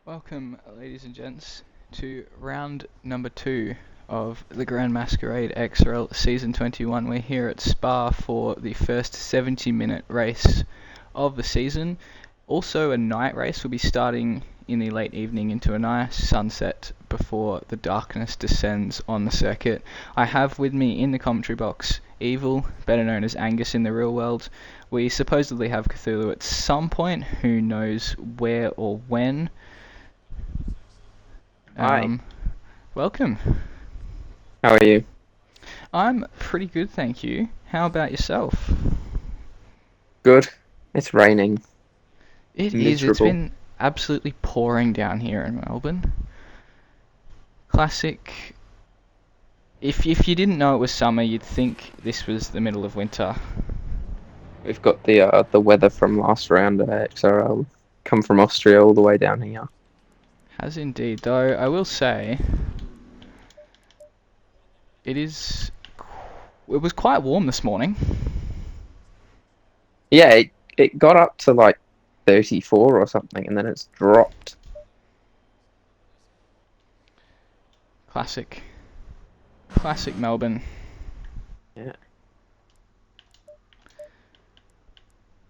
Welcome, ladies and gents, to round number 2 of the Grand Masquerade AXRL Season 21. We're here at Spa for the first 70-minute race of the season. Also, a night race will be starting in the late evening into a nice sunset before the darkness descends on the circuit. I have with me in the commentary box Evil, better known as Angus in the real world. We supposedly have Cthulhu at some point, who knows where or when. Hi, Welcome. how are you? I'm pretty good, thank you. How about yourself? Good. It's raining. It is. It's Miserable. been absolutely pouring down here in Melbourne. Classic. If you didn't know it was summer, you'd think this was the middle of winter. We've got the weather from last round at AXRL. Come from Austria all the way down here. Has indeed, though I will say it is. It was quite warm this morning. Yeah, it got up to like 34 or something, and then it's dropped. Classic. Classic Melbourne. Yeah.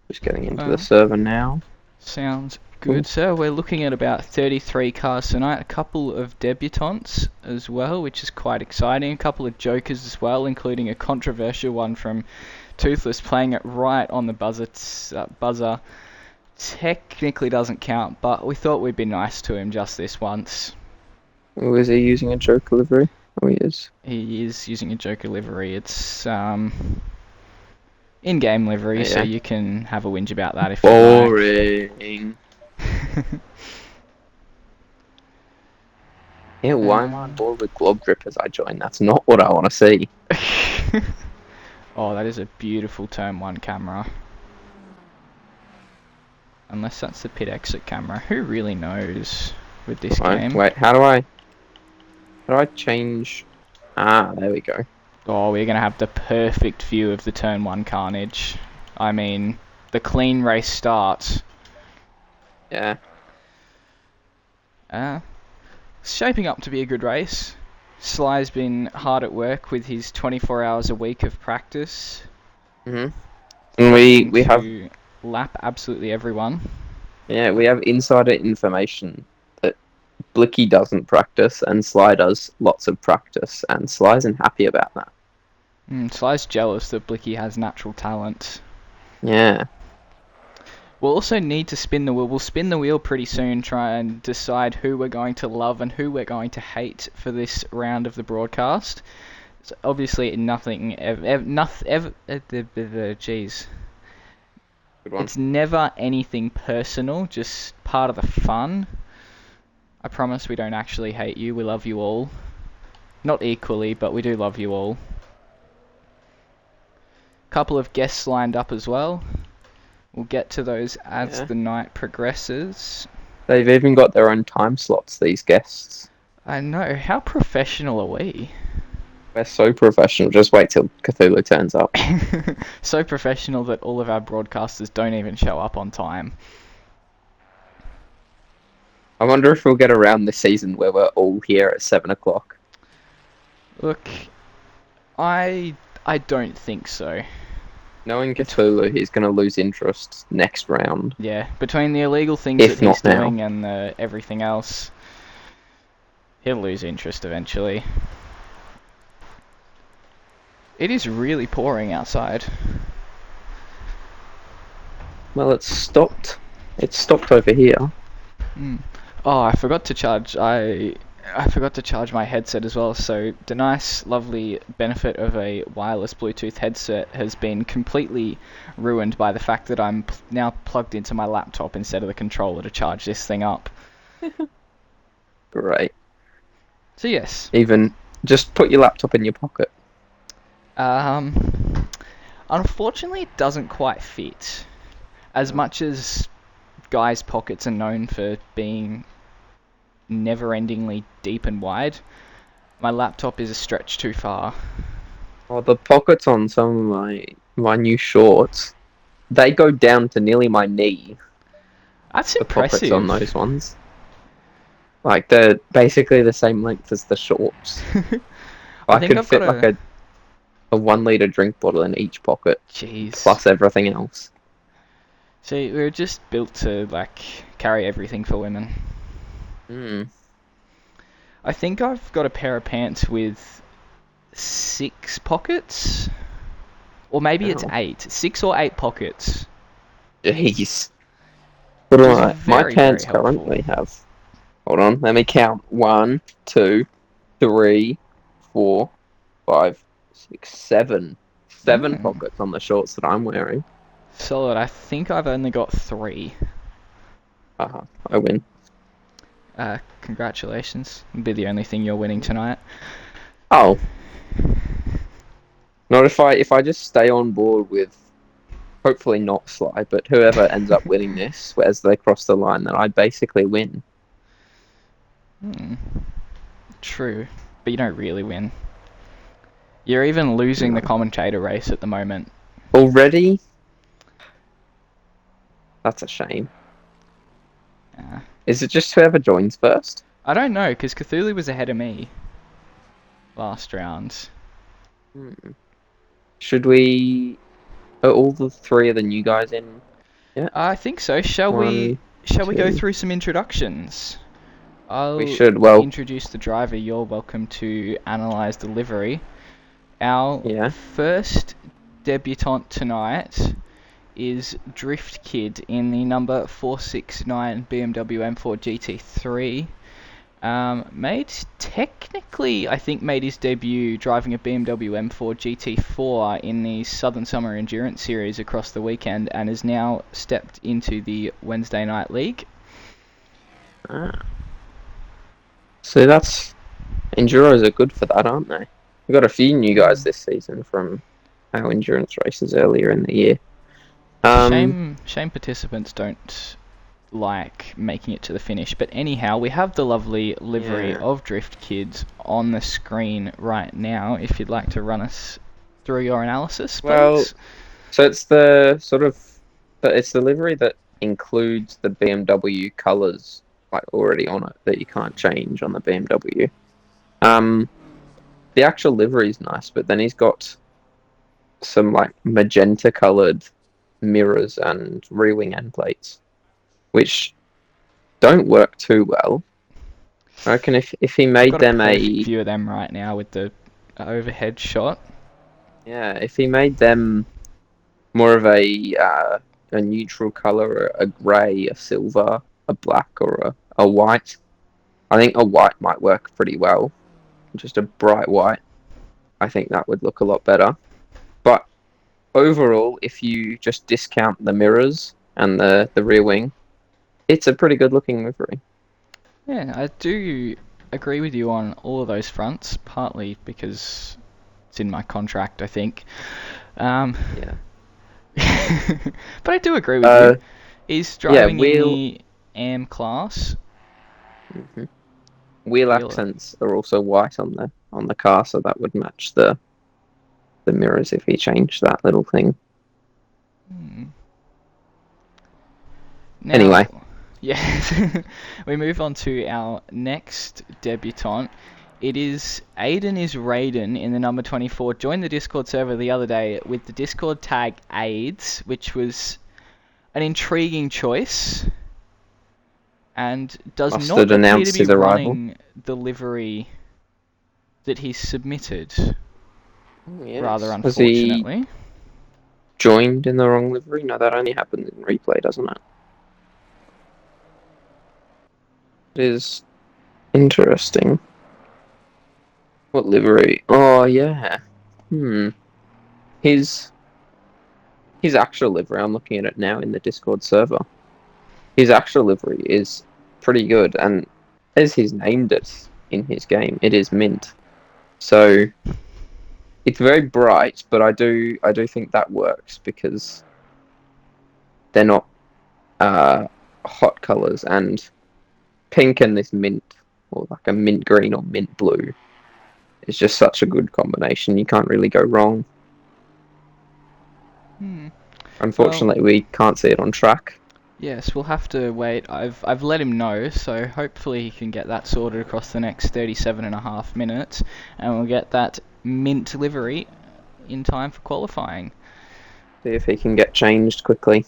Just getting into the Well, server now. sounds Ooh. good, sir. We're looking at about 33 cars tonight. A couple of debutantes as well, which is quite exciting. A couple of jokers as well, including a controversial one from Toothless playing it right on the buzzer. Technically doesn't count, but we thought we'd be nice to him just this once. Oh, is he using a joke livery? Oh, he is. He is using a joker livery. It's in-game livery, so Yeah. you can have a whinge about that if you like. Boring. Yeah, why am I on board with glob drippers I joined? That's not what I want to see. Oh, that is a beautiful turn 1 camera. Unless that's the pit exit camera. Who really knows with this game? Wait, how do I change? Ah, there we go. Oh, we're going to have the perfect view of the turn 1 carnage. I mean, the clean race starts. Yeah. Shaping up to be a good race. Sly's been hard at work with his 24 hours a week of practice. And we have to lap absolutely everyone. we have insider information that Blicky doesn't practice and Sly does lots of practice, and Sly isn't happy about that. Sly's jealous that Blicky has natural talent. Yeah. We'll also need to spin the wheel. We'll spin the wheel pretty soon, try and decide who we're going to love and who we're going to hate for this round of the broadcast. So obviously, nothing jeez. Good one. It's never anything personal, just part of the fun. I promise we don't actually hate you. We love you all. Not equally, but we do love you all. Couple of guests lined up as well. We'll get to those as the night progresses. They've even got their own time slots, these guests. I know. How professional are we? We're so professional. Just wait till Cthulhu turns up. So professional that all of our broadcasters don't even show up on time. I wonder if we'll get around this season where we're all here at 7 o'clock. Look, I don't think so. Knowing Cthulhu, he's going to lose interest next round. Yeah, between the illegal things that he's doing and everything else, he'll lose interest eventually. It is really pouring outside. Well, it's stopped. It's stopped over here. Oh, I forgot to charge. I forgot to charge my headset as well. So the nice, lovely benefit of a wireless Bluetooth headset has been completely ruined by the fact that I'm now plugged into my laptop instead of the controller to charge this thing up. Great. So yes. Even just put your laptop in your pocket. Unfortunately, it doesn't quite fit. As much as guys' pockets are known for being never-endingly deep and wide, my laptop is a stretch too far. Oh, the pockets on some of my new shorts, they go down to nearly my knee. That's the impressive. pockets on those ones. Like they're basically the same length as the shorts. I I think could I've got fit like a 1 liter drink bottle in each pocket, Jeez. plus everything else. See, we were just built to, like, carry everything for women. Mm. I think I've got a pair of pants with 6 pockets. Or maybe it's Oh, 8. 6 or 8 pockets. jeez. What Which do is my very, very pants helpful. currently have? Hold on, let me count. 1, 2, 3, 4, 5, 6, 7. 7 Hmm. pockets on the shorts that I'm wearing. Solid. I think I've only got 3. I win. Congratulations. It'll be the only thing you're winning tonight. Oh, not if I just stay on board with hopefully not Sly, but whoever ends up winning this as they cross the line, then I basically win. Hmm. True. But you don't really win. You're even losing the No. commentator race at the moment. Already? That's a shame. Uh, Is it just whoever joins first? I don't know, because Cthulhu was ahead of me last round. Hmm. Should we? Are all the 3 of the new guys in? Yeah. I think so. Shall we? 1, Shall we go 2. through some introductions? We I'll should. Well, introduce the driver. You're welcome to analyse the livery. Our yeah. first debutant tonight is Drift Kid in the number 469 BMW M4 GT3. I think made his debut driving a BMW M4 GT4 in the Southern Summer Endurance Series across the weekend and has now stepped into the Wednesday Night League. Ah. So that's Enduros are good for that, aren't they? We've got a few new guys this season from our endurance races earlier in the year. Shame participants don't like making it to the finish. But anyhow, we have the lovely livery Yeah. of Drift Kids on the screen right now. If you'd like to run us through your analysis, Well, please. so it's the sort of it's the livery that includes the BMW colours like already on it that you can't change on the BMW. Um, the actual livery is nice, but then he's got some like magenta coloured mirrors and rear wing end plates, which don't work too well. I reckon if he I've made got a them perfect a view of them right now with the overhead shot. yeah, if he made them more of a neutral color, a grey, a silver, a black, or a white. I think a white might work pretty well. Just a bright white. I think that would look a lot better. But overall, if you just discount the mirrors and the rear wing, it's a pretty good looking livery. Yeah, I do agree with you on all of those fronts, partly because it's in my contract, I think. Um, Yeah. but I do agree with you. Uh, He's yeah. driving in the AM class. Mhm. Wheel Wheel. accents are also white on the car, so that would match the mirrors if he changed that little thing. Hmm. Now, Anyway, yeah, we move on to our next debutant. It is Aiden is Raiden in the number 24. Joined the Discord server the other day with the Discord tag AIDS, which was an intriguing choice, and does not Mustard appear to announced be his arrival. running the livery that he submitted, rather Yes. Has he unfortunately. joined in the wrong livery? No, that only happens in replay, doesn't it? It is interesting. What livery? Oh yeah. Hmm. His his actual livery. I'm looking at it now in the Discord server. His actual livery is pretty good, and as he's named it in his game, it is mint. So it's very bright, but I do think that works because they're not hot colors, and pink and this mint, or like a mint green or mint blue, is just such a good combination. You can't really go wrong. Hmm. Well, Unfortunately, we can't see it on track. Yes, we'll have to wait. I've let him know, so hopefully he can get that sorted across the next 37.5 minutes, and we'll get that mint livery in time for qualifying. See if he can get changed quickly.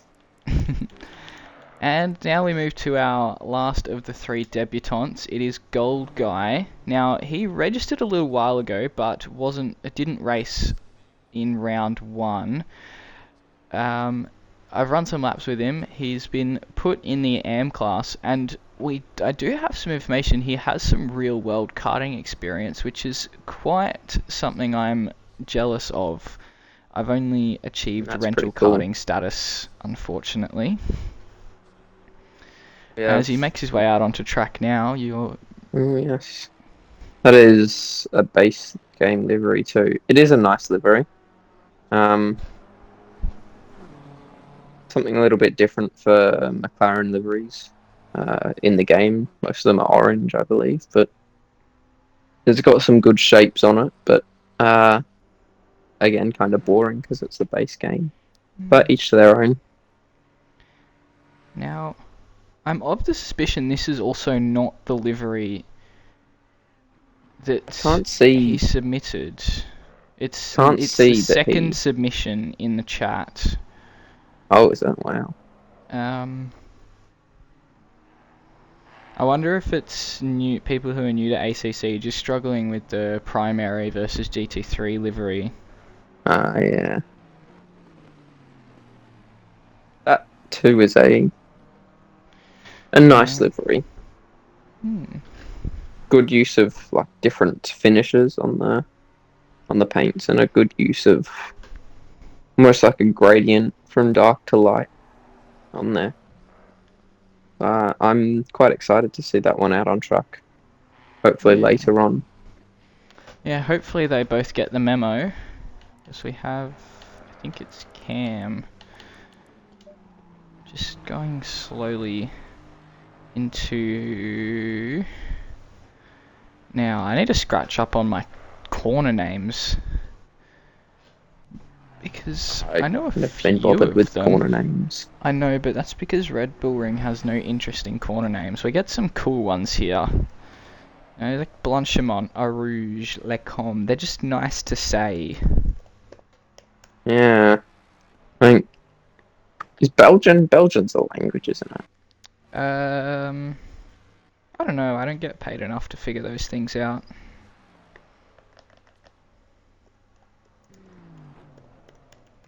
And now we move to our last of the three debutants. It is Gold Guy. Now he registered a little while ago, but didn't race in round one. I've run some laps with him. He's been put in the AM class, and I do have some information. He has some real world karting experience, which is quite something I'm jealous of. I've only achieved That's rental pretty cool. karting status, unfortunately. Yeah. As he makes his way out onto track now, you're... Oh, yes. That is a base game livery too. It is a nice livery. Something a little bit different for McLaren liveries in the game. Most of them are orange, I believe, but it's got some good shapes on it. But again, kind of boring because it's the base game. But each to their own. Now, I'm of the suspicion this is also not the livery that Can't see. he submitted. It's Can't the see that second submission in the chat. Oh, is that? Wow. I wonder if it's new people who are new to ACC just struggling with the primary versus GT3 livery. Yeah. That too is a nice livery. Good use of like different finishes on the paints, and a good use of almost like a gradient from dark to light on there. I'm quite excited to see that one out on track. Hopefully later on. Yeah, hopefully they both get the memo. Because we have, I think it's Cam. Just going slowly into... Now, I need to scratch up on my corner names. Because I know a I've few been bothered with them. corner names. I know, but that's because Red Bull Ring has no interesting corner names. We get some cool ones here. You know, like Blanchimont, Arouge, Lecom. They're just nice to say. Yeah. I think is Belgian's a language, isn't it? I don't know. I don't get paid enough to figure those things out.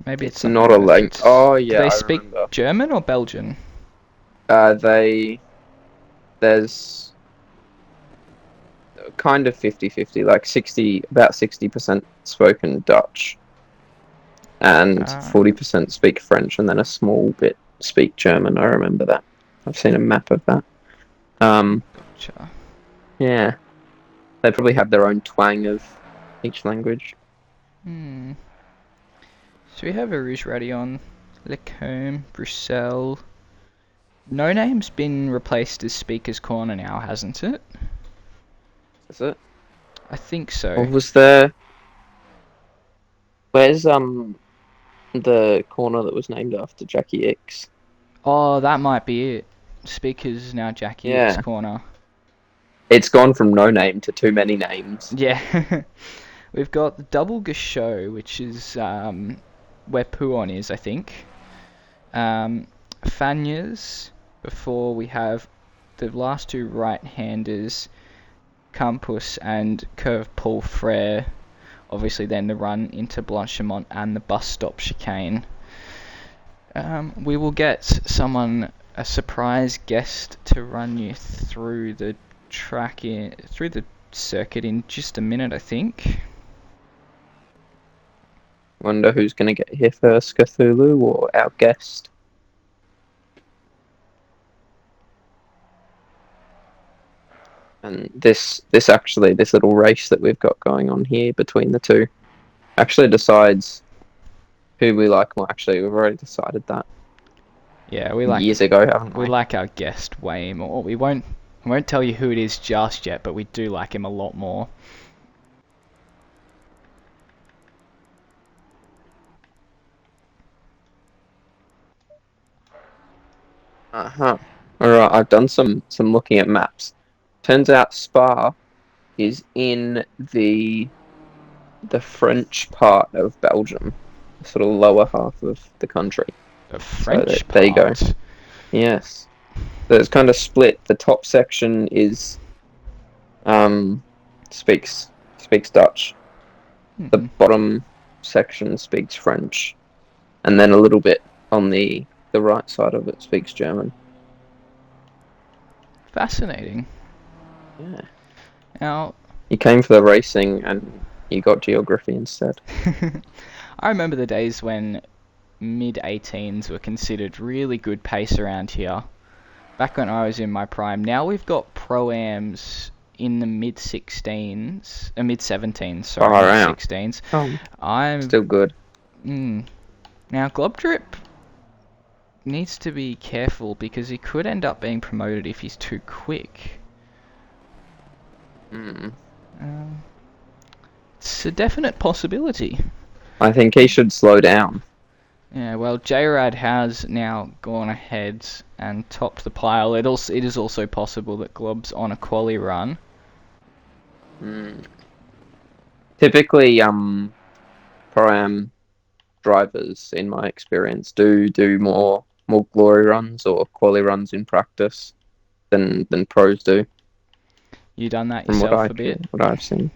Maybe it's not something a language. Oh yeah, Do they I speak remember. German or Belgian? There's kind of 50-50, like about 60% spoken Dutch and 40% speak French, and then a small bit speak German. I remember that. I've seen a map of that. Gotcha. Yeah. They probably have their own twang of each language. So we have Arouge Radion, Lecombe, Bruxelles. No Name's been replaced as Speaker's Corner now, hasn't it? Is it? I think so. Or was there... Where's the corner that was named after Jackie X? Oh, that might be it. Speaker's now Jackie X Corner. It's gone from no name to too many names. Yeah. We've got the Double Gachot, which is where Puon is, I think. Fanyas, before we have the last two right-handers, Campus and Curve Paul Frere. Obviously then the run into Blanchimont and the bus stop chicane. We will get a surprise guest to run you through the through the circuit in just a minute, I think. Wonder who's going to get here first, Cthulhu or our guest? And this little race that we've got going on here between the two actually decides who we like more. Actually, we've already decided that. Yeah, years ago, haven't we? We like our guest way more. We won't tell you who it is just yet, but we do like him a lot more. Uh-huh. Alright, I've done some looking at maps. Turns out Spa is in the French part of Belgium, the sort of lower half of the country. The So French there you go. part. Yes. So it's kind of split. The top section is speaks Dutch. The Hmm. bottom section speaks French, and then a little bit on the right side of it speaks German. Fascinating. Yeah. Now, You came for the racing and you got geography instead. I remember the days when mid-18s were considered really good pace around here. Back when I was in my prime. Now we've got pro-ams in the mid-16s, mid-17s, sorry, Far not out. 16s. Oh, I'm still good. Now Globdrip needs to be careful because he could end up being promoted if he's too quick. It's a definite possibility. I think he should slow down. Yeah, well, J-Rad has now gone ahead and topped the pile. It is also possible that Glob's on a quali run. Typically, pro-am drivers, in my experience, do more glory runs or quali runs in practice than pros do. You done that From yourself a bit? what I've seen.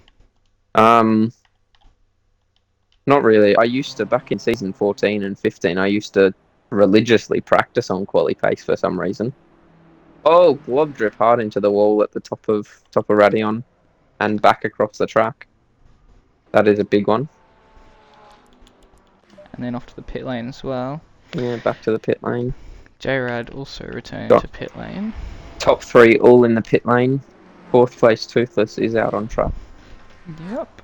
Not really. I used to, back in season 14 and 15, I used to religiously practice on quali pace for some reason. Oh, glob drip hard into the wall at the top of Radion and back across the track. That is a big one. And then off to the pit lane as well. Yeah, back to the pit lane. J-Rad also returned to pit lane. Top three all in the pit lane. Fourth place Toothless is out on track. Yep.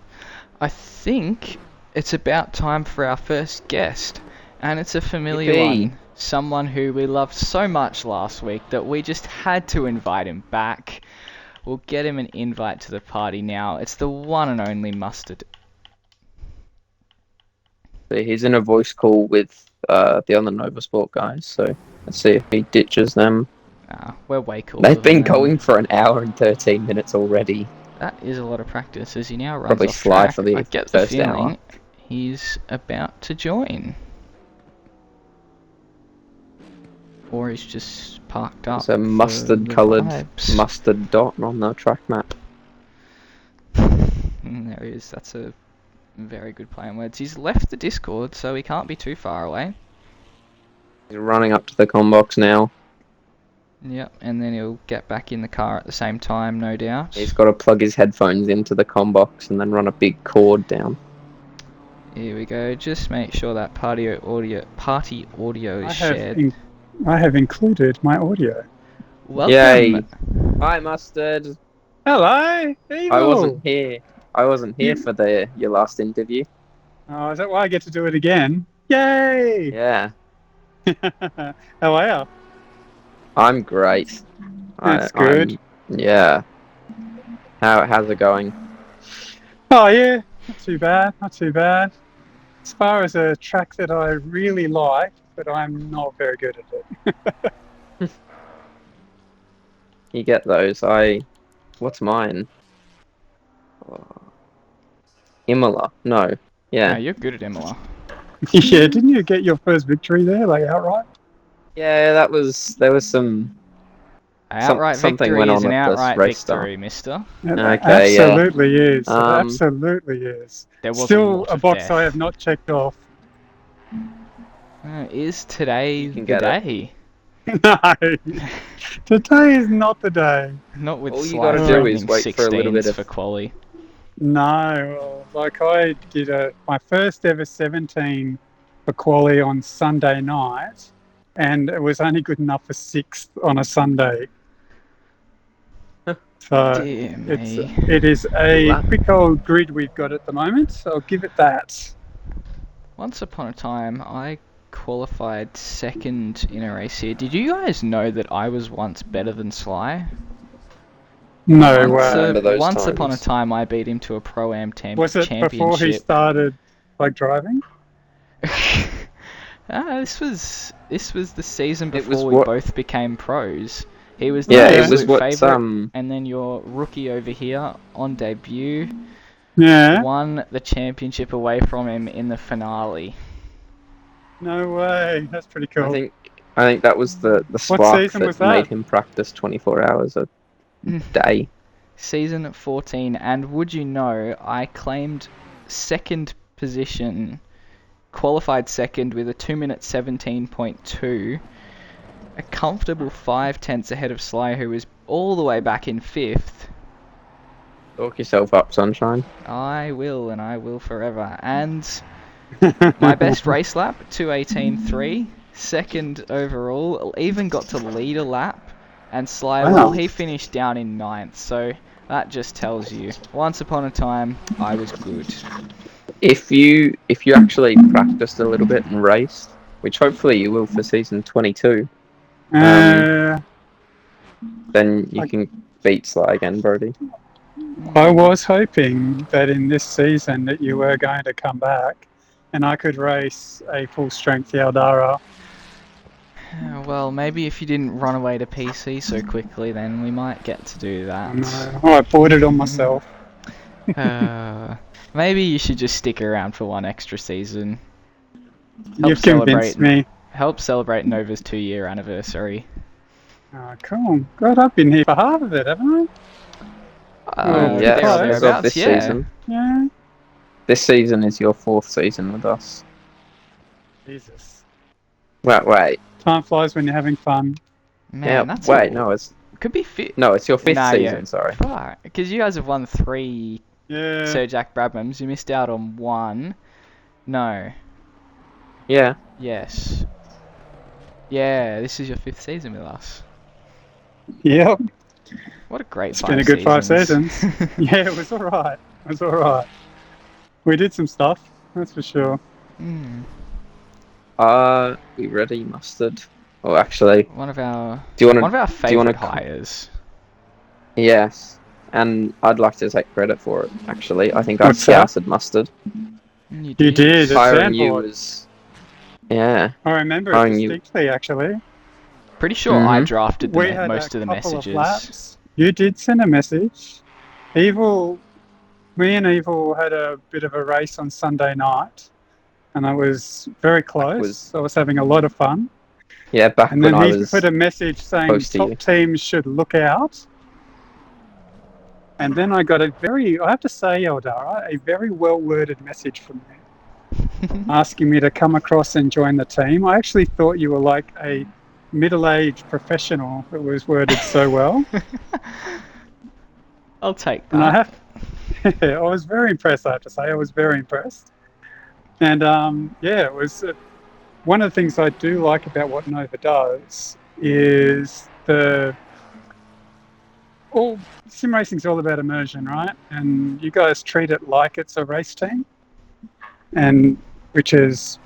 I think it's about time for our first guest. And it's a familiar one. Someone who we loved so much last week that we just had to invite him back. We'll get him an invite to the party now. It's the one and only Mustard. So he's in a voice call with the other NovaSport guys, so let's see if he ditches them. We're way cooler. They've been going for an hour and 13 minutes already. That is a lot of practice as he now runs Probably off Sly track. for the I get the first feeling hour. He's about to join. Or he's just parked up. There's a mustard-coloured mustard dot on the track map. There he is. That's a very good play on words. He's left the Discord, so he can't be too far away. He's running up to the combox now. Yep, and then he'll get back in the car at the same time, no doubt. He's got to plug his headphones into the combox and then run a big cord down. Here we go. Just make sure that party audio is shared. I have included my audio. Welcome. Yay. Hi, Mustard. Hello. Evil. I wasn't here for your last interview. Oh, is that why I get to do it again? Yay! Yeah. How are you? I'm great. That's good. Yeah. How's it going? Oh yeah, not too bad. Not too bad. As far as a track that I really like, but I'm not very good at it. You get those. What's mine? Imola. No. Yeah. No, you're good at Imola. Yeah, didn't you get your first victory there, like outright? Yeah, there was some. Outright something victory went on is an at this outright race victory, mister. It Okay, absolutely is. It Um, absolutely is. There was Still a a box death. I have not checked off. Is today the get it. day? No, today is not the day. Not with All you Sly gotta do is threatening wait for a little bit 16s of- for quali. No, like I did my first ever 17 for quali on Sunday night, and it was only good enough for 6th on a Sunday. So Dear me. it is a quick old grid we've got at the moment, so I'll give it that. Once upon a time, I qualified second in a race here. Did you guys know that I was once better than Sly? No remember way. those Once upon a times. time, I beat him to a Pro-Am Was it championship. before he started like driving? This was the season It before was we what- both became pros. He was the Yeah, it it absolute was what favourite, and then your rookie over here on debut Yeah. won the championship away from him in the finale. No way. That's pretty cool. I think that was the spark season was that made that? him practice 24 hours a day. Season 14, and would you know, I claimed second position, qualified second with a 2-minute 17.2, a comfortable 5/10 ahead of Sly, who was all the way back in 5th. Talk yourself up, sunshine. I will, and I will forever. And my best race lap, 2:18.3, second overall, even got to lead a lap, and Sly, Wow. well, he finished down in 9th, so that just tells you, once upon a time, I was good. If you actually practiced a little bit and raced, which hopefully you will for season 22, then you can beat Sly again, Brody. I was hoping that in this season that you were going to come back and I could race a full-strength Yaldara. Well, maybe if you didn't run away to PC so quickly, then we might get to do that. I bought it on myself. Maybe you should just stick around for one extra season. You've convinced me. Help celebrate Nova's 2-year anniversary. Oh, cool. God, I've been here for half of it, haven't Yeah, as of this yeah. season. I? Yeah. This season is your 4th season with us. Jesus. Wait. Time flies when you're having fun. Man, Yeah, that's no, it's could be fit. no, it's your 5th Nah, season. yeah. Sorry. Because you guys have won 3 Yeah. Sir Jack Brabhams. You missed out on 1. No. Yeah. Yes. Yeah, this is your 5th season with us. Yep. What a great It's 5 been a good 5 seasons. seasons. Yeah, it was alright. It was alright. We did some stuff, that's for sure. We ready, Mustard? Oh, actually, One of our one of our do you favourite wanna hires. yes, and I'd like to take credit for it. Actually, I think I What's that? scouted Mustard. You You did. It's Hiring you Sandboard. was, yeah. I remember it hiring you- distinctly, actually. Pretty sure I Mhm. drafted We had most a of the couple messages. of laps. You did send a message. Me and Evil had a bit of a race on Sunday night, and it was very close. I was having a lot of fun. Yeah, back And when then I he was put a message saying close to you. top teams should look out. And then I got I have to say, Eldara, a very well-worded message from you, asking me to come across and join the team. I actually thought you were like a middle-aged professional. It was worded so well. I'll take And that. I was very impressed, I have to say. I was very impressed. And yeah, it was one of the things I do like about what Nova does is sim racing's all about immersion, right? And you guys treat it like it's a race team, and which is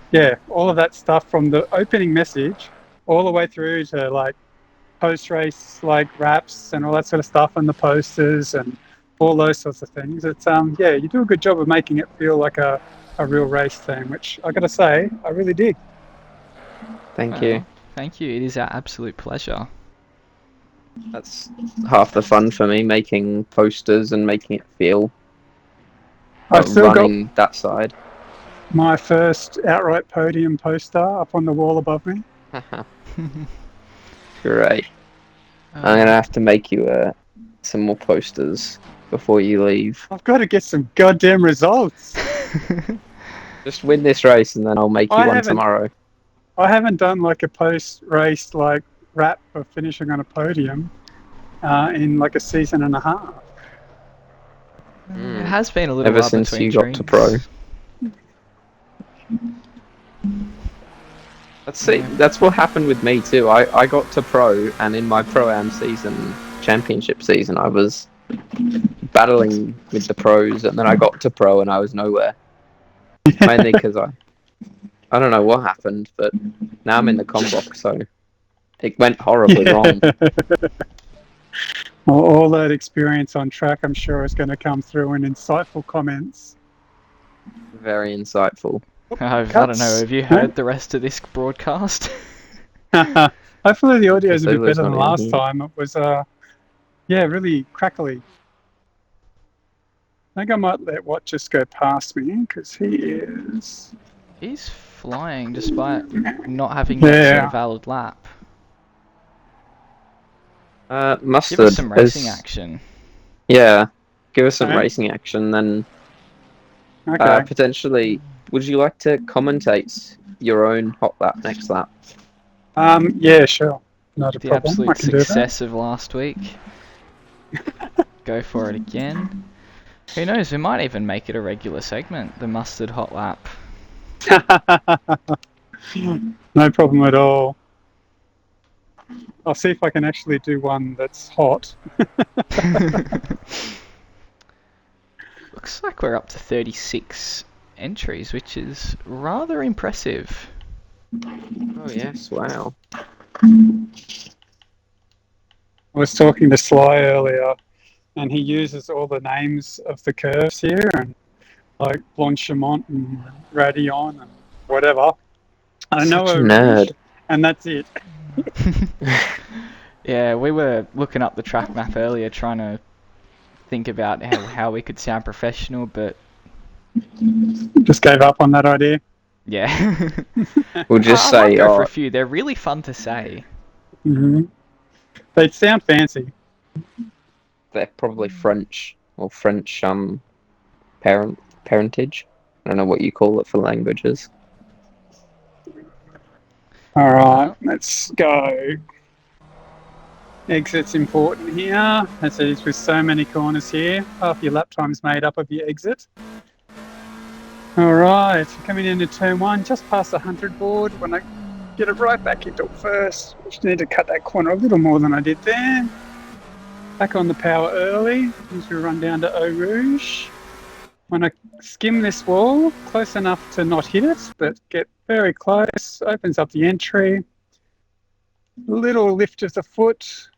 all of that stuff from the opening message all the way through to like post-race like wraps and all that sort of stuff, and the posters and all those sorts of things. It's you do a good job of making it feel like a real race team, which I gotta say I really dig. Thank you. Thank you. It is our absolute pleasure. That's half the fun for me, making posters and making it feel I've still got running that side. my first outright podium poster up on the wall above me. Great. I'm gonna have to make you some more posters before you leave. I've got to get some goddamn results. Just win this race and then I'll make you one tomorrow. I haven't done like a post-race like wrap for finishing on a podium in like a season and a half. It has been a little Ever while since between you got to pro. That's what happened with me too. I got to pro, and in my Pro-Am season, championship season, I was battling with the pros, and then I got to pro and I was nowhere. Mainly because I don't know what happened, but now I'm in the comp box, so it went horribly wrong. Well, all that experience on track, I'm sure, is going to come through in insightful comments. Very insightful. I don't know, have you No? heard the rest of this broadcast? Hopefully the audio is a bit Zulu's better than not even last here. time. It was, yeah, really crackly. I think I might let Watt just go past me because he is. He's flying despite not having yet set a Yeah. valid lap. Give Mustard us some racing is- action. Yeah, give us some Okay. racing action. Then Okay. potentially, would you like to commentate your own hot lap next lap? Yeah, sure. Not a The problem. I absolute can do that. success of last week. Go for it again. Who knows, we might even make it a regular segment, the mustard hot lap. No problem at all. I'll see if I can actually do one that's hot. Looks like we're up to 36 entries, which is rather impressive. Oh yes, wow. I was talking to Sly earlier, and he uses all the names of the curves here, and like Blanchimont and Radillon and whatever. I know Such a a Rouge, nerd. and that's it. Yeah, we were looking up the track map earlier, trying to think about how we could sound professional, but Just gave up on that idea. yeah. We'll just I might say, go for oh, a few. They're really fun to say. Mm-hmm. They sound fancy. they're probably French or French parentage. I don't know what you call it for languages. All right, Well, let's go. Exit's important here, as it is with so many corners here. Half your lap time is made up of your exit. All right, coming into turn one, just past the 100 board. When I get it right back into it first, just need to cut that corner a little more than I did there. Back on the power early as we run down to Eau Rouge. When I skim this wall, close enough to not hit it, but get very close, opens up the entry. Little lift of the foot,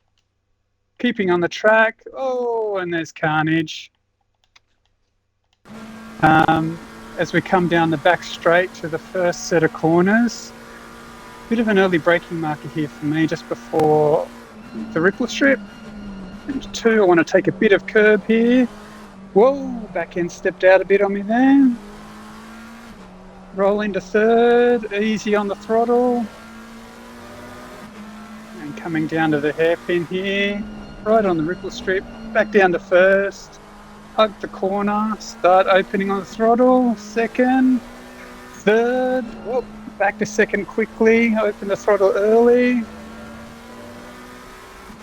keeping on the track. Oh, and there's carnage. As we come down the back straight to the first set of corners, bit of an early braking marker here for me just before the ripple strip. And two, I want to take a bit of curb here. Whoa, back end stepped out a bit on me there. Roll into third, easy on the throttle. And coming down to the hairpin here, right on the ripple strip, back down to first. Hug the corner, start opening on the throttle, second, third, whoop, back to second quickly, open the throttle early.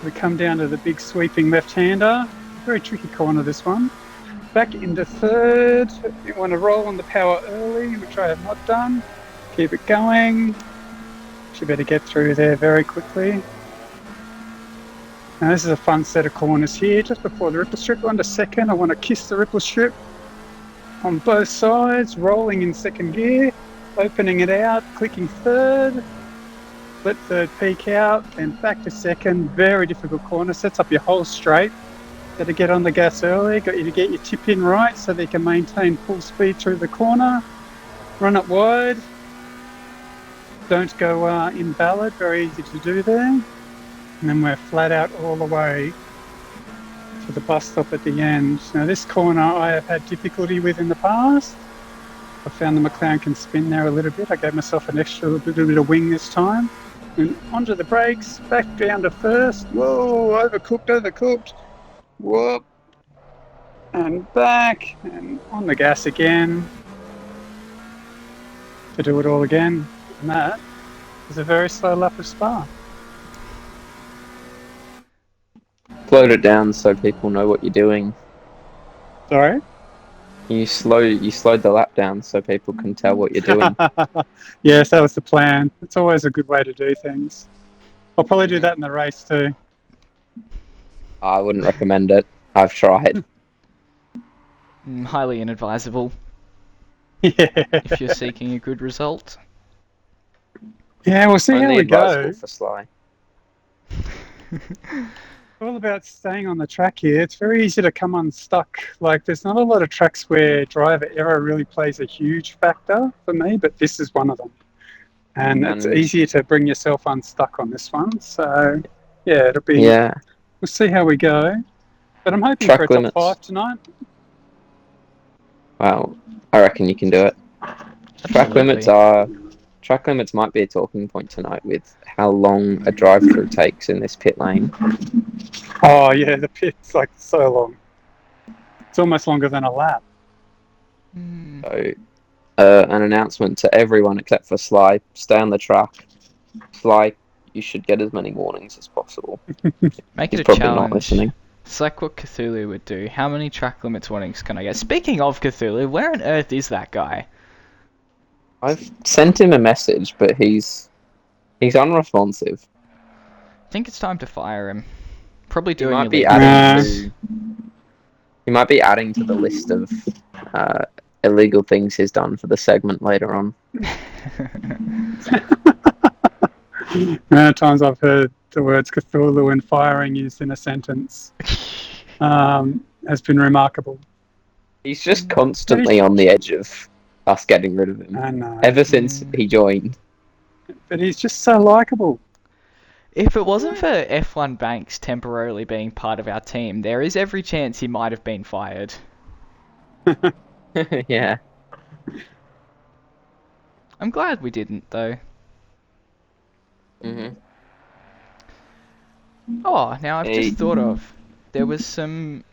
We come down to the big sweeping left-hander, very tricky corner this one. Back into third, you want to roll on the power early, which I have not done. Keep it going. You better get through there very quickly. Now this is a fun set of corners here, just before the ripple strip. Onto second, I want to kiss the ripple strip on both sides, rolling in second gear, opening it out, clicking third, let third peak out, then back to second. Very difficult corner, sets up your whole straight. Got to get on the gas early, got you to get your tip in right so that you can maintain full speed through the corner. Run it wide. Don't go invalid, very easy to do there. And then we're flat out all the way to the bus stop at the end. Now this corner I have had difficulty with in the past. I found the McLaren can spin there a little bit. I gave myself an extra little bit of wing this time. And onto the brakes, back down to first. Whoa, overcooked. Whoop. And back, and on the gas again. To do it all again. And that is a very slow lap of Spa. Slowed it down so people know what you're doing. Sorry? You slowed the lap down so people can tell what you're doing. Yes, that was the plan. It's always a good way to do things. I'll probably do that in the race too. I wouldn't recommend it. I've tried. Highly inadvisable Yeah. if you're seeking a good result. Yeah, we'll see how Only we advisable go. for Sly. all about staying on the track here. It's very easy to come unstuck. Like, there's not a lot of tracks where driver error really plays a huge factor for me, but this is one of them. And it's And easier to bring yourself unstuck on this one. So, yeah, it'll be. yeah, We'll see how we go. But I'm hoping for track a top limits. 5 tonight. Well, I reckon you can do it. Track Absolutely. limits might be a talking point tonight with how long a drive-through takes in this pit lane. Oh, yeah, the pit's like so long. It's almost longer than a lap. Mm. So, an announcement to everyone except for Sly: stay on the track. Sly, you should get as many warnings as possible. Make He's it a probably not challenge. listening. It's like what Cthulhu would do. How many track limits warnings can I get? Speaking of Cthulhu, where on earth is that guy? I've sent him a message, but he's unresponsive. I think it's time to fire him. Probably He doing might be illegal adding things. he might be adding to the list of illegal things he's done for the segment later on. The amount of times I've heard the words Cthulhu and firing used in a sentence has been remarkable. He's just constantly on the edge of us getting rid of him. I know. Ever since he joined. But he's just so likable. If it wasn't for F1 Banks temporarily being part of our team, there is every chance he might have been fired. Yeah. I'm glad we didn't, though. Mm-hmm. Oh, now I've just thought of, there was some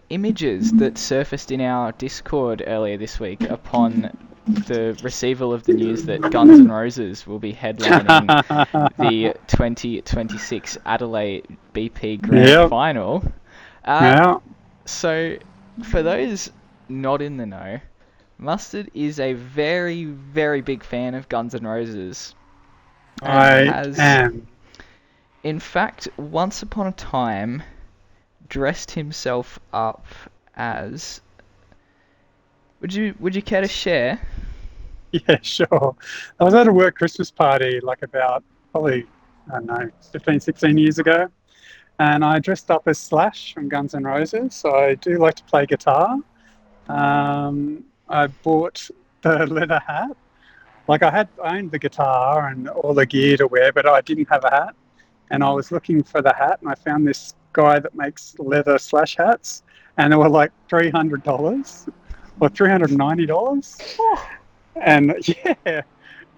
images that surfaced in our Discord earlier this week upon the receival of the news that Guns N' Roses will be headlining the 2026 Adelaide BP Grand Final. Yeah. So, for those not in the know, Mustard is a very, very big fan of Guns N' Roses. I am. In fact, once upon a time, dressed himself up as... Would you care to share? Yeah, sure. I was at a work Christmas party like about probably, I don't know, 15, 16 years ago. And I dressed up as Slash from Guns N' Roses. So I do like to play guitar. I bought the leather hat. Like I owned the guitar and all the gear to wear, but I didn't have a hat. And I was looking for the hat, and I found this guy that makes leather Slash hats, and they were like $300 or $390. And yeah.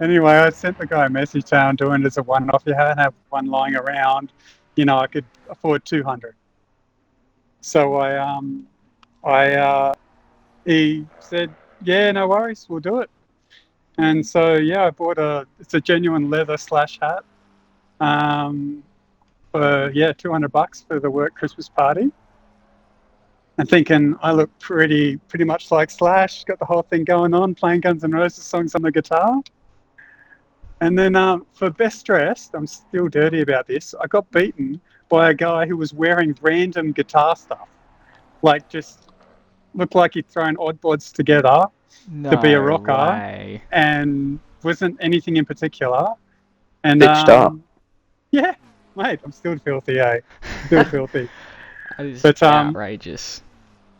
Anyway, I sent the guy a message saying, doing it as a one-off. You haven't have one lying around. You know, I could afford 200. So he said, yeah, no worries, we'll do it. And so, yeah, I bought it's a genuine leather Slash hat. For $200 for the work Christmas party. And thinking I look pretty much like Slash, got the whole thing going on, playing Guns N' Roses songs on the guitar. And then for best dressed, I'm still dirty about this, I got beaten by a guy who was wearing random guitar stuff. Like just looked like he'd thrown odd bods together to be a rocker. Way. And wasn't anything in particular. And Stitched up. Yeah, mate, I'm still filthy, eh? Still filthy. That is But outrageous.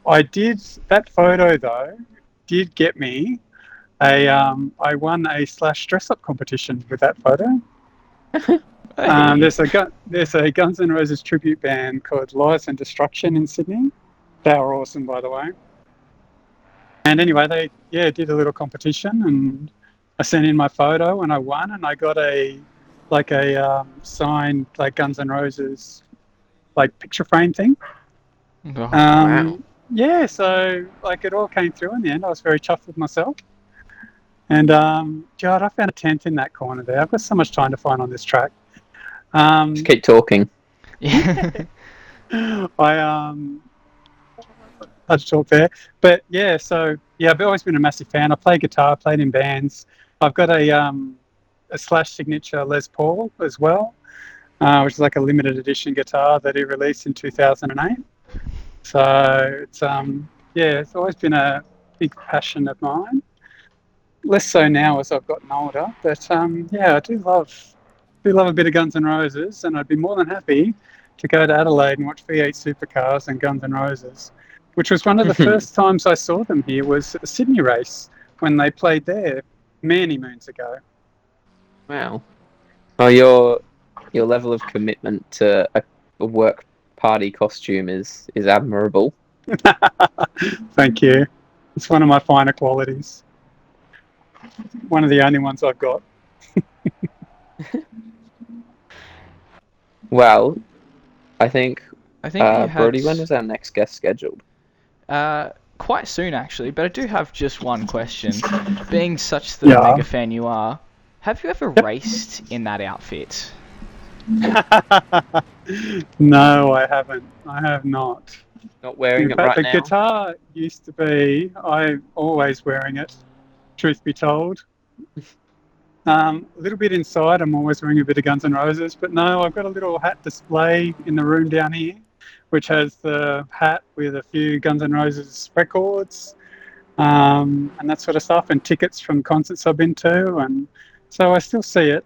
That photo though did get me I won a Slash dress up competition with that photo. There's a Guns N' Roses tribute band called Lies and Destruction in Sydney. They were awesome, by the way. And anyway, they did a little competition, and I sent in my photo, and I won, and I got a signed like Guns N' Roses like picture frame thing. Wow. Yeah, so like it all came through in the end. I was very chuffed with myself. And God, I found a tent in that corner there. I've got so much time to find on this track. Just keep talking. Yeah. I had to talk there, but yeah. So yeah, I've always been a massive fan. I play guitar, played in bands. I've got a Slash signature Les Paul as well, which is like a limited edition guitar that he released in 2008. So it's it's always been a big passion of mine. Less so now as I've gotten older, but I do love a bit of Guns N' Roses, and I'd be more than happy to go to Adelaide and watch V8 Supercars and Guns N' Roses, which was one of the first times I saw them here was at the Sydney race when they played there many moons ago. Wow. Oh, your level of commitment to a work party costume is admirable. Thank you. It's one of my finer qualities. One of the only ones I've got. Well, I think I think we had Brody, when is our next guest scheduled? quite soon actually, but I do have just one question. Being such the Yeah. mega fan you are, have you ever raced in that outfit? No, I haven't. I have not. Not wearing In it fact, right the now? guitar used to be, I'm always wearing it, truth be told. A little bit inside, I'm always wearing a bit of Guns N' Roses, but no, I've got a little hat display in the room down here, which has the hat with a few Guns N' Roses records, and that sort of stuff, and tickets from concerts I've been to, and so I still see it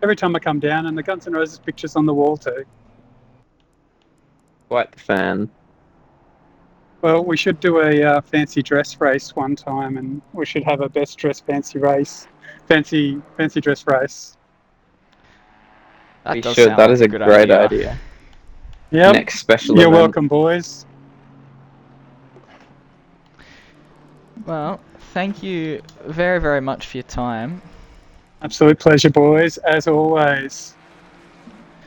every time I come down, and the Guns N' Roses pictures on the wall too. Quite the fan. Well, we should do a fancy dress race one time, and we should have a best dress fancy dress race. That We does should. sound That like is a a good great idea. idea. Yep. Next special You're event. welcome, boys. Well, thank you very, very much for your time. Absolute pleasure, boys, as always.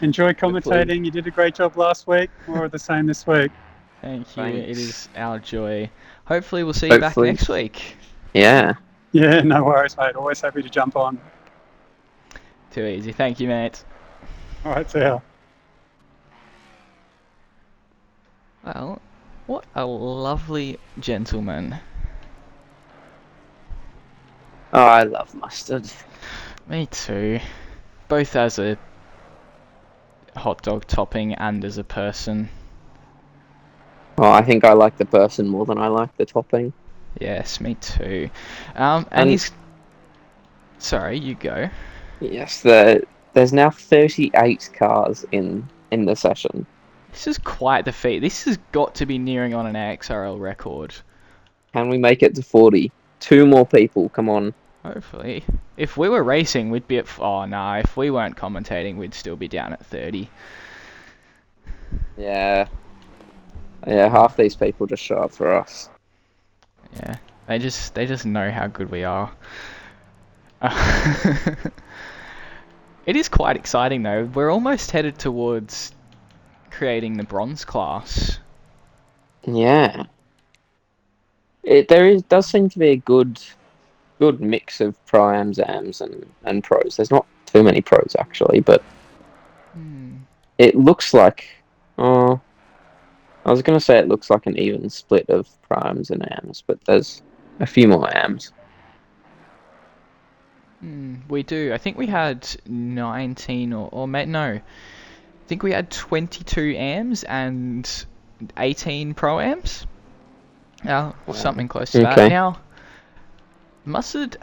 Enjoy Hopefully. commentating. You did a great job last week. More of the same this week. Thank you. Thanks. It is our joy. Hopefully we'll see you back Hopefully. next week. Yeah. Yeah, no worries, mate. Always happy to jump on. Too easy. Thank you, mate. All right, see ya. Well, what a lovely gentleman. Oh, I love mustard. Me too. Both as a hot dog topping and as a person. Oh, I think I like the person more than I like the topping. Yes, me too. And And- he's... Sorry, you go. Yes, there's now 38 cars in the session. This is quite the feat. This has got to be nearing on an AXRL record. Can we make it to 40? 2 more people, come on. Hopefully. If we were racing, we'd be at... Oh, no. If we weren't commentating, we'd still be down at 30. Yeah. Yeah, half these people just show up for us. Yeah. They just know how good we are. It is quite exciting, though. We're almost headed towards creating the bronze class. Yeah. Does seem to be a good mix of pro-ams, AMs, and pros. There's not too many pros, actually, but it looks like... I was going to say it looks like an even split of pro-ams and AMs, but there's a few more AMs. We do. I think we had 19 no. I think we had 22 AMs and 18 pro-ams. Something close to that. Okay. Now, Mustard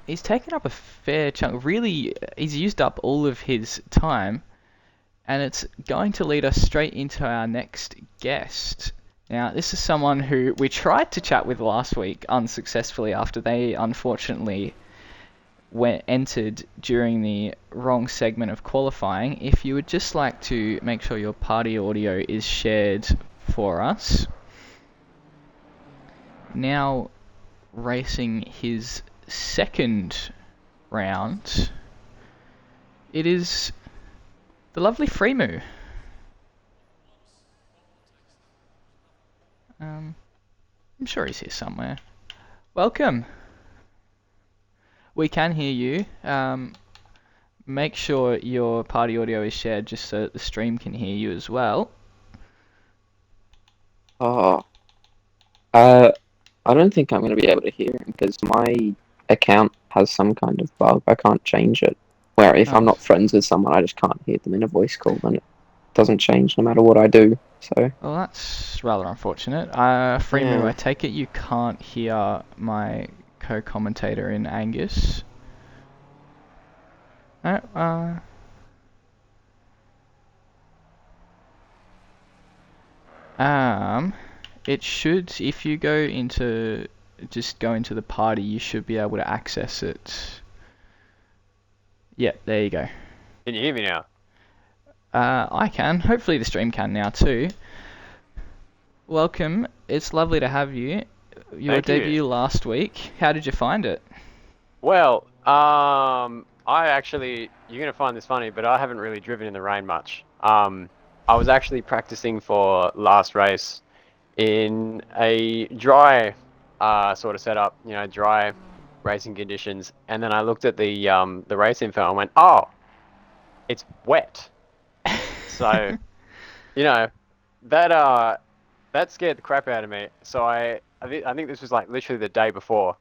he's taken up a fair chunk. Really, he's used up all of his time, and it's going to lead us straight into our next guest. Now, this is someone who we tried to chat with last week unsuccessfully after they unfortunately entered during the wrong segment of qualifying. If you would just like to make sure your party audio is shared for us. Now racing his second round, it is the lovely Freemu. I'm sure he's here somewhere. Welcome. We can hear you. Make sure your party audio is shared just so that the stream can hear you as well. Oh. I don't think I'm going to be able to hear him because my account has some kind of bug. I can't change it. Where if I'm not friends with someone, I just can't hear them in a voice call, and it doesn't change no matter what I do. So. Well, that's rather unfortunate. Freemu, Yeah. I take it you can't hear my co-commentator in Angus. No, It should, if you go into the party, you should be able to access it. Yeah, there you go. Can you hear me now? I can. Hopefully the stream can now too. Welcome. It's lovely to have you. Your Thank you. debut last week. How did you find it? Well, I actually, you're gonna find this funny, but I haven't really driven in the rain much. I was actually practicing for last race in a dry, sort of setup, dry racing conditions, and then I looked at the race info and went, oh, it's wet. So, that that scared the crap out of me. So I think this was like literally the day before.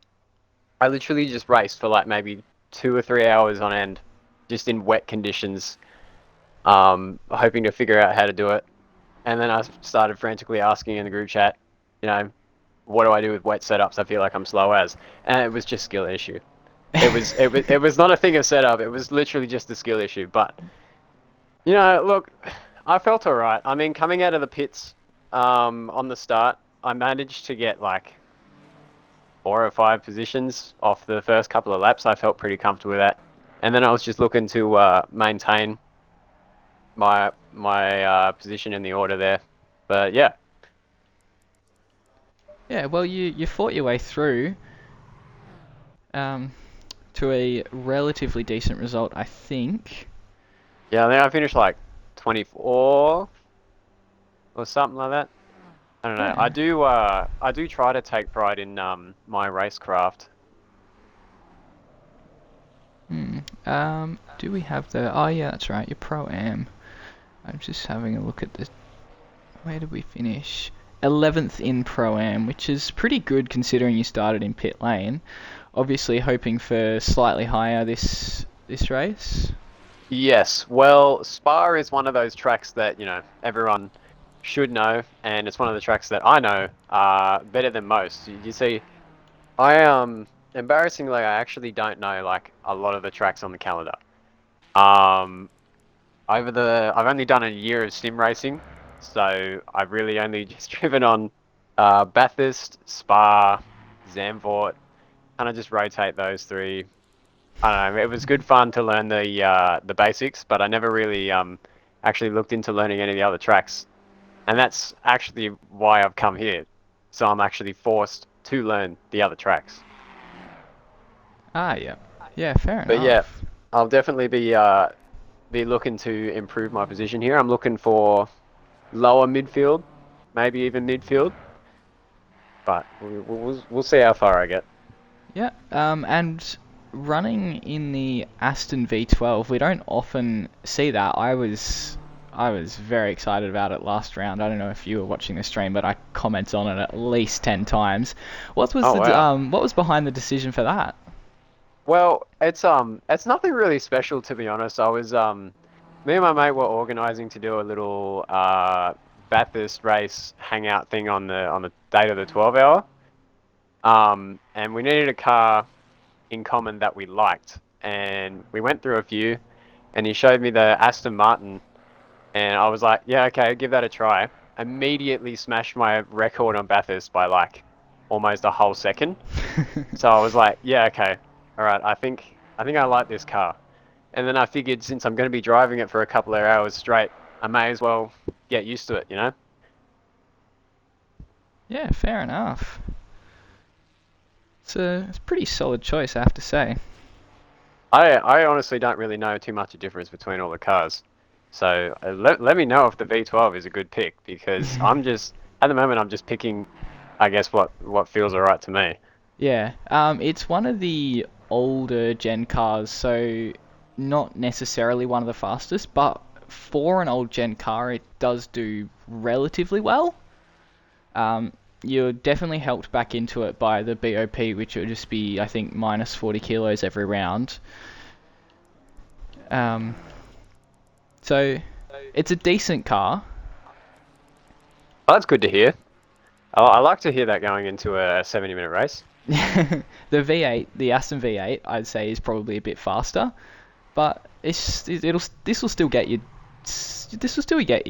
I literally just raced for like maybe 2 or 3 hours on end, just in wet conditions, hoping to figure out how to do it. And then I started frantically asking in the group chat, what do I do with wet setups? I feel like I'm slow as, and it was just skill issue. It was not a thing of setup. It was literally just a skill issue. But look, I felt alright. I mean, coming out of the pits, on the start, I managed to get like 4 or 5 positions off the first couple of laps. I felt pretty comfortable with that, and then I was just looking to maintain my position in the order there. But yeah. Yeah, well, you fought your way through to a relatively decent result, I think. Yeah, I think I finished like 24 or something like that. I don't know. Yeah. I do try to take pride in my racecraft. Do we have the... Oh, yeah, that's right, your Pro-Am. I'm just having a look at the... Where did we finish? 11th in Pro-Am, which is pretty good considering you started in pit lane. Obviously hoping for slightly higher this race. Yes, well, Spa is one of those tracks that, everyone should know, and it's one of the tracks that I know better than most. You see, embarrassingly, I actually don't know like a lot of the tracks on the calendar. I've only done a year of sim racing, so I've really only just driven on Bathurst, Spa, Zandvoort, kind of just rotate those three. I don't know. It was good fun to learn the basics, but I never really actually looked into learning any of the other tracks, and that's actually why I've come here. So I'm actually forced to learn the other tracks. Ah, yeah. Yeah, fair But yeah, enough. I'll definitely be looking to improve my position here. I'm looking for lower midfield, maybe even midfield, but we'll see how far I get. Yeah, and running in the Aston V12, we don't often see that. I was very excited about it last round. I don't know if you were watching the stream, but I commented on it at least 10 times. What was what was behind the decision for that? Well, it's nothing really special, to be honest. I was me and my mate were organising to do a little Bathurst race hangout thing on the date of the 12 hour. And we needed a car in common that we liked, and we went through a few, and he showed me the Aston Martin, and I was like, yeah, okay, give that a try. Immediately smashed my record on Bathurst by like almost a whole second. So I was like, yeah, okay, all right, I think I like this car. And then I figured, since I'm going to be driving it for a couple of hours straight, I may as well get used to it, Yeah, fair enough. It's a pretty solid choice, I have to say. I honestly don't really know too much of difference between all the cars. So let me know if the V12 is a good pick, because at the moment I'm just picking, I guess, what feels alright to me. Yeah, it's one of the older gen cars, so not necessarily one of the fastest, but for an old gen car, it does do relatively well. You're definitely helped back into it by the BOP, which will just be, I think, minus 40 kilos every round. So it's a decent car. Well, that's good to hear. I like to hear that going into a 70-minute race. The V8, the Aston V8, I'd say is probably a bit faster, but this will still get you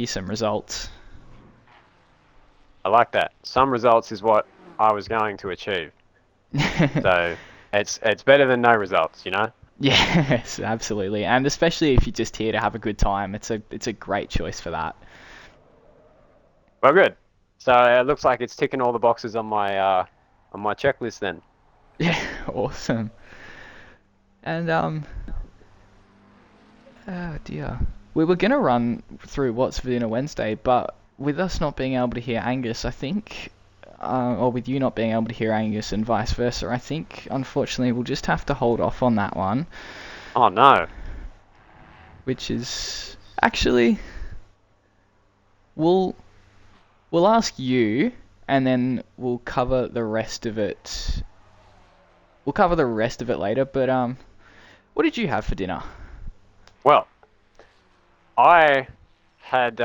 some results. I like that. Some results is what I was going to achieve. So it's better than no results, you know? Yes, absolutely. And especially if you're just here to have a good time, it's a great choice for that. Well, good. So it looks like it's ticking all the boxes on my checklist then. Yeah, awesome. And oh dear. We were gonna run through what's for dinner Wednesday, but with us not being able to hear Angus, I think, or with you not being able to hear Angus and vice versa, I think unfortunately we'll just have to hold off on that one. Oh no. Which is actually we'll ask you, and then we'll cover the rest of it. We'll cover the rest of it later. But what did you have for dinner? Well, I had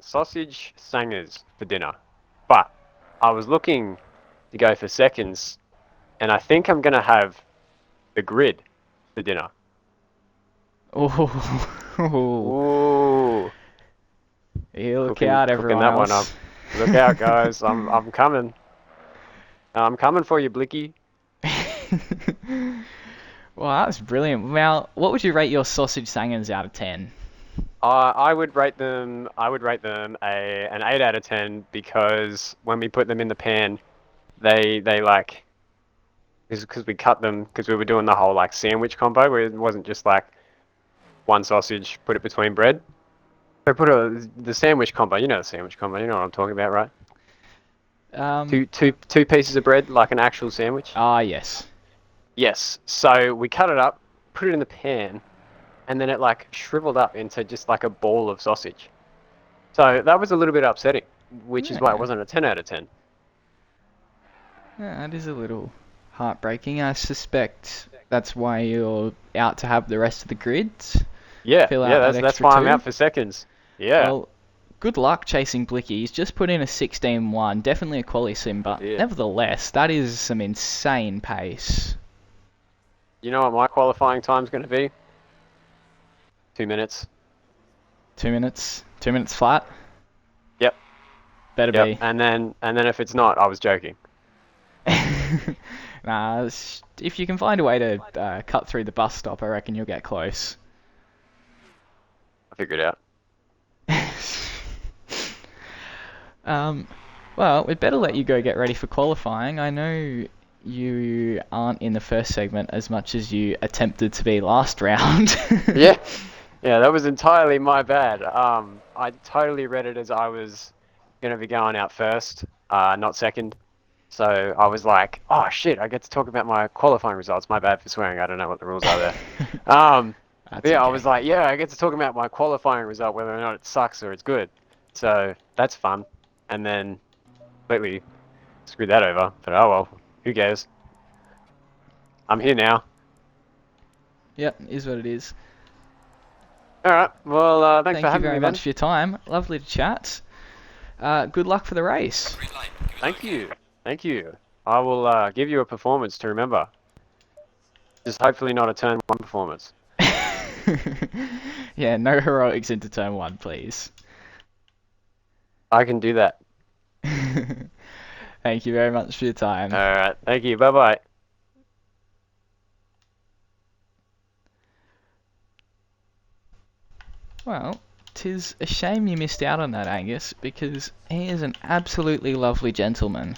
sausage sangers for dinner, but I was looking to go for seconds, and I think I'm gonna have the grid for dinner. Oh, Ooh, you look out, cooking everyone that one up. else. Look out, guys! I'm coming. I'm coming for you, Blicky. Well, that was brilliant. Mal, what would you rate your sausage sangers out of 10? I would rate them. An 8 out of 10 because when we put them in the pan, they like because we cut them because we were doing the whole like sandwich combo where it wasn't just like one sausage, put it between bread. So the sandwich combo. You know the sandwich combo. You know what I'm talking about, right? Two pieces of bread like an actual sandwich. Yes. Yes. So we cut it up, put it in the pan, and then it like shriveled up into just like a ball of sausage. So that was a little bit upsetting, which is why it wasn't a 10 out of 10. Yeah, that is a little heartbreaking. I suspect that's why you're out to have the rest of the grids. Yeah, Fill out that that's extra why I'm 2. out for seconds. Yeah. Well, good luck chasing Blicky. He's just put in a 16.1. Definitely a quality sim, but Yeah. nevertheless, that is some insane pace. You know what my qualifying time's going to be? 2 minutes. 2 minutes? 2 minutes flat? Yep. Better Yep. be. And then if it's not, I was joking. Nah, if you can find a way to cut through the bus stop, I reckon you'll get close. I figured it out. Well, we'd better let you go get ready for qualifying. I know you aren't in the first segment as much as you attempted to be last round. Yeah. Yeah, that was entirely my bad. I totally read it as I was going to be going out first, not second. So I was like, oh shit, I get to talk about my qualifying results. My bad for swearing. I don't know what the rules are there. That's Yeah, I okay. was like, yeah, I get to talk about my qualifying result, whether or not it sucks or it's good. So that's fun. And then completely screwed that over. But oh well, who cares? I'm here now. Yep, is what it is. All right. Well, thanks Thank for you having very me, then. much for your time. Lovely to chat. Good luck for the race. Thank you. Thank you. I will give you a performance to remember. Just hopefully not a turn 1 performance. Yeah, no heroics into turn 1, please. I can do that. Thank you very much for your time. All right. Thank you. Bye bye. Well, 'tis a shame you missed out on that, Angus, because he is an absolutely lovely gentleman.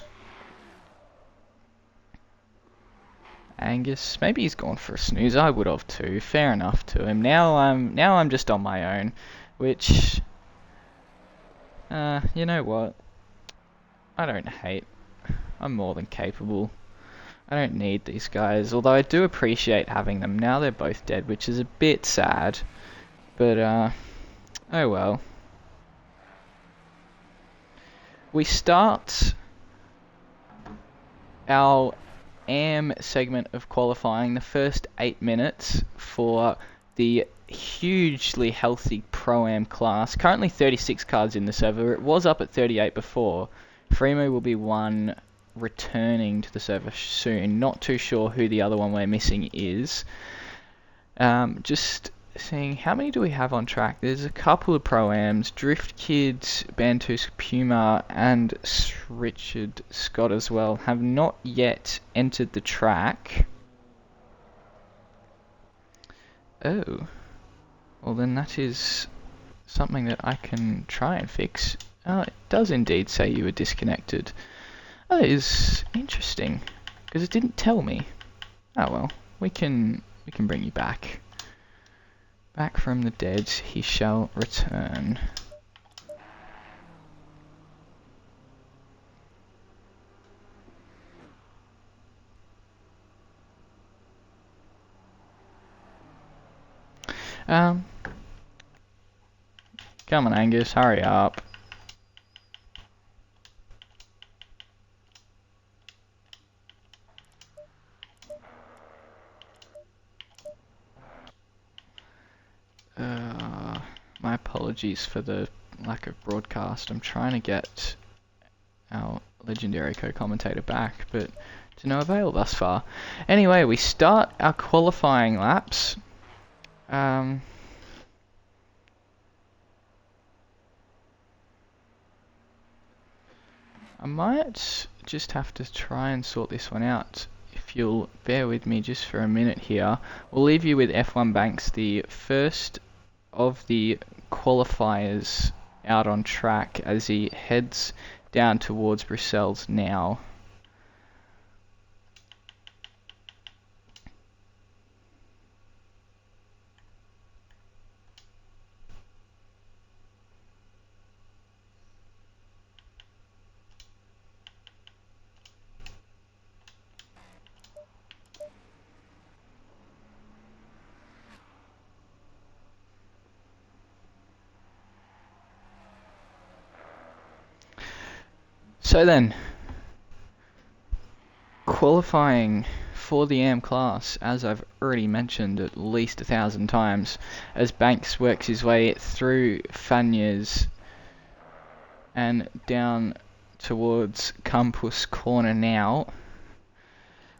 Angus, maybe he's gone for a snooze. I would have too. Fair enough to him. Now I'm just on my own, which, you know what? I don't hate. I'm more than capable. I don't need these guys, although I do appreciate having them. Now they're both dead, which is a bit sad. But, oh well. We start our AM segment of qualifying, the first 8 minutes for the hugely healthy Pro-Am class. Currently 36 cards in the server. It was up at 38 before. Freemo will be one returning to the server soon. Not too sure who the other one we're missing is. Just seeing how many do we have on track. There's a couple of Pro-Ams, Drift Kids, Bantus Puma, and Richard Scott as well, have not yet entered the track. Oh, well then that is something that I can try and fix. It does indeed say you were disconnected. That is interesting, because it didn't tell me. Oh well, we can bring you back. Back from the dead, he shall return. Come on, Angus, hurry up. My apologies for the lack of broadcast. I'm trying to get our legendary co-commentator back, but to no avail thus far. Anyway, we start our qualifying laps. I might just have to try and sort this one out. If you'll bear with me just for a minute here. We'll leave you with F1 Banks, the first of the qualifiers out on track as he heads down towards Brussels now. So then, qualifying for the AM class, as I've already mentioned at least 1,000 times, as Banks works his way through Fagnes and down towards Campus Corner now.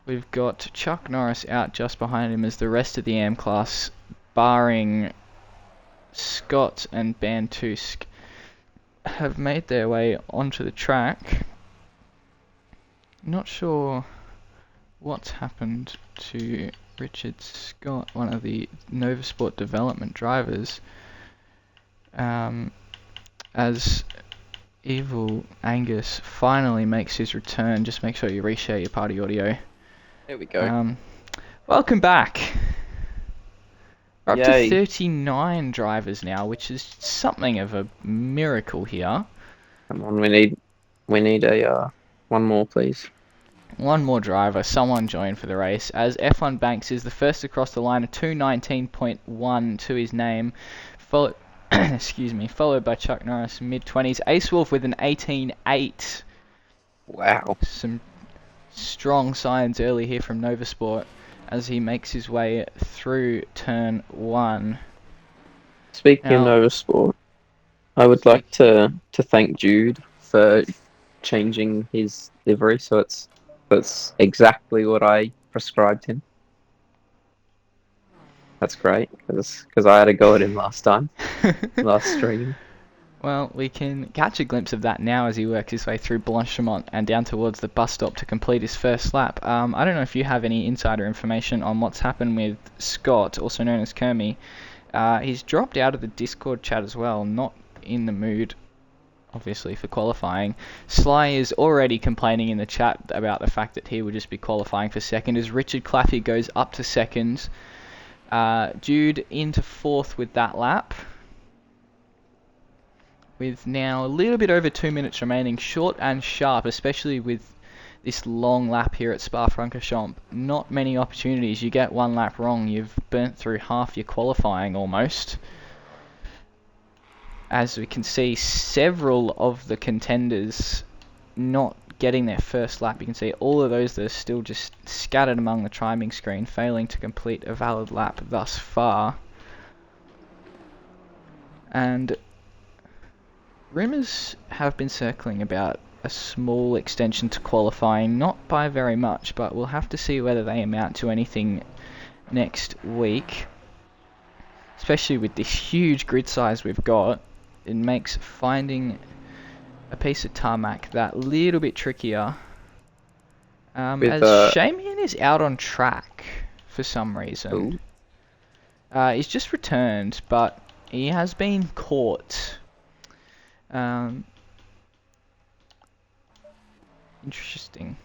We've got Chuck Norris out just behind him as the rest of the AM class, barring Scott and Bantusk, have made their way onto the track. Not sure what's happened to Richard Scott, one of the NovaSport development drivers, as Evil Angus finally makes his return. Just make sure you reshare your party audio. There we go. Welcome back. We're up Yay. to 39 drivers now, which is something of a miracle here. Come on, we need a one more, please. One more driver, someone join for the race, as F1 Banks is the first across the line, a 2:19.1 to his name, followed by Chuck Norris, mid-20s. Ace Wolf with an 18.8. Wow. Some strong signs early here from NovaSport as he makes his way through turn 1. Speaking of NovaSport, I would like to thank Jude for changing his livery, so that's exactly what I prescribed him. That's great, because I had a go at him last stream. Well, we can catch a glimpse of that now as he works his way through Blanchemont and down towards the bus stop to complete his first lap. I don't know if you have any insider information on what's happened with Scott, also known as Kermie. He's dropped out of the Discord chat as well, not in the mood, obviously, for qualifying. Sly is already complaining in the chat about the fact that he would just be qualifying for second as Richard Claffey goes up to second. Jude into fourth with that lap, with now a little bit over 2 minutes remaining. Short and sharp, especially with this long lap here at Spa-Francorchamp. Not many opportunities. You get one lap wrong, you've burnt through half your qualifying almost. As we can see, several of the contenders not getting their first lap. You can see all of those that are still just scattered among the timing screen, failing to complete a valid lap thus far. And rumours have been circling about a small extension to qualifying, not by very much, but we'll have to see whether they amount to anything next week. especially with this huge grid size we've got, it makes finding a piece of tarmac that little bit trickier. With, As Shamian is out on track for some reason. He's just returned, but he has been caught. Interesting.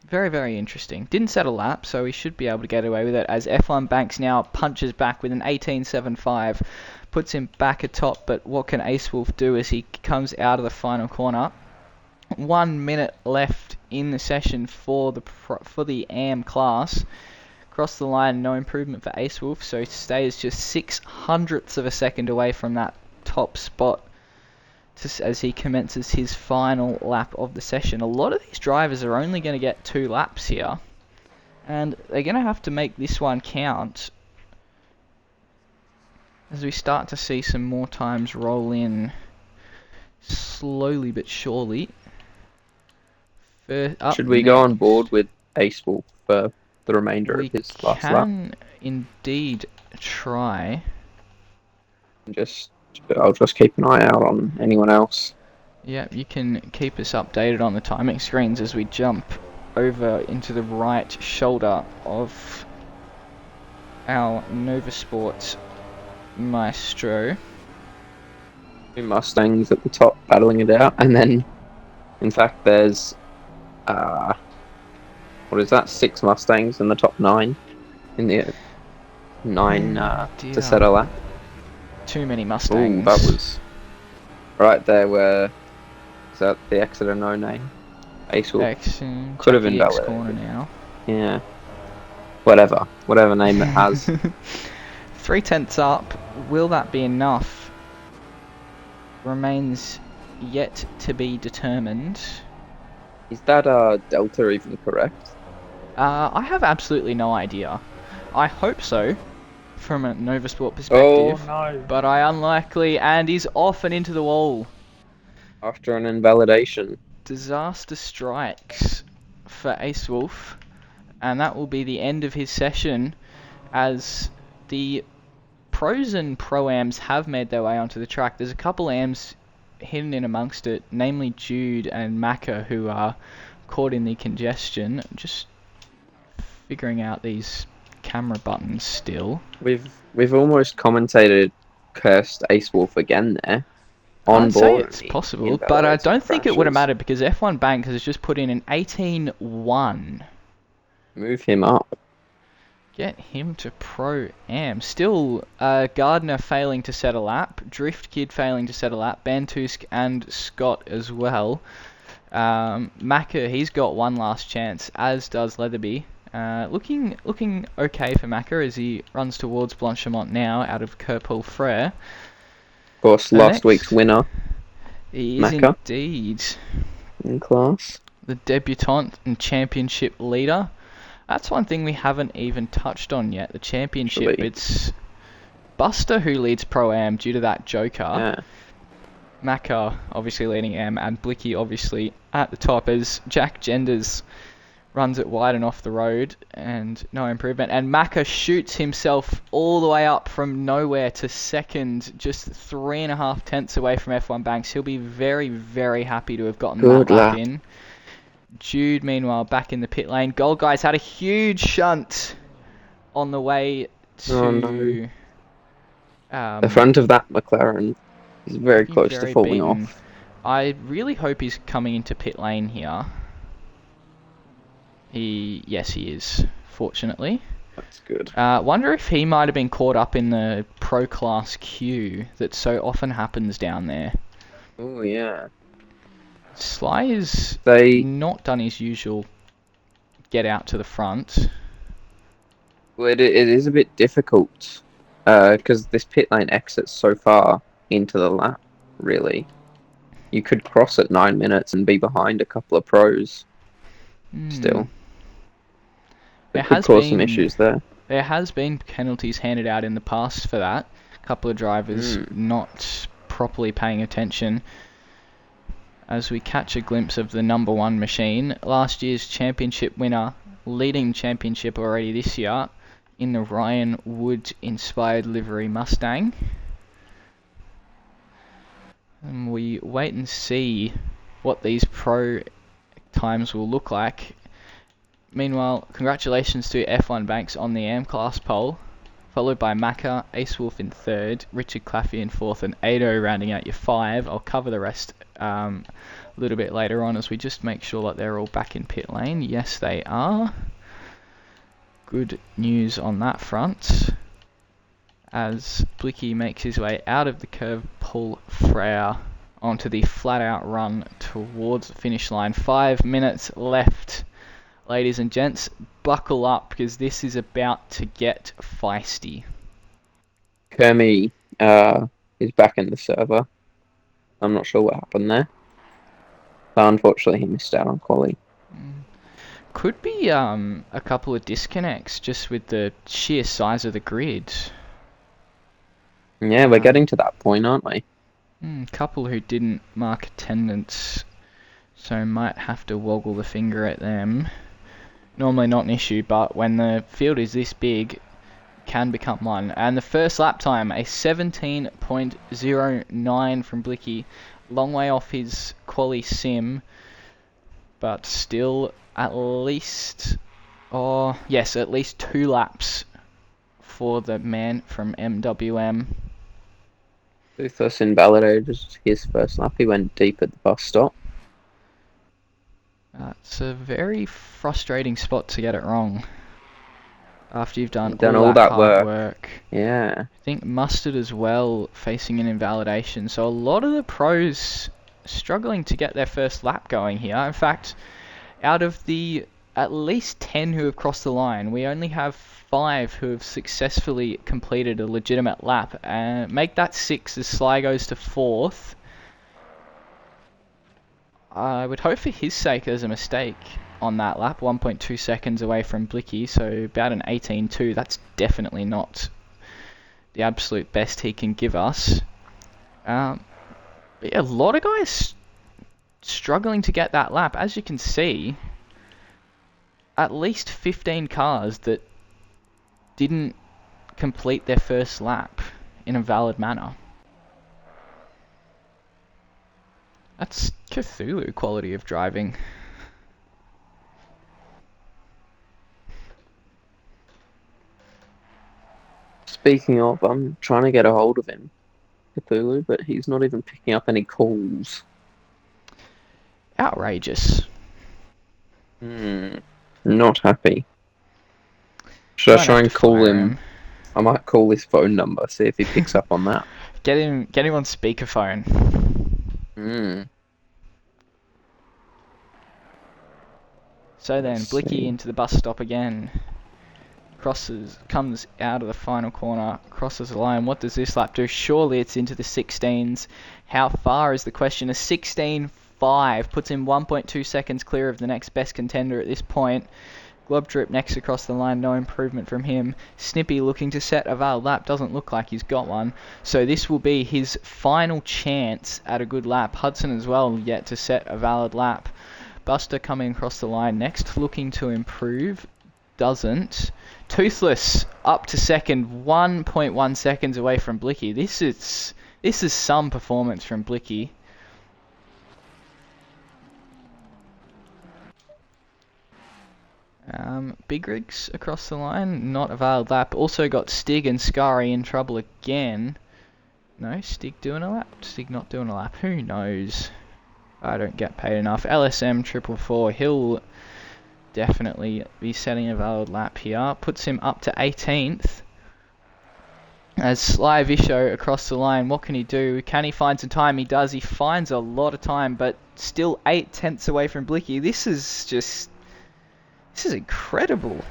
Very, very interesting. Didn't set a lap, so he should be able to get away with it, as F1 Banks now punches back with an 18.75, puts him back atop, but what can Ace Wolf do as he comes out of the final corner? 1 minute left in the session for the AM class. Across the line, no improvement for Ace Wolf, so he stays just 0.06 of a second away from that top spot as he commences his final lap of the session. A lot of these drivers are only going to get 2 laps here, and they're going to have to make this one count as we start to see some more times roll in slowly but surely. Should we go on board with Ace Wolf for the remainder of his last lap? We can indeed try. I'll just keep an eye out on anyone else. Yeah, you can keep us updated on the timing screens as we jump over into the right shoulder of our NovaSport maestro. 2 Mustangs at the top battling it out, and then, in fact, there's what is that? 6 Mustangs in the top 9 in the 9 to set a lap. Too many Mustangs. Ooh, that was right there where is that the Exeter no name? Ace Wolf could have invalidated. Corner now. Yeah. Whatever name it has. 0.3 up. Will that be enough? Remains yet to be determined. Is that Delta even correct? I have absolutely no idea. I hope so, from a NovaSport perspective. Oh no. But I unlikely, and he's off and into the wall. After an invalidation. Disaster strikes for Ace Wolf, and that will be the end of his session, as the pros and pro-ams have made their way onto the track. There's a couple ams hidden in amongst it, namely Jude and Macca, who are caught in the congestion. Just figuring out these camera buttons still. We've almost commentated cursed Ace Wolf again there. On I'd board. say it's possible, but I don't think it would have mattered because F1 Bank has just put in an 18.1. Move him up. Get him to Pro-Am. Still, Gardner failing to set a lap, Drift Kid failing to set a lap, Bantusk and Scott as well. Macca, he's got one last chance, as does Leatherby. Looking okay for Macca as he runs towards Blanchimont now out of Kerpel Frere. Of course, last week's winner. He is Macca. Indeed. In class. The debutant and championship leader. That's one thing we haven't even touched on yet. The championship. Actually. It's Buster who leads Pro-Am due to that Joker. Yeah. Macca obviously leading Am, and Blicky obviously at the top as Jack Genders runs it wide and off the road and no improvement. And Macca shoots himself all the way up from nowhere to second, just 3.5 tenths away from F1 Banks. He'll be very, very happy to have gotten that lap in. Jude, meanwhile, back in the pit lane. Gold Guys had a huge shunt on the way to... the front of that McLaren is very close to falling off. I really hope he's coming into pit lane here. Yes, he is, fortunately. That's good. Wonder if he might have been caught up in the pro class queue that so often happens down there. Oh, yeah. Sly has not done his usual get out to the front. Well, it is a bit difficult because this pit lane exits so far into the lap, really. You could cross at 9 minutes and be behind a couple of pros still. It could cause some issues there. There has been penalties handed out in the past for that. A couple of drivers not properly paying attention. As we catch a glimpse of the number 1 machine, last year's championship winner, leading championship already this year, in the Ryan Wood-inspired livery Mustang. And we wait and see what these pro times will look like. Meanwhile, congratulations to F1 Banks on the AM-class pole, followed by Macca, Ace Wolf in third, Richard Claffey in fourth, and Ado rounding out your five. I'll cover the rest a little bit later on as we just make sure that they're all back in pit lane. Yes, they are. Good news on that front. As Blicky makes his way out of the curve, pull Freya onto the flat-out run towards the finish line. 5 minutes left. Ladies and gents, buckle up because this is about to get feisty. Kermie is back in the server. I'm not sure what happened there. But unfortunately, he missed out on quali. Could be a couple of disconnects just with the sheer size of the grid. Yeah, we're getting to that point, aren't we? Couple who didn't mark attendance, so might have to woggle the finger at them. Normally not an issue, but when the field is this big, can become one. And the first lap time, a 17.09 from Blicky. Long way off his quali sim, but still at least, at least 2 laps for the man from MWM. Luthos invalidated his first lap. He went deep at the bus stop. It's a very frustrating spot to get it wrong. After you've done all that hard work. Yeah. I think Mustard as well, facing an invalidation. So a lot of the pros struggling to get their first lap going here. In fact, out of the at least 10 who have crossed the line, we only have 5 who have successfully completed a legitimate lap. And make that 6 as Sly goes to 4th. I would hope for his sake there's a mistake on that lap. 1.2 seconds away from Blicky, so about an 18.2. That's definitely not the absolute best he can give us. But yeah, a lot of guys struggling to get that lap. As you can see, at least 15 cars that didn't complete their first lap in a valid manner. That's Cthulhu quality of driving. Speaking of, I'm trying to get a hold of him, Cthulhu, but he's not even picking up any calls. Outrageous. Not happy. Should I try and call him? I might call his phone number, see if he picks up on that. Get him on speakerphone. So then, Blicky into the bus stop again. Comes out of the final corner, crosses the line. What does this lap do? Surely it's into the 16s. How far is the question? A 16.5 puts him 1.2 seconds clear of the next best contender at this point. Globtrip next across the line, no improvement from him. Snippy looking to set a valid lap, doesn't look like he's got one. So this will be his final chance at a good lap. Hudson as well, yet to set a valid lap. Buster coming across the line next, looking to improve. Doesn't. Toothless up to second, 1.1 seconds away from Blicky. This is some performance from Blicky. Big Rigs across the line, not a valid lap. Also got Stig and Scary in trouble again. No, Stig doing a lap? Stig not doing a lap? Who knows? I don't get paid enough. LSM 444, he'll definitely be setting a valid lap here. Puts him up to 18th. As Sly Visho across the line, what can he do? Can he find some time? He does. He finds a lot of time, but still 8/10 away from Blicky. This is incredible.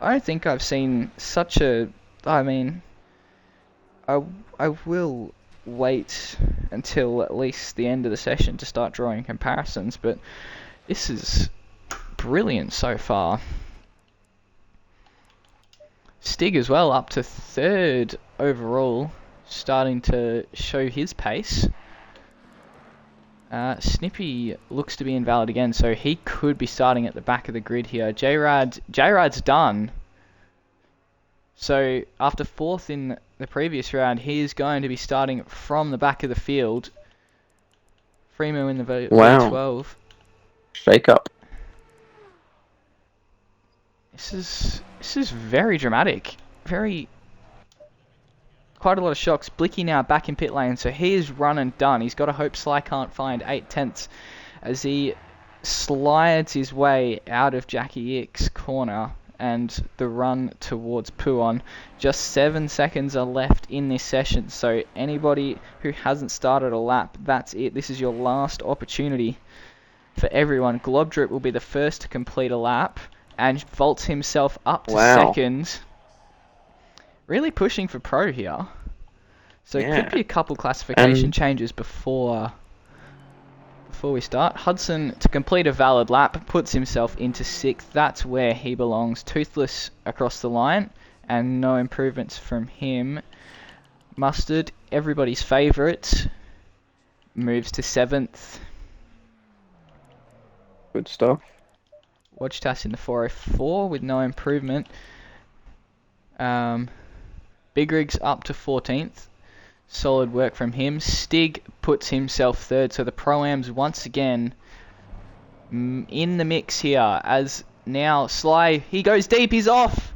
I don't think I've seen such a... I mean, I will wait until at least the end of the session to start drawing comparisons, but this is brilliant so far. Stig as well, up to 3rd overall, starting to show his pace. Snippy looks to be invalid again, so he could be starting at the back of the grid here. J-Rad's done. So after 4th in the previous round, he is going to be starting from the back of the field. Freemo in the V12. Shake up. This is very dramatic. Quite a lot of shocks. Blicky now back in pit lane, so he is run and done. He's got to hope Sly can't find 8/10 as he slides his way out of Jackie Ick's corner and the run towards Puon. Just 7 seconds are left in this session, so anybody who hasn't started a lap, that's it. This is your last opportunity for everyone. Globdrip will be the first to complete a lap and vaults himself up to second. Really pushing for pro here. So it could be a couple classification changes before we start. Hudson, to complete a valid lap, puts himself into 6th. That's where he belongs. Toothless across the line, and no improvements from him. Mustard, everybody's favourite, moves to 7th. Good stuff. Watchtas in the 404 with no improvement. Big Rig's up to 14th. Solid work from him. Stig puts himself 3rd, so the Pro-Ams once again in the mix here, as now Sly, he goes deep, he's off!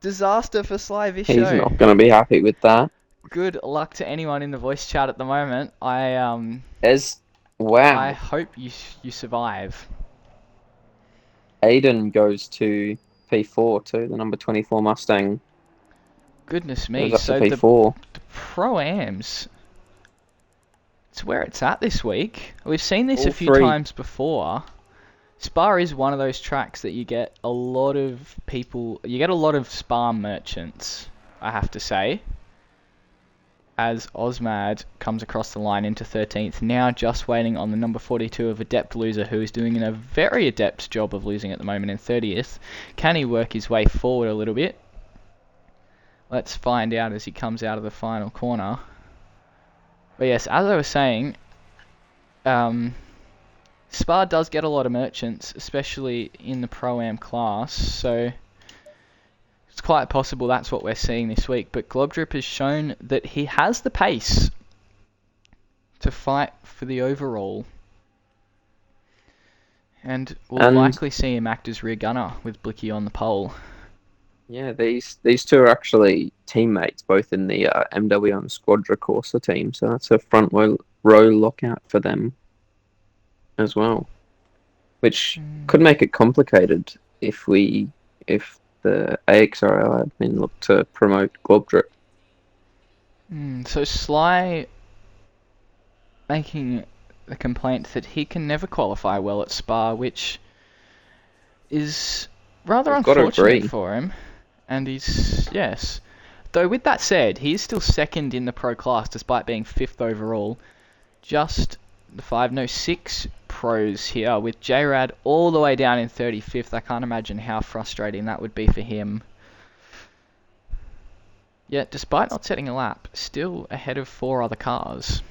Disaster for Sly Visho. He's not going to be happy with that. Good luck to anyone in the voice chat at the moment. I hope you survive. Aiden goes to P4 too, the number 24 Mustang. Goodness me, so the Pro-Ams, it's where it's at this week. We've seen this a few times before. Spa is one of those tracks that you get a lot of Spa merchants, I have to say. As Osmad comes across the line into 13th, now just waiting on the number 42 of Adept Loser, who is doing a very adept job of losing at the moment in 30th. Can he work his way forward a little bit? Let's find out as he comes out of the final corner. But yes, as I was saying, Spa does get a lot of merchants, especially in the Pro-Am class, so it's quite possible that's what we're seeing this week. But Globdrip has shown that he has the pace to fight for the overall. And we'll likely see him act as rear gunner with Blicky on the pole. Yeah, these two are actually teammates, both in the MWM Squadra Corsa team, so that's a front row lockout for them as well, which could make it complicated if the AXRL admin look to promote Globdrip. So Sly making the complaint that he can never qualify well at Spa, which is rather unfortunate for him. And yes. Though with that said, he is still 2nd in the pro class despite being 5th overall. Just the 6 pros here with J-Rad all the way down in 35th. I can't imagine how frustrating that would be for him. Yet, despite not setting a lap, still ahead of 4 other cars.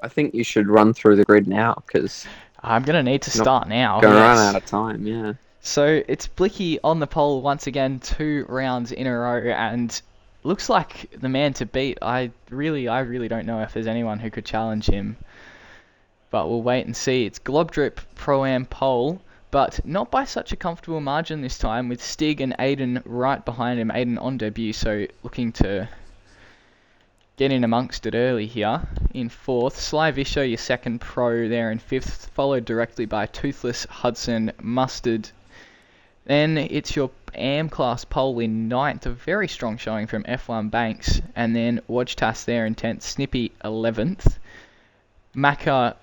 I think you should run through the grid now, because I'm going to need to start now. Going to run out of time, yeah. So it's Blicky on the pole once again, 2 rounds in a row, and looks like the man to beat. I really don't know if there's anyone who could challenge him, but we'll wait and see. It's Globdrip Pro-Am pole, but not by such a comfortable margin this time, with Stig and Aiden right behind him. Aiden on debut, so looking to get in amongst it early here. In 4th, Sly Visho, your 2nd pro there in 5th, followed directly by Toothless, Hudson, Mustard. Then it's your AM class pole in 9th, a very strong showing from F1 Banks, and then Wojtas there in 10th, Snippy 11th, Macca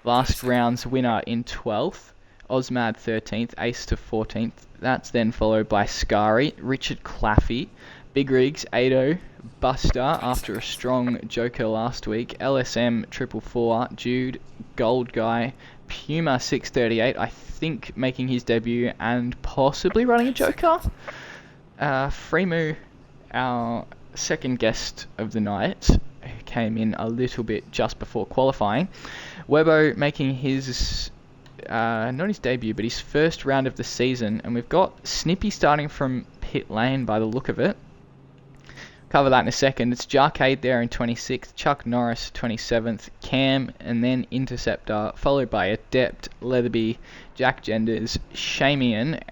last round's winner in 12th, Osmad 13th, Ace to 14th. That's then followed by Scary, Richard Claffey, Big Rigs, Ado, Buster after a strong Joker last week, LSM 444, Jude, Gold Guy, Puma 638, I think making his debut and possibly running a Joker. Freemu, our second guest of the night, who came in a little bit just before qualifying. Webbo making his, not his debut, but his first round of the season. And we've got Snippy starting from pit lane by the look of it. Cover that in a second. It's Jarcade there in 26th, Chuck Norris 27th, Cam, and then Interceptor, followed by Adept, Leatherby, Jack Genders, Shamian,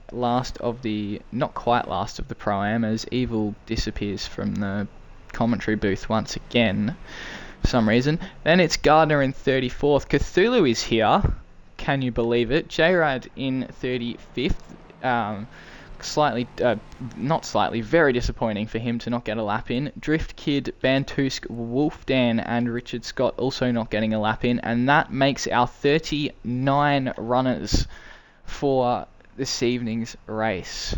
not quite last of the Pro-Am, as Evil disappears from the commentary booth once again for some reason. Then it's Gardner in 34th. Cthulhu is here. Can you believe it? J-Rad in 35th. Very disappointing for him to not get a lap in. Drift Kid, Bantusk, Wolf Dan, and Richard Scott also not getting a lap in, and that makes our 39 runners for this evening's race.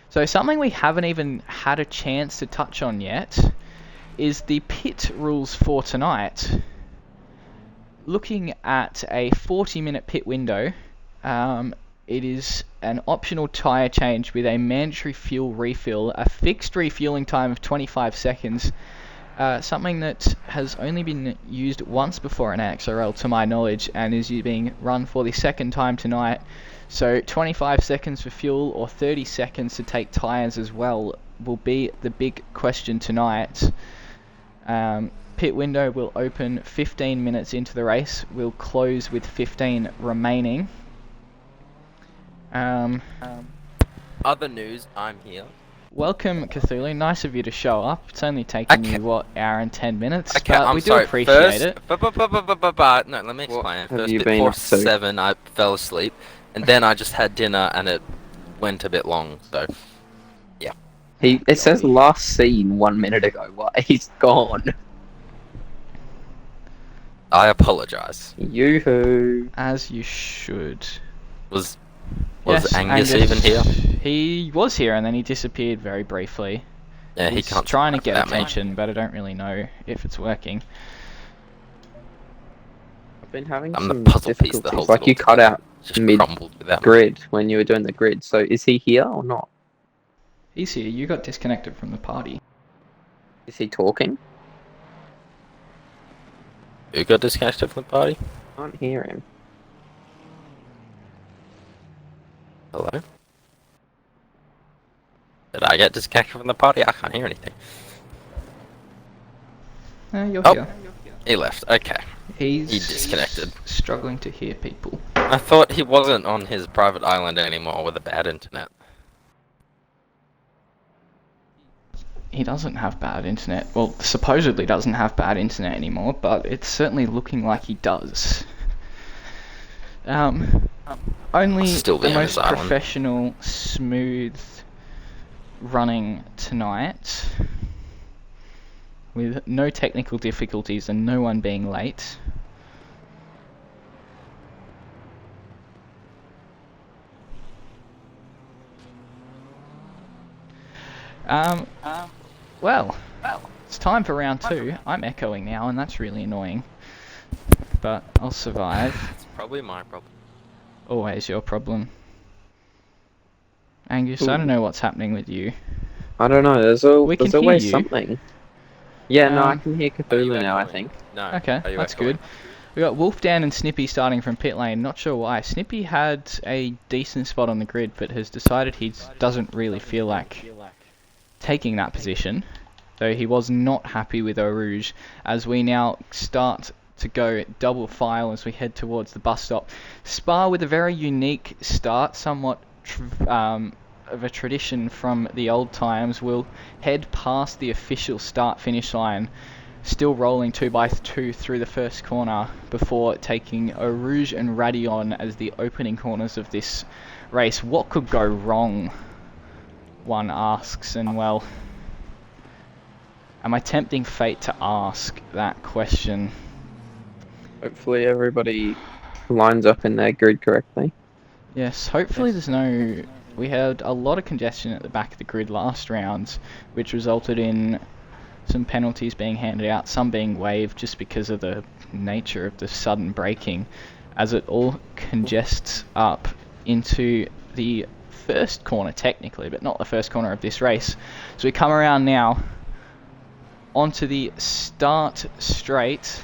So something we haven't even had a chance to touch on yet is the pit rules for tonight. Looking at a 40-minute pit window, it is an optional tyre change with a mandatory fuel refill, a fixed refueling time of 25 seconds, something that has only been used once before in AXRL to my knowledge, and is being run for the second time tonight. So 25 seconds for fuel or 30 seconds to take tyres as well will be the big question tonight. Pit window will open 15 minutes into the race, will close with 15 remaining. Other news, I'm here. Welcome, Cthulhu. Nice of you to show up. It's only taken you, hour and 10 minutes? Okay, but I'm we sorry. do appreciate it. No, let me explain. have First, you been before up to? 7, I fell asleep, and then I just had dinner, and it went a bit long, so, yeah. It says last seen 1 minute ago. What? He's gone. I apologise. Yoo-hoo. As you should. Was Yes, Angus even here? He was here, and then he disappeared very briefly. Yeah, he He's can't trying to talk get about me. attention, but I don't really know if it's working. I've been having I'm the some puzzle piece that difficulties. holds Like it you all cut together. out Just mid crumbled without me. grid when you were doing the grid. So is he here or not? He's here. You got disconnected from the party. Is he talking? Who got disconnected from the party? I can't hear him. Hello? Did I get disconnected from the party? I can't hear anything. You're Oh. here. He left. Okay. He's He disconnected. struggling to hear people. I thought he wasn't on his private island anymore with a bad internet. He doesn't have bad internet. Well, supposedly doesn't have bad internet anymore, but it's certainly looking like he does. Only Still be the on most his island. professional, smooth running tonight, with no technical difficulties and no one being late. Well, it's time for round 2. I'm echoing now, and that's really annoying. But I'll survive. It's probably my problem. Always your problem. Angus, I don't know what's happening with you. I don't know. There's We can always hear you. something. Yeah, no, I Um, can hear Are you Cthulhu now. I echoing? think. No. Okay, Are you that's echoing? good. We got Wolfdan and Snippy starting from pit lane. Not sure why. Snippy had a decent spot on the grid, but has decided he doesn't really feel like taking that position. Though he was not happy with Eau Rouge, as we now start to go double file as we head towards the bus stop. Spa with a very unique start, somewhat of a tradition from the old times, will head past the official start-finish line, still rolling 2x2 through the first corner before taking Eau Rouge and Radion as the opening corners of this race. What could go wrong, one asks, and well, am I tempting fate to ask that question? Hopefully everybody lines up in their grid correctly. Yes, hopefully there's no... We had a lot of congestion at the back of the grid last round, which resulted in some penalties being handed out, some being waived just because of the nature of the sudden braking, as it all congests up into the first corner technically, but not the first corner of this race. So we come around now, onto the start straight.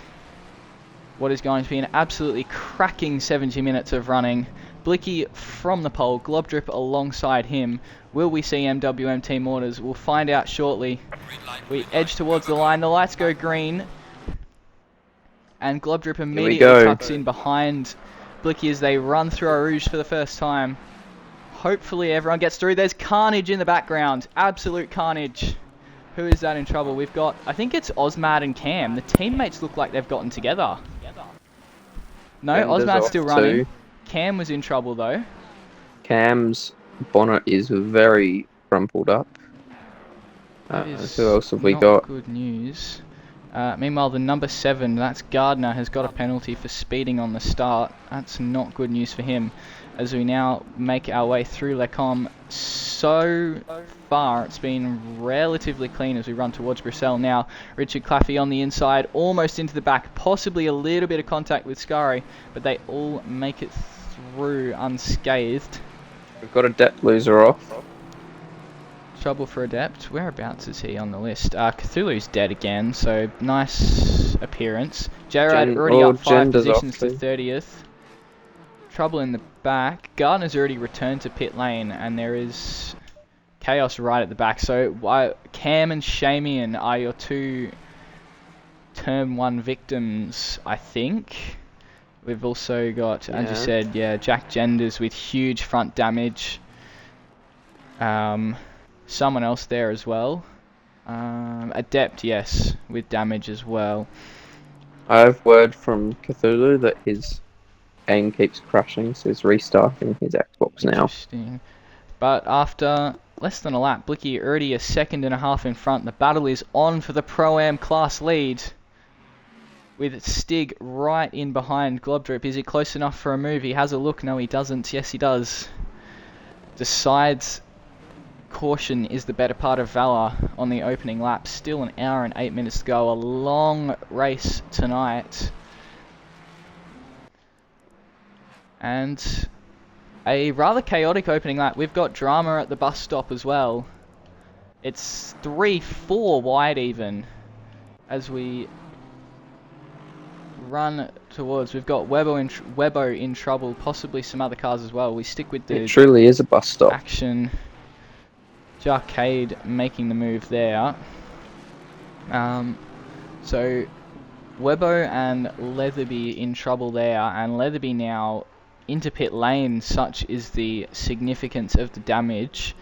What is going to be an absolutely cracking 70 minutes of running. Blicky from the pole, Globdrip alongside him. Will we see MWM Team Orders? We'll find out shortly. We edge towards the line, the lights go green. And Globdrip immediately tucks in behind Blicky as they run through our Rouge for the first time. Hopefully everyone gets through. There's carnage in the background. Absolute carnage. Who is that in trouble? We've got, I think it's Ozmad and Cam. The teammates look like they've gotten together. No, Ozmad's still running. Cam was in trouble though. Cam's bonnet is very crumpled up. Who else have we got? Good news. Meanwhile, the number 7, that's Gardner, has got a penalty for speeding on the start. That's not good news for him. As we now make our way through Lecom, so far it's been relatively clean as we run towards Bruxelles now. Richard Claffey on the inside, almost into the back, possibly a little bit of contact with Scary, but they all make it through unscathed. We've got a depth loser off. Trouble for Adept. Whereabouts is he on the list? Cthulhu's dead again, so nice appearance. Jarrad already up 5 positions to 30th. Trouble in the back. Gardner's already returned to pit lane, and there is chaos right at the back. So Cam and Shamian are your 2 Term 1 victims, I think. We've also got, as you said, Jack Genders with huge front damage. Someone else there as well. Adept, yes, with damage as well. I have word from Cthulhu that his game keeps crashing, so he's restarting his Xbox now. Interesting. But after less than a lap, Blicky already a 1.5 seconds in front. The battle is on for the Pro-Am class lead. With Stig right in behind Globdrip. Is he close enough for a move? He has a look. No, he doesn't. Yes, he does. Decides caution is the better part of valor on the opening lap. Still an hour and 8 minutes to go. A long race tonight. And a rather chaotic opening lap. We've got drama at the bus stop as well. It's 3-4 wide even as we run towards. We've got Webbo in trouble, possibly some other cars as well. We stick with the It truly is a bus stop. action. Jarcade making the move there. So Webbo and Leatherby in trouble there, and Leatherby now into pit lane. Such is the significance of the damage.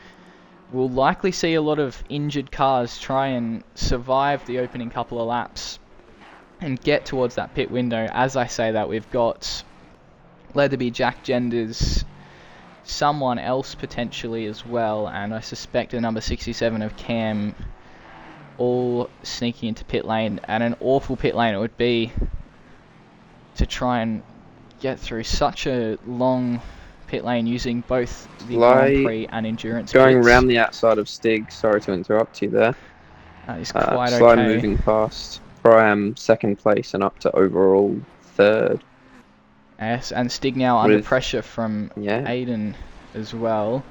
We'll likely see a lot of injured cars try and survive the opening couple of laps and get towards that pit window. As I say that, we've got Leatherby, Jack Genders, someone else potentially as well, and I suspect the number 67 of Cam, all sneaking into pit lane. And an awful pit lane it would be to try and get through such a long pit lane using both the Grand Prix and endurance going pits. Around the outside of Stig. Sorry to interrupt you there. That is quite Slide okay. moving past Priam 2nd place and up to overall 3rd. Yes, and Stig now under pressure from Aiden as well.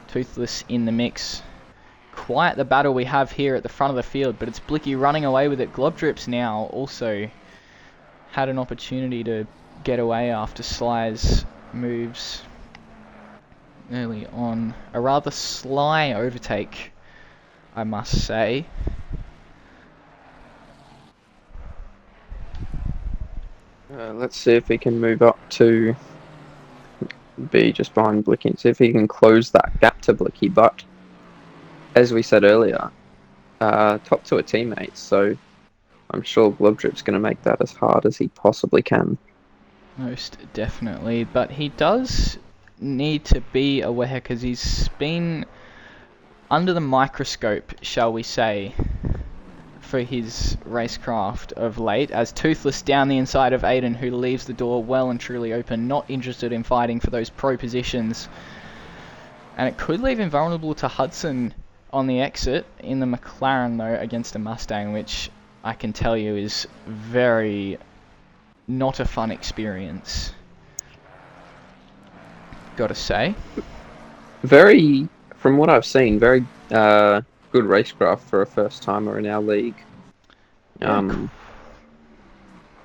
Toothless in the mix. Quite the battle we have here at the front of the field, but it's Blicky running away with it. Globdrips now also had an opportunity to get away after Sly's moves early on. A rather sly overtake, I must say. Let's see if he can move up to be just behind Blicky and see if he can close that gap to Blicky. But as we said earlier, top 2 are teammates, so I'm sure Globdrip's going to make that as hard as he possibly can. Most definitely, but he does need to be aware because he's been under the microscope, shall we say, for his racecraft of late, as Toothless down the inside of Aiden, who leaves the door well and truly open, not interested in fighting for those pro positions. And it could leave him vulnerable to Hudson on the exit in the McLaren though, against a Mustang, which I can tell you is very not a fun experience, gotta say. From what I've seen, very good racecraft for a first timer in our league. Um,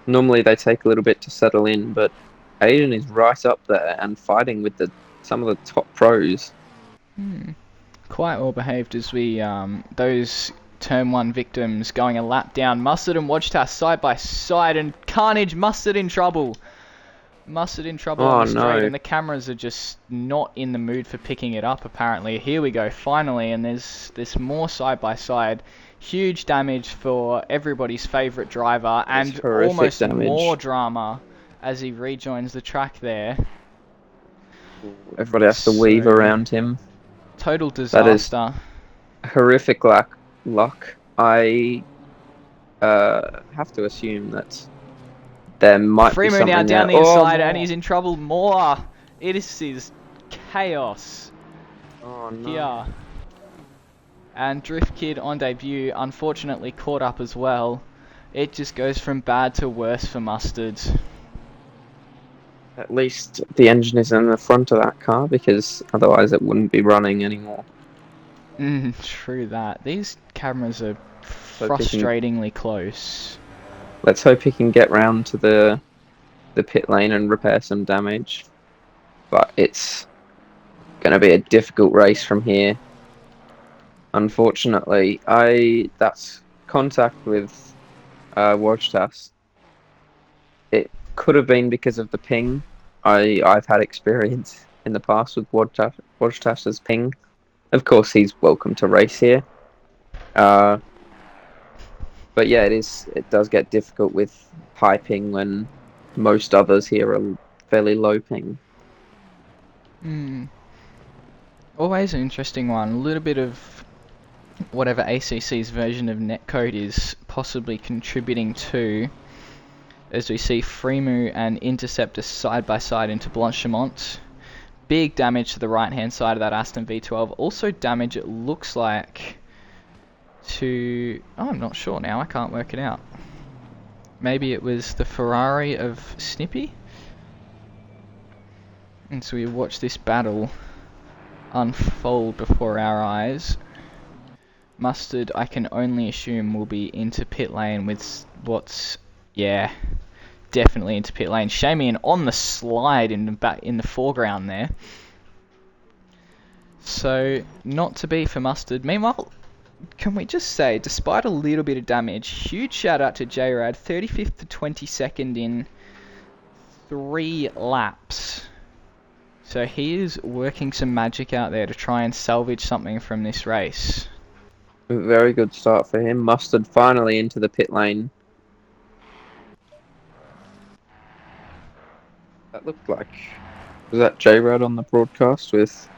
normally they take a little bit to settle in, but Aiden is right up there and fighting with some of the top pros. Quite well behaved as we, those Turn 1 victims going a lap down. Mustard and Wojtas side by side, and Carnage, Mustard in trouble. Mustard in trouble on the straight, and the cameras are just not in the mood for picking it up, apparently. Here we go, finally, and there's more side by side. Huge damage for everybody's favourite driver, and almost more drama as he rejoins the track there. Everybody has to weave around him. Total disaster. That is horrific luck. I have to assume that there might be something now down there. the inside, and he's in trouble more. It is chaos. Oh no. Here. And Drift Kid on debut, unfortunately caught up as well. It just goes from bad to worse for Mustard. At least the engine is in the front of that car, because otherwise it wouldn't be running anymore. True that. These cameras are frustratingly close. Let's hope he can get round to the pit lane and repair some damage. But it's going to be a difficult race from here. Unfortunately, that's contact with Wojtas. It could have been because of the ping. I've had experience in the past with Wojtas's ping. Of course, he's welcome to race here. But yeah, it does get difficult with high ping when most others here are fairly low ping. Always an interesting one. A little bit of whatever ACC's version of netcode is possibly contributing to, as we see Freemu and Interceptor side by side into Blanchimont. Big damage to the right hand side of that Aston V12. Also damage, it looks like, to... Oh, I'm not sure now. I can't work it out. Maybe it was the Ferrari of Snippy? And so we watch this battle unfold before our eyes. Mustard, I can only assume, will be into pit lane with what's... Yeah, definitely into pit lane. Shamian on the slide in the foreground there. So, not to be for Mustard. Meanwhile, can we just say, despite a little bit of damage, huge shout out to J-Rad, 35th to 22nd in 3 laps. So he is working some magic out there to try and salvage something from this race. Very good start for him. Mustard finally into the pit lane. That looked like... Was that J-Rad on the broadcast with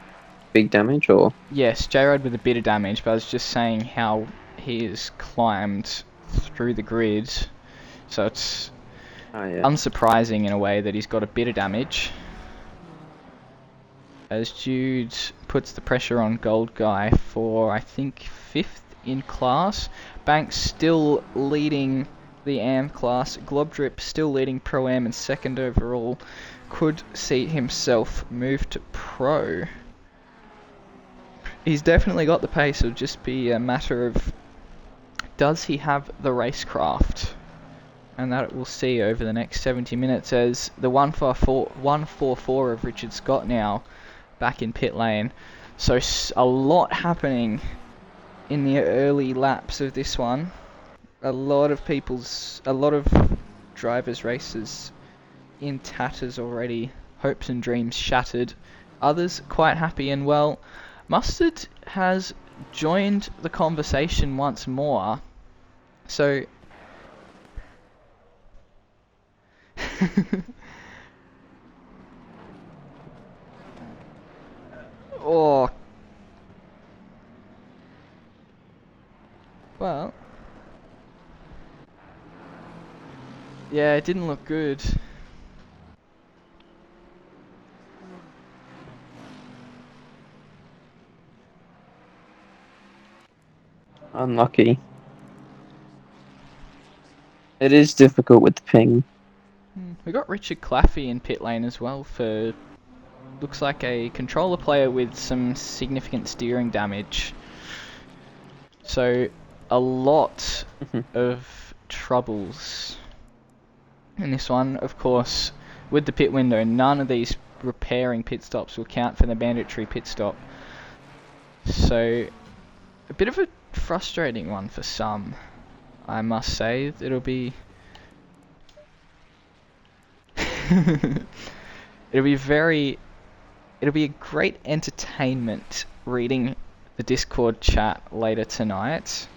big damage, or...? Yes, J-Rad with a bit of damage, but I was just saying how he has climbed through the grid. So it's unsurprising in a way that he's got a bit of damage. As Jude puts the pressure on Gold Guy for, I think, 5th in class. Banks still leading the AM class. Globdrip still leading Pro-Am and 2nd overall. Could see himself move to Pro. He's definitely got the pace. It'll just be a matter of, does he have the racecraft? And that we'll see over the next 70 minutes as the 144 of Richard Scott now back in pit lane. So a lot happening in the early laps of this one. A lot of drivers' races in tatters already. Hopes and dreams shattered. Others quite happy, and well, Mustard has joined the conversation once more. So oh. Well. Yeah, it didn't look good. Unlucky. It is difficult with the ping. We got Richard Claffey in pit lane as well for, looks like a controller player with some significant steering damage. So a lot of troubles in this one. Of course, with the pit window, none of these repairing pit stops will count for the mandatory pit stop. So, a bit of a frustrating one for some, I must say. It'll be... it'll be a great entertainment reading the Discord chat later tonight.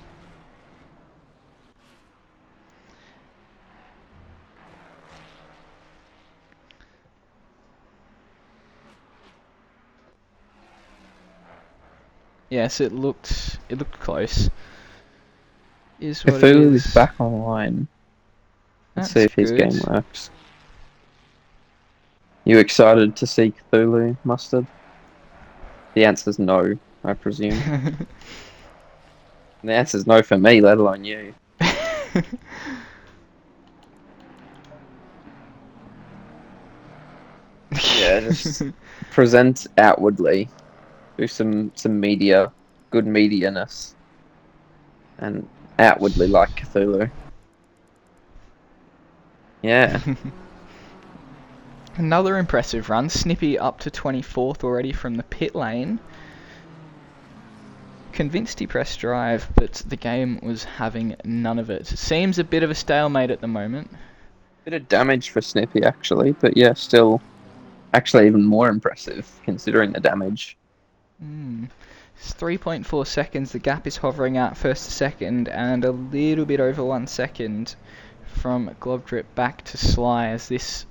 Yes, it looked close. Is what it Cthulhu's is. back online. Let's see if his good. game works. You excited to see Cthulhu, Mustard? The answer's no, I presume. The answer's no for me, let alone you. Yeah, just present outwardly. Do some media, good media-ness. And outwardly like Cthulhu. Yeah. Another impressive run. Snippy up to 24th already from the pit lane. Convinced he pressed drive, but the game was having none of it. Seems a bit of a stalemate at the moment. Bit of damage for Snippy, actually, but yeah, still actually even more impressive considering the damage. It's 3.4 seconds. The gap is hovering at first to second, and a little bit over 1 second from Globdrip back to Sly as this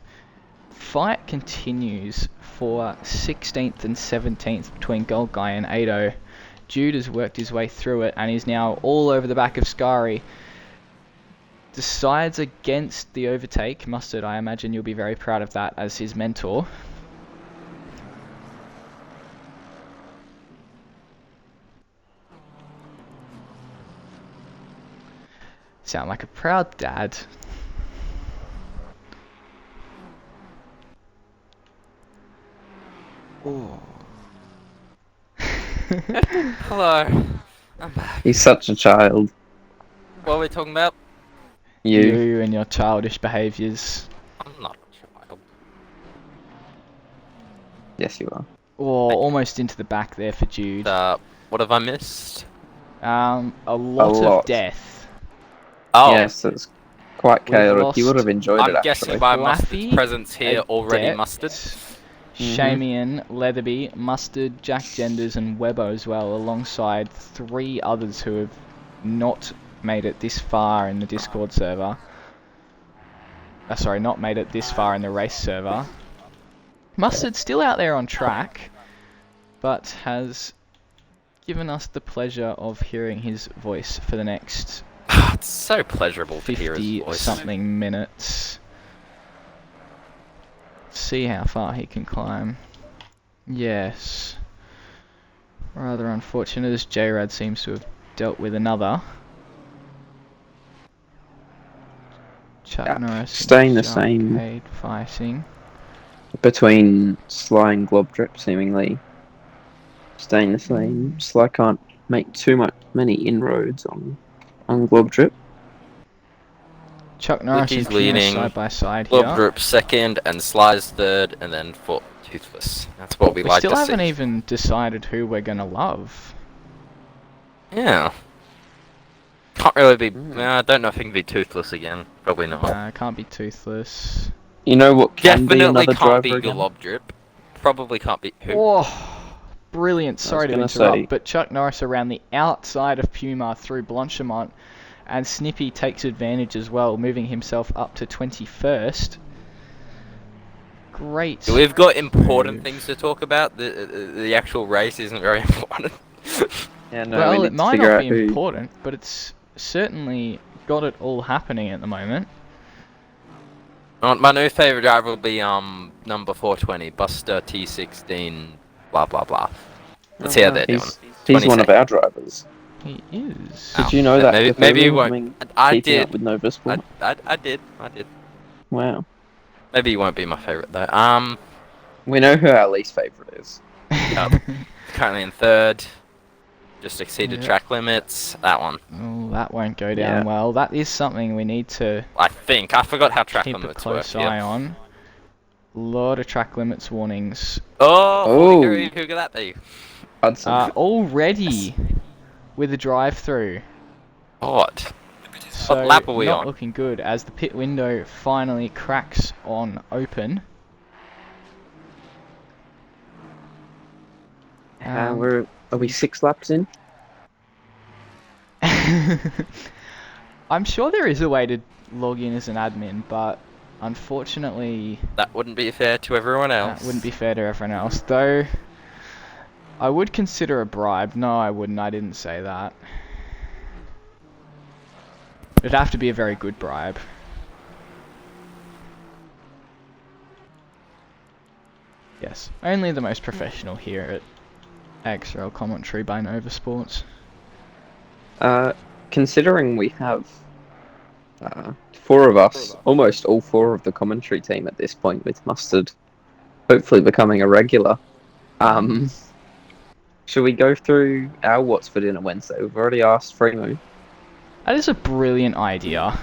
fight continues for 16th and 17th between Gold Guy and Ado. Jude has worked his way through it and is now all over the back of Skari. Decides against the overtake. Mustard, I imagine you'll be very proud of that as his mentor. Sound like a proud dad. Oh. Hello. I'm back. He's such a child. What are we talking about? You. And your childish behaviours. I'm not a child. Yes, you are. Oh, almost into the back there for Jude. What have I missed? A lot lot. of death. Oh, Yes, it's quite We've chaotic. You lost- would have enjoyed it, I'm actually. guessing by Flaffy, Mustard's presence here already Adept, Mustard. Shamian, Leatherby, Mustard, Jack Genders and Webbo as well, alongside 3 others who have not made it this far in the Discord server. Sorry, not made it this far in the race server. Mustard's still out there on track, but has given us the pleasure of hearing his voice for the next It's so pleasurable to hear his 50 voice. something minutes. See how far he can climb. Yes. Rather unfortunate as J-Rad seems to have dealt with another. Chuck Yeah, Norris staying and the same. Jumpade fighting. Between Sly and Globdrip, seemingly staying the same. Sly can't make many inroads on Globdrip. Chuck Norris and Licky's Puma leading, side by side here. Globdrip second, and Sly's third, and then fourth, Toothless. That's what we We like still to haven't see. even decided who we're gonna love. Yeah. Can't really be... I don't know if he can be Toothless again. Probably not. Can't be Toothless. You know what can be Definitely another can't be driver again? Globdrip. Probably can't be... Who? Oh, brilliant. Sorry to gonna interrupt, say- but Chuck Norris around the outside of Puma through Blanchimont, and Snippy takes advantage as well, moving himself up to 21st. Great. We've got important move. things to talk about. The actual race isn't very important. Yeah, no, Well, we it need to might figure not out be who. important, but it's certainly got it all happening at the moment. My new favourite driver will be number 420, Buster T16, blah blah blah. Let's see how they're doing. He's one of our drivers. He is. Oh, Did you know that? maybe Cthulhu? you won't. I mean, I keeping did. up with NovaSport. I did. Wow. Maybe he won't be my favourite though. We know who our least favorite is. Currently in third. Just exceeded Yeah. track limits. That one. Oh, that won't go down Yeah. well. That is something we need to I think. I forgot how track keep a limits work close eye here. on. Lot of track limits warnings. Oh, Oh. who could that be? Hudson. Already with a drive-through. What? So What lap are we not on? looking good as the pit window finally cracks on open. Are we 6 laps in? I'm sure there is a way to log in as an admin, but unfortunately That wouldn't be fair to everyone else. that wouldn't be fair to everyone else. Though I would consider a bribe. No, I wouldn't. I didn't say that. It'd have to be a very good bribe. Yes, only the most professional here at AXRL commentary by NovaSport. Considering we have 4 of us, almost all 4 of the commentary team at this point, with Mustard hopefully becoming a regular. Should we go through our what's for dinner Wednesday? We've already asked Freemo. That is a brilliant idea.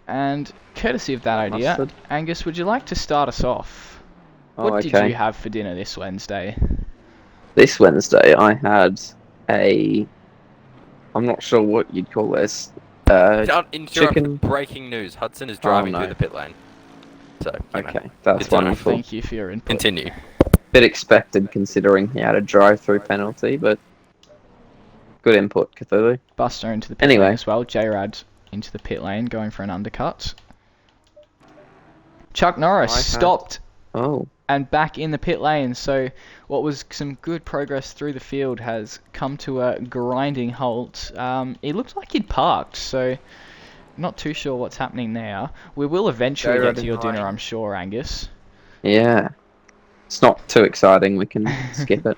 And courtesy of that idea, Mustard. Angus, would you like to start us off? Oh, What okay. did you have for dinner this Wednesday? This Wednesday I had I'm not sure what you'd call this. Don't interrupt. Chicken. Breaking news. Hudson is driving no. through the pit lane. So, you know, Okay, that's it's all right. wonderful. Thank you for your input. Continue. Bit expected considering he had a drive-through penalty, but good input, Cthulhu. Buster into the pit Anyway. lane as well. J-Rad into the pit lane, going for an undercut. Chuck Norris I had- stopped Oh, and back in the pit lane. So what was some good progress through the field has come to a grinding halt. It looked like he'd parked, so not too sure what's happening there. We will eventually J-Rad get to in your the dinner, lane. I'm sure, Angus. yeah. It's not too exciting. We can skip it.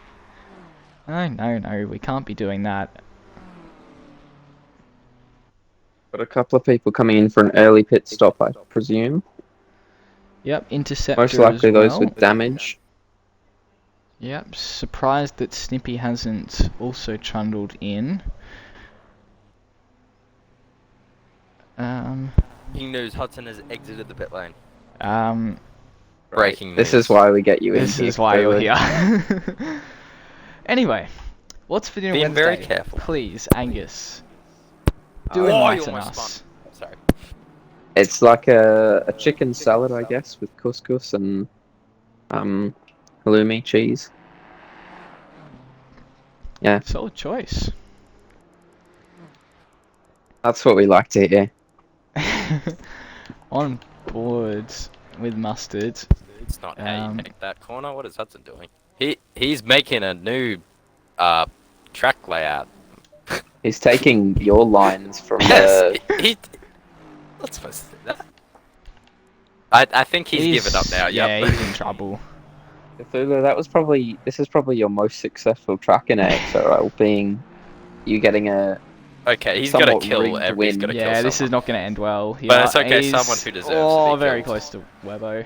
No, we can't be doing that. Got a couple of people coming in for an early pit stop, I presume. Yep, interceptor Most likely as those well. with damage. Yep, surprised that Snippy hasn't also trundled in. Breaking news. Hudson has exited the pit lane. Um, Breaking news. This is why we get you in this here, is why you're Cthulhu. here. Anyway, what's for dinner Being Wednesday? very careful. Please, Angus. Do Oh, you enlighten almost us. Sorry. It's like a chicken salad, I guess, with couscous and halloumi cheese. Yeah, Solid choice. that's what we like to hear. On boards with mustard. It's not how you Um, make that corner. What is Hudson doing? He's making a new track layout. He's taking your lines from Yes, the... he not supposed to do that. I think he's given up now. Yeah, Yep. he's in trouble. Cthulhu, this is probably your most successful track in AXRL, being you getting a... Okay, he's got to somewhat kill. rigged He's win. got to kill Yeah, this is someone. not going to end well. Here. But it's okay, He's, someone who deserves to Oh, be very killed. close to Webbo.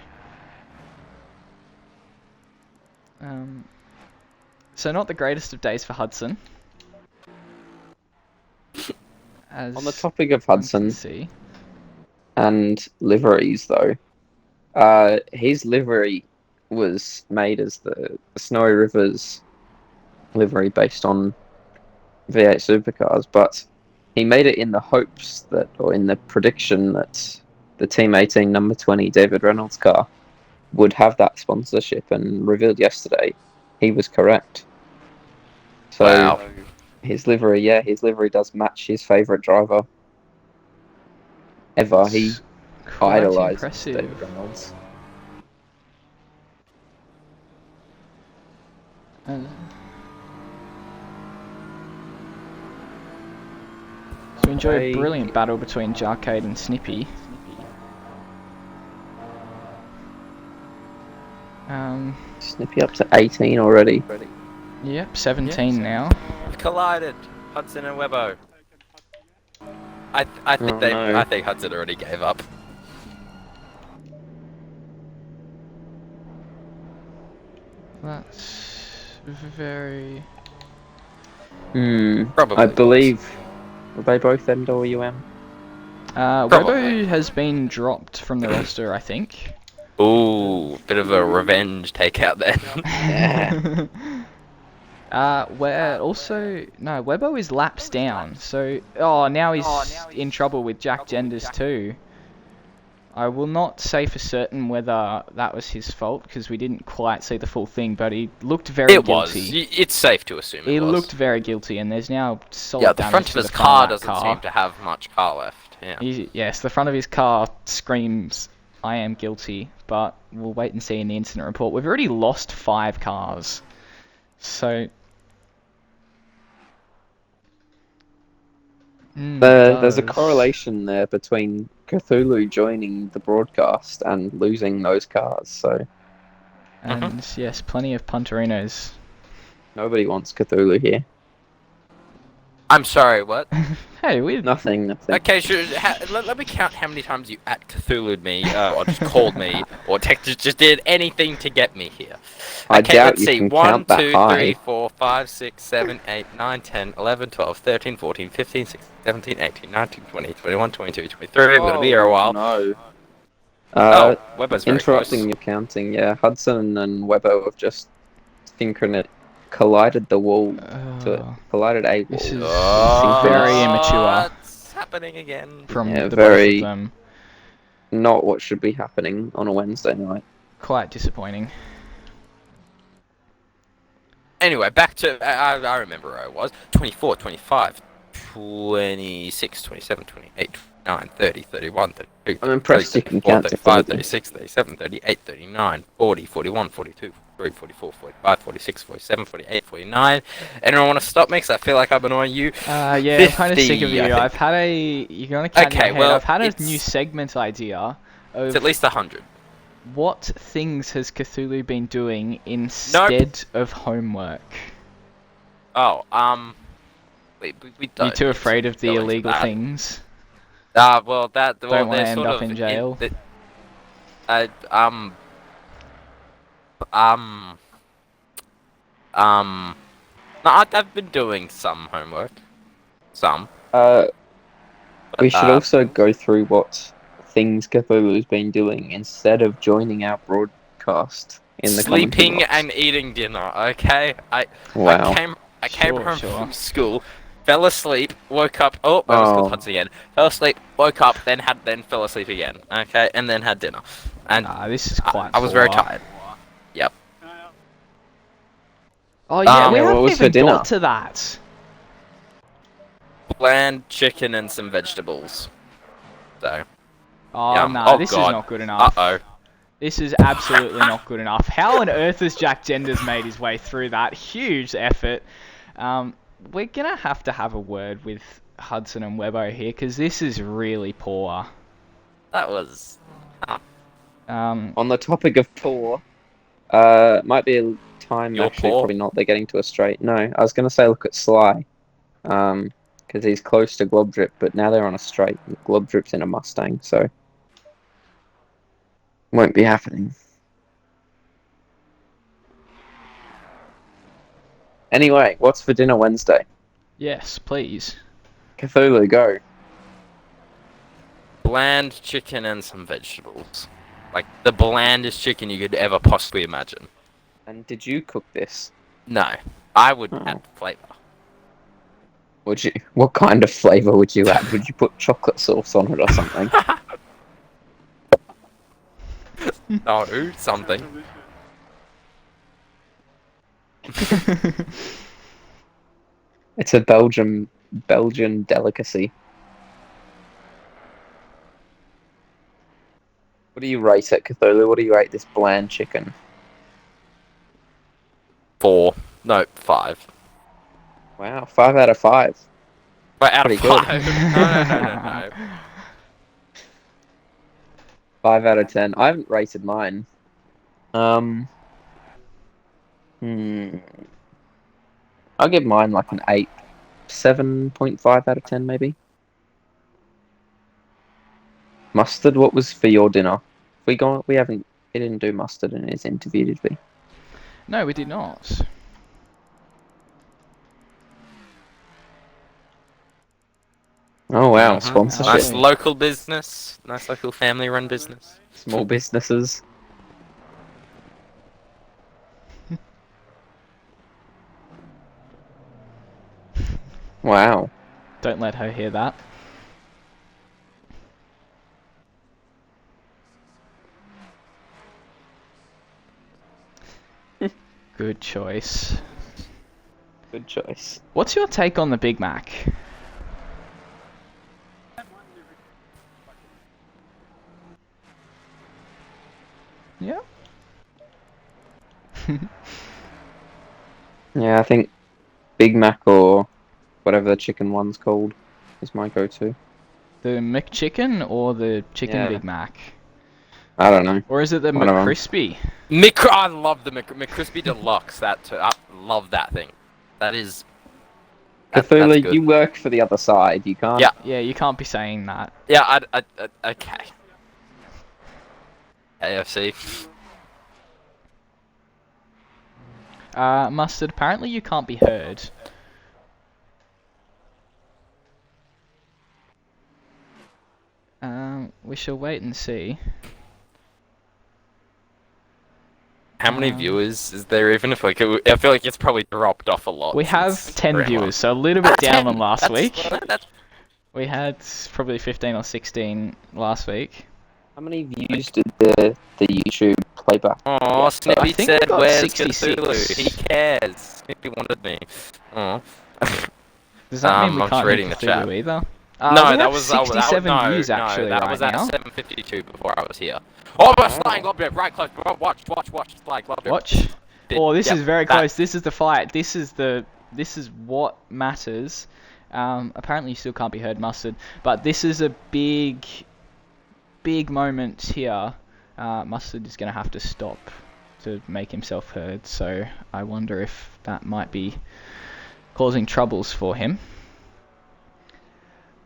So not the greatest of days for Hudson. As On the topic of one can Hudson see. and liveries, though, his livery was made as the Snowy Rivers livery based on V8 supercars, but he made it in the hopes that, or in the prediction that the Team 18 number 20 David Reynolds car would have that sponsorship, and revealed yesterday he was correct. So Wow. his livery does match his favourite driver ever. He It's quite idolizes impressive. David Reynolds. So we enjoy a I- brilliant battle between Jarcade and Snippy. Snippy up to 18 already. Yep, 17 now. Collided. Hudson and Webbo. I think Oh, no. I think Hudson already gave up. That's very. Probably I was. believe. Are they both end or UM? Probably. Webbo has been dropped from the roster, I think. Ooh, bit of a revenge takeout then. Yeah. Where also no, Webbo is laps down, so now he's in trouble with Jack Genders too. I will not say for certain whether that was his fault because we didn't quite see the full thing, but he looked very It was. guilty. It's safe to assume it He was. looked very guilty, and there's now solid Yeah, the damage front to of the his front car of that doesn't car. seem to have much car left. Yeah. Yes, the front of his car screams, "I am guilty," but we'll wait and see in the incident report. We've already lost 5 cars, so. There's a Does. correlation there between Cthulhu joining the broadcast and losing those cars, so And yes, plenty of Punterinos. nobody wants Cthulhu here. I'm sorry, what? Hey, we. Nothing. Okay, sure. Let me count how many times you at Cthulhu'd me, or just called me, or just did anything to get me here. I Okay, doubt let's you see. can 1, count that 2, high. 3, 4, 5, 6, 7, 8, 9, 10, 11, 12, 13, 14, 15, 16, 17, 18, 19, 20, 21, 22, 23. We're going to be here a while. No. Webber's very Interrupting close. your counting, yeah. Hudson and Webber have just collided the wall. Collided a wall. This is Oh, very immature it's happening again. from Yeah, the both very- of them. Not what should be happening on a Wednesday night. Quite disappointing. Anyway, back to... I remember where I was. 24, 25, 26, 27, 28, 29, 30, 31, 32, I'm impressed you can 34, count to 35, 30. 36, 37, 38, 39, 40, 41, 42, 43, 44, 45, 46, 47, 48, 49. Anyone want to stop me? Because I feel like I'm annoying you. Yeah, I'm kind of sick of 50, you. I think. I've had a... You're going to count Okay, your head. well, I've had a it's- new segment idea It's of at least 100. what things has Cthulhu been doing instead of homework. Oh, we don't. You're too afraid of the go into illegal that. things. Well, that... Don't Well, want to they're end sort up of in jail. No, I've been doing some homework. Some. We should also go through what things Cthulhu's been doing instead of joining our broadcast in the commentary Sleeping box. and eating dinner, okay? Wow. I came Sure, home sure. from school, fell asleep, woke up, went to school once again, fell asleep, woke up, then fell asleep again, okay? And then had dinner. And This is quite I was very poor. tired. Yep. Oh yeah, we Yeah, what haven't was for even dinner? got to that. Bland chicken and some vegetables. So, Oh Yum. no, Oh, this God. is not good enough. uh-oh. This is absolutely not good enough. How on earth has Jack Genders made his way through that huge effort? We're gonna have to have a word with Hudson and Webbo here because this is really poor. That was... Um, On the topic of poor, might be a time, You're actually, poor? probably not, they're getting to a straight. No, I was going to say look at Sly, because he's close to Globdrip, but now they're on a straight. Globdrip's in a Mustang, so won't be happening. Anyway, what's for dinner Wednesday? yes, please. Cthulhu, go. Bland chicken and some vegetables. Like, the blandest chicken you could ever possibly imagine. And did you cook this? No. I would Oh. add flavour. Would you? What kind of flavour would you add? Would you put chocolate sauce on it or something? No, something. It's a Belgian delicacy. What do you rate it, Cthulhu? What do you rate this bland chicken? 4. No, 5. Wow, 5 out of 5. But out of Pretty good. 5. No. 5 out of 10. I haven't rated mine. I'll give mine like an 8. 7.5 out of 10 maybe. Mustard, what was for your dinner? We didn't do mustard in his interview, did we? No, we did not. sponsorship. Nice local business. Nice local family-run business. Small businesses. Wow. Don't let her hear that. Good choice. Good choice. What's your take on the Big Mac? Yeah. Yeah, I think Big Mac or whatever the chicken one's called is my go-to. The McChicken or the Chicken Yeah. Big Mac? I don't know. Or is it the One of 'em. McCrispy? I love the McCrispy Deluxe. That too. I love that thing. That is. That's Cthulhu, good. you work for the other side. You can't. Yeah. Yeah, you can't be saying that. Yeah. Okay. AFC. Mustard, apparently you can't be heard. We shall wait and see. How many viewers is there? Even if I feel like it's probably dropped off a lot. We have since 10 Grandma. viewers, so a little bit down 10, on last week. That's We had probably 15 or 16 last week. How many views did the YouTube playback? Oh, Snippy I think we said, got "Where's 66. Cthulhu? He cares." Snippy wanted me. Oh. Does that mean we I'm can't just reading hit the Cthulhu chat. either? No, we that have was 67 no, views actually that right was at now. 7:52 before I was here. Oh, but flying object, right close. Watch, flying object. Watch. Oh, this Yep, is very that- close. This is the fight. This is what matters. Apparently you still can't be heard, Mustard. But this is a big moment here. Mustard is going to have to stop to make himself heard. So I wonder if that might be causing troubles for him.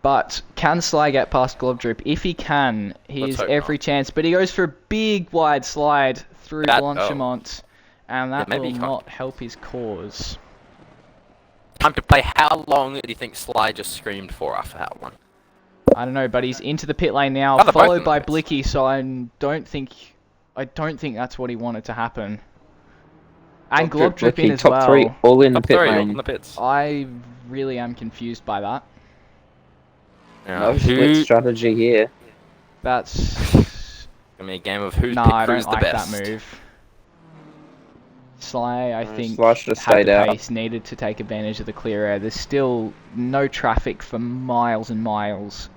But can Sly get past Globdrip? If he can, he Let's has hope every not. chance. But he goes for a big wide slide through Blanchamont. And that maybe will he can't. not help his cause. Time to play. How long do you think Sly just screamed for after that one? I don't know, but he's into the pit lane now, Oh, they're both in followed the by pits. Blicky. So I don't think that's what he wanted to happen. And Globdrip in as top well. 3, all in the Top pit three, all in lane. the pits. I really am confused by that. No split strategy here. That's Gonna be a game of who's no, pit I crew's don't the like best. that move. Sly, I think, Sly should have had stayed the out. pace, needed to take advantage of the clear air. There's still no traffic for miles and miles.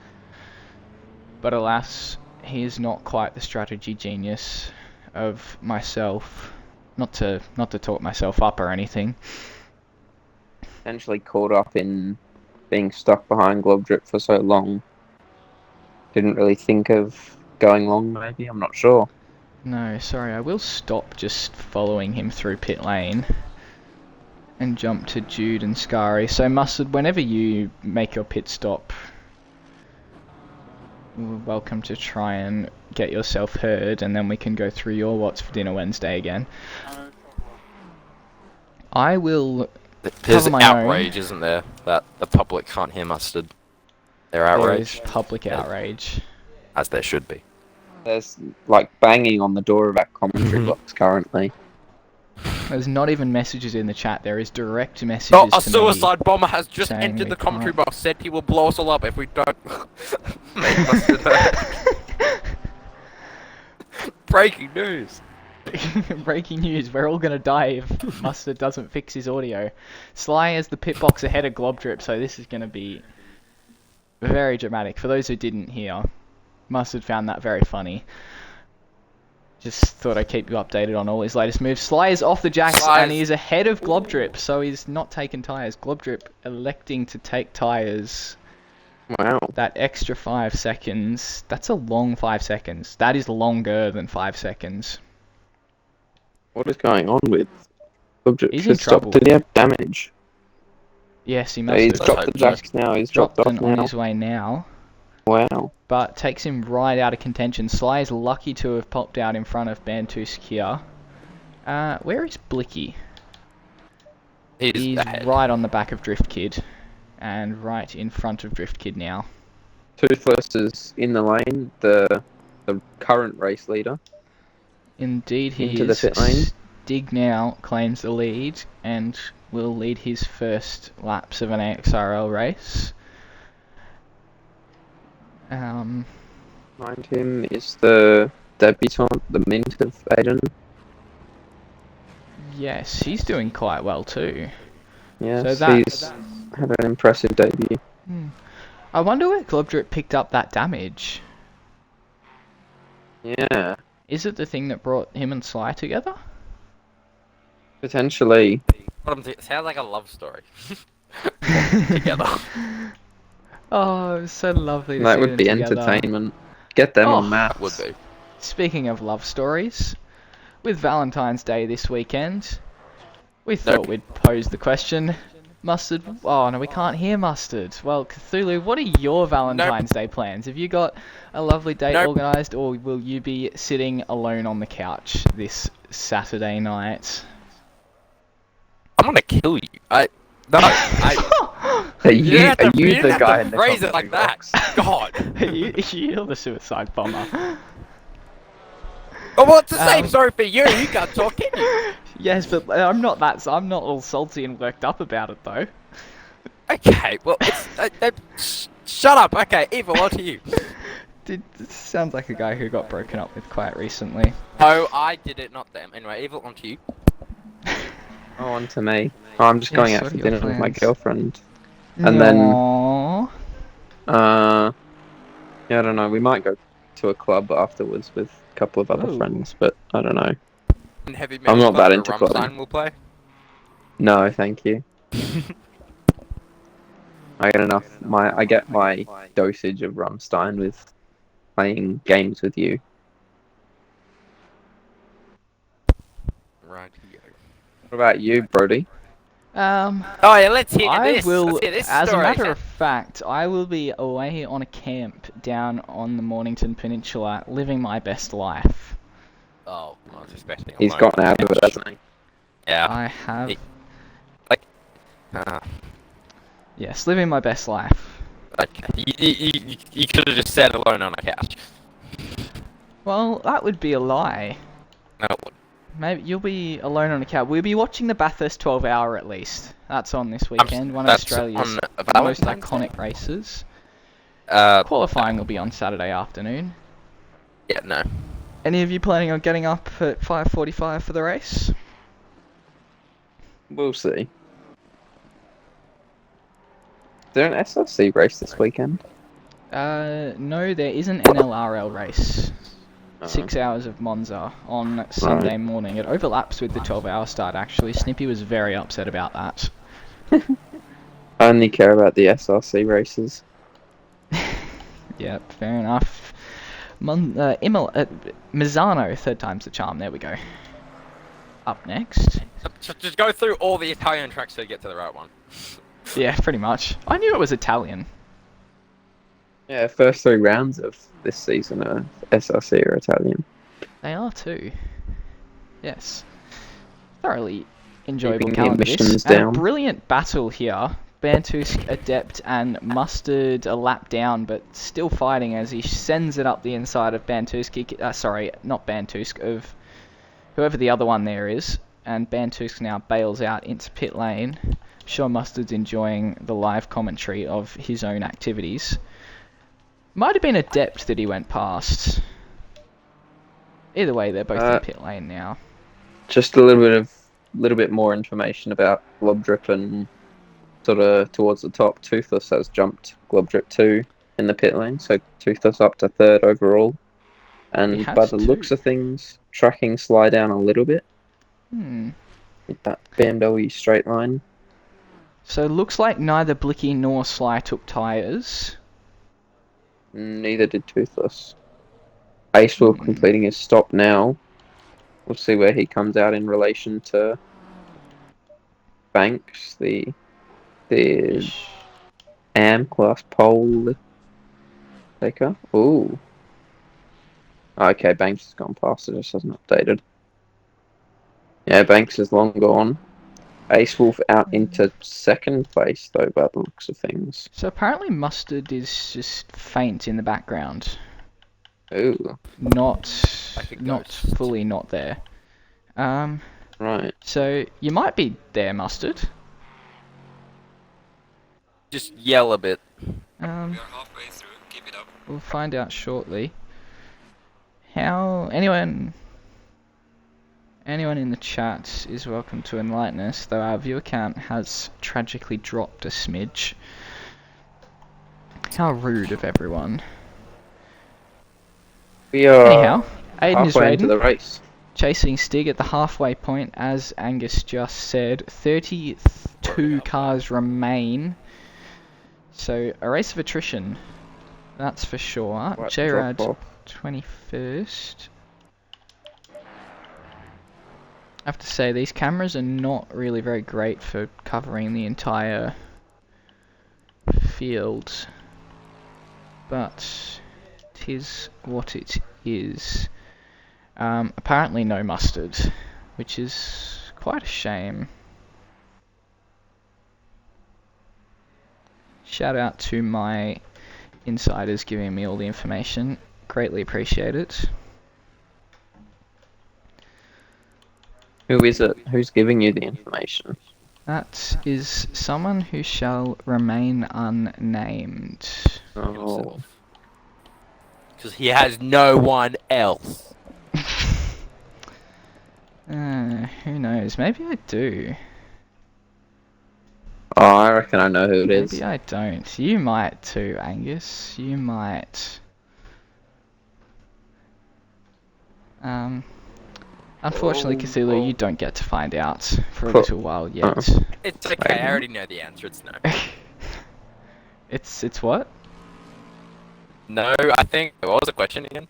But alas, he is not quite the strategy genius of myself. Not to talk myself up or anything. Potentially caught up in being stuck behind Globdrip for so long. Didn't really think of going long, maybe? I'm not sure. No, sorry, I will stop just following him through pit lane and jump to Jude and Scary. So Mustard, whenever you make your pit stop, you're welcome to try and get yourself heard, and then we can go through your What's for Dinner Wednesday again. I will There's cover my outrage, isn't there? That the public can't hear Mustard. They're There is outraged, public outrage. as there should be. There's like banging on the door of our commentary box currently. There's not even messages in the chat. There is direct messages Oh, a to me. suicide bomber has just saying entered we the commentary can't. box. Said he will blow us all up if we don't make Mustard heard. Breaking news. Breaking news, we're all gonna die if Mustard doesn't fix his audio. Sly has the pit box ahead of Globdrip, so this is gonna be very dramatic. For those who didn't hear, Mustard found that very funny. Just thought I'd keep you updated on all his latest moves. Sly is off the jacks and he is ahead of Globdrip, so he's not taking tyres. Globdrip electing to take tyres. Wow. That extra 5 seconds, that's a long 5 seconds. That is longer than 5 seconds. What is going on with Globdrip? He's in Just stopped. trouble. Did he have damage? Yes, he No, must he's have. dropped the jacks now. He's dropped off and on now. his way now. Wow. But takes him right out of contention. Sly is lucky to have popped out in front of Bantus here. Where is Blicky? He's He's ahead. right on the back of Drift Kid. And right in front of Drift Kid now. Toothless is in the lane, the current race leader. Indeed he Into the is. pit lane. Stig now claims the lead and will lead his first laps of an AXRL race. Behind him is the debutant, the mint of Aiden. Yes, he's doing quite well too. Yes, So he's had an impressive debut. I wonder where Globdrip picked up that damage. Yeah, Is it the thing that brought him and Sly together? potentially. Sounds like a love story. Together. Oh, it was so lovely to That see would them be together. entertainment. Get them Oh, on That would maps. be. Speaking of love stories, with Valentine's Day this weekend, we thought we'd pose the question, Mustard, oh no, we can't hear Mustard. Well, Cthulhu, what are your Valentine's Day plans? Have you got a lovely date organised, or will you be sitting alone on the couch this Saturday night? I'm gonna kill you. Are you don't the have guy to in the phrase it like commentary that? God. You're the suicide bomber. Oh, well, it's the same story for you. You can't talk, can you? Yes, but I'm not all salty and worked up about it though. Okay, well, shut up. Okay, Evil, on to you. This sounds like a guy who got broken up with quite recently. Oh, I did it, not them. Anyway, Evil, on to you. Oh, on to me. Oh, I'm just going Yes, out what for are your dinner with my plans? girlfriend. And then, Aww. yeah, I don't know. We might go to a club afterwards with a couple of other Ooh. friends, but I don't know. And heavy metal I'm not that club into or clubbing. Rammstein will play. No, thank you. I get enough. I get my dosage of Rammstein with playing games with you. Right here. What about you, Brody? Oh yeah, let's hear I this. will, Let's hear this as a story. matter of fact, I will be away on a camp down on the Mornington Peninsula, living my best life. Oh, I was expecting. He's gotten out of it, hasn't he? Yeah. I have, Ah, yes, living my best life. okay. You could have just sat alone on a couch. Well, that would be a lie. No, it wouldn't. Maybe you'll be alone on a couch. We'll be watching the Bathurst 12 Hour at least. That's on this weekend. One of That's Australia's on most Valentine's iconic Day? races. Uh, Qualifying will be on Saturday afternoon. yeah, no. Any of you planning on getting up at 5:45 for the race? We'll see. Is there an SRC race this weekend? No, there is an NLRL race. 6 hours of Monza on Sunday morning. It overlaps with the 12-hour start, actually. Snippy was very upset about that. I only care about the SRC races. Yep, fair enough. Mazzano, third time's the charm. There we go. Up next. Just go through all the Italian tracks to get to the right one. Yeah, pretty much. I knew it was Italian. Yeah, first 3 rounds of this season are SRC or Italian. They are too. Yes. Thoroughly enjoyable Keeping the calendar. emissions And a down. brilliant battle here. Bantusk, Adept, and Mustard a lap down, but still fighting as he sends it up the inside of Bantusk. Sorry, not Bantusk, of whoever the other one there is. And Bantusk now bails out into pit lane. I'm sure Mustard's enjoying the live commentary of his own activities. Might have been Adept that he went past. Either way, they're both in pit lane now. Just a little bit more information about Globdrip and sort of towards the top. Toothless has jumped Globdrip 2 in the pit lane, so Toothless up to 3rd overall. And by the looks of things, tracking Sly down a little bit. With that BMW straight line. So looks like neither Blicky nor Sly took tyres. Neither did Toothless. Ace will completing his stop now. We'll see where he comes out in relation to Banks, the AM class pole taker. Ooh. Okay, Banks has gone past it, just hasn't updated. Yeah, Banks is long gone. Ace Wolf out into second place, though, by the looks of things. So apparently Mustard is just faint in the background. Ooh, Not Like a not ghost. fully not there. right. So you might be there, Mustard. Just yell a bit. halfway through. Keep it up. We'll find out shortly. How anyone in the chat is welcome to enlighten us, though our viewer count has tragically dropped a smidge. How rude of everyone. We are Anyhow, Aiden is halfway into raiding, the race. chasing Stig at the halfway point, as Angus just said. 32 cars remain. So, a race of attrition, that's for sure. Right, J-Rad, drop off. 21st. I have to say, these cameras are not really very great for covering the entire field. But, 'tis what it is. Apparently no Mustard, which is quite a shame. Shout out to my insiders giving me all the information. Greatly appreciate it. Who is it? Who's giving you the information? That is someone who shall remain unnamed. Oh, Because he has no one else. Who knows? Maybe I do. oh, I reckon I know who it is. Maybe I don't. You might too, Angus. You might. Unfortunately, Cthulhu, you don't get to find out for a Cool. little while yet. It's okay, I already know the answer. It's no. It's what? No, I think. What was the question again?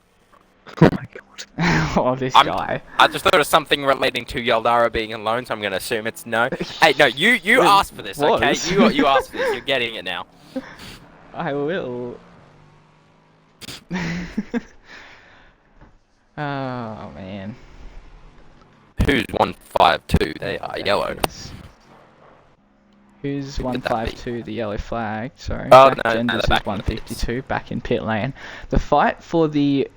Oh my god. Oh, this I'm- guy. I just thought it was something relating to Yaldara being alone, so I'm going to assume it's no. Hey, no, you asked for this, okay? Was. You asked for this. You're getting it now. I will. Oh man. Who's 152? They are yellow. Who's Who could that be? 152? The yellow flag. Sorry. Oh, Jack no, Genders they're is back in the 152, back in pit lane. The fight for the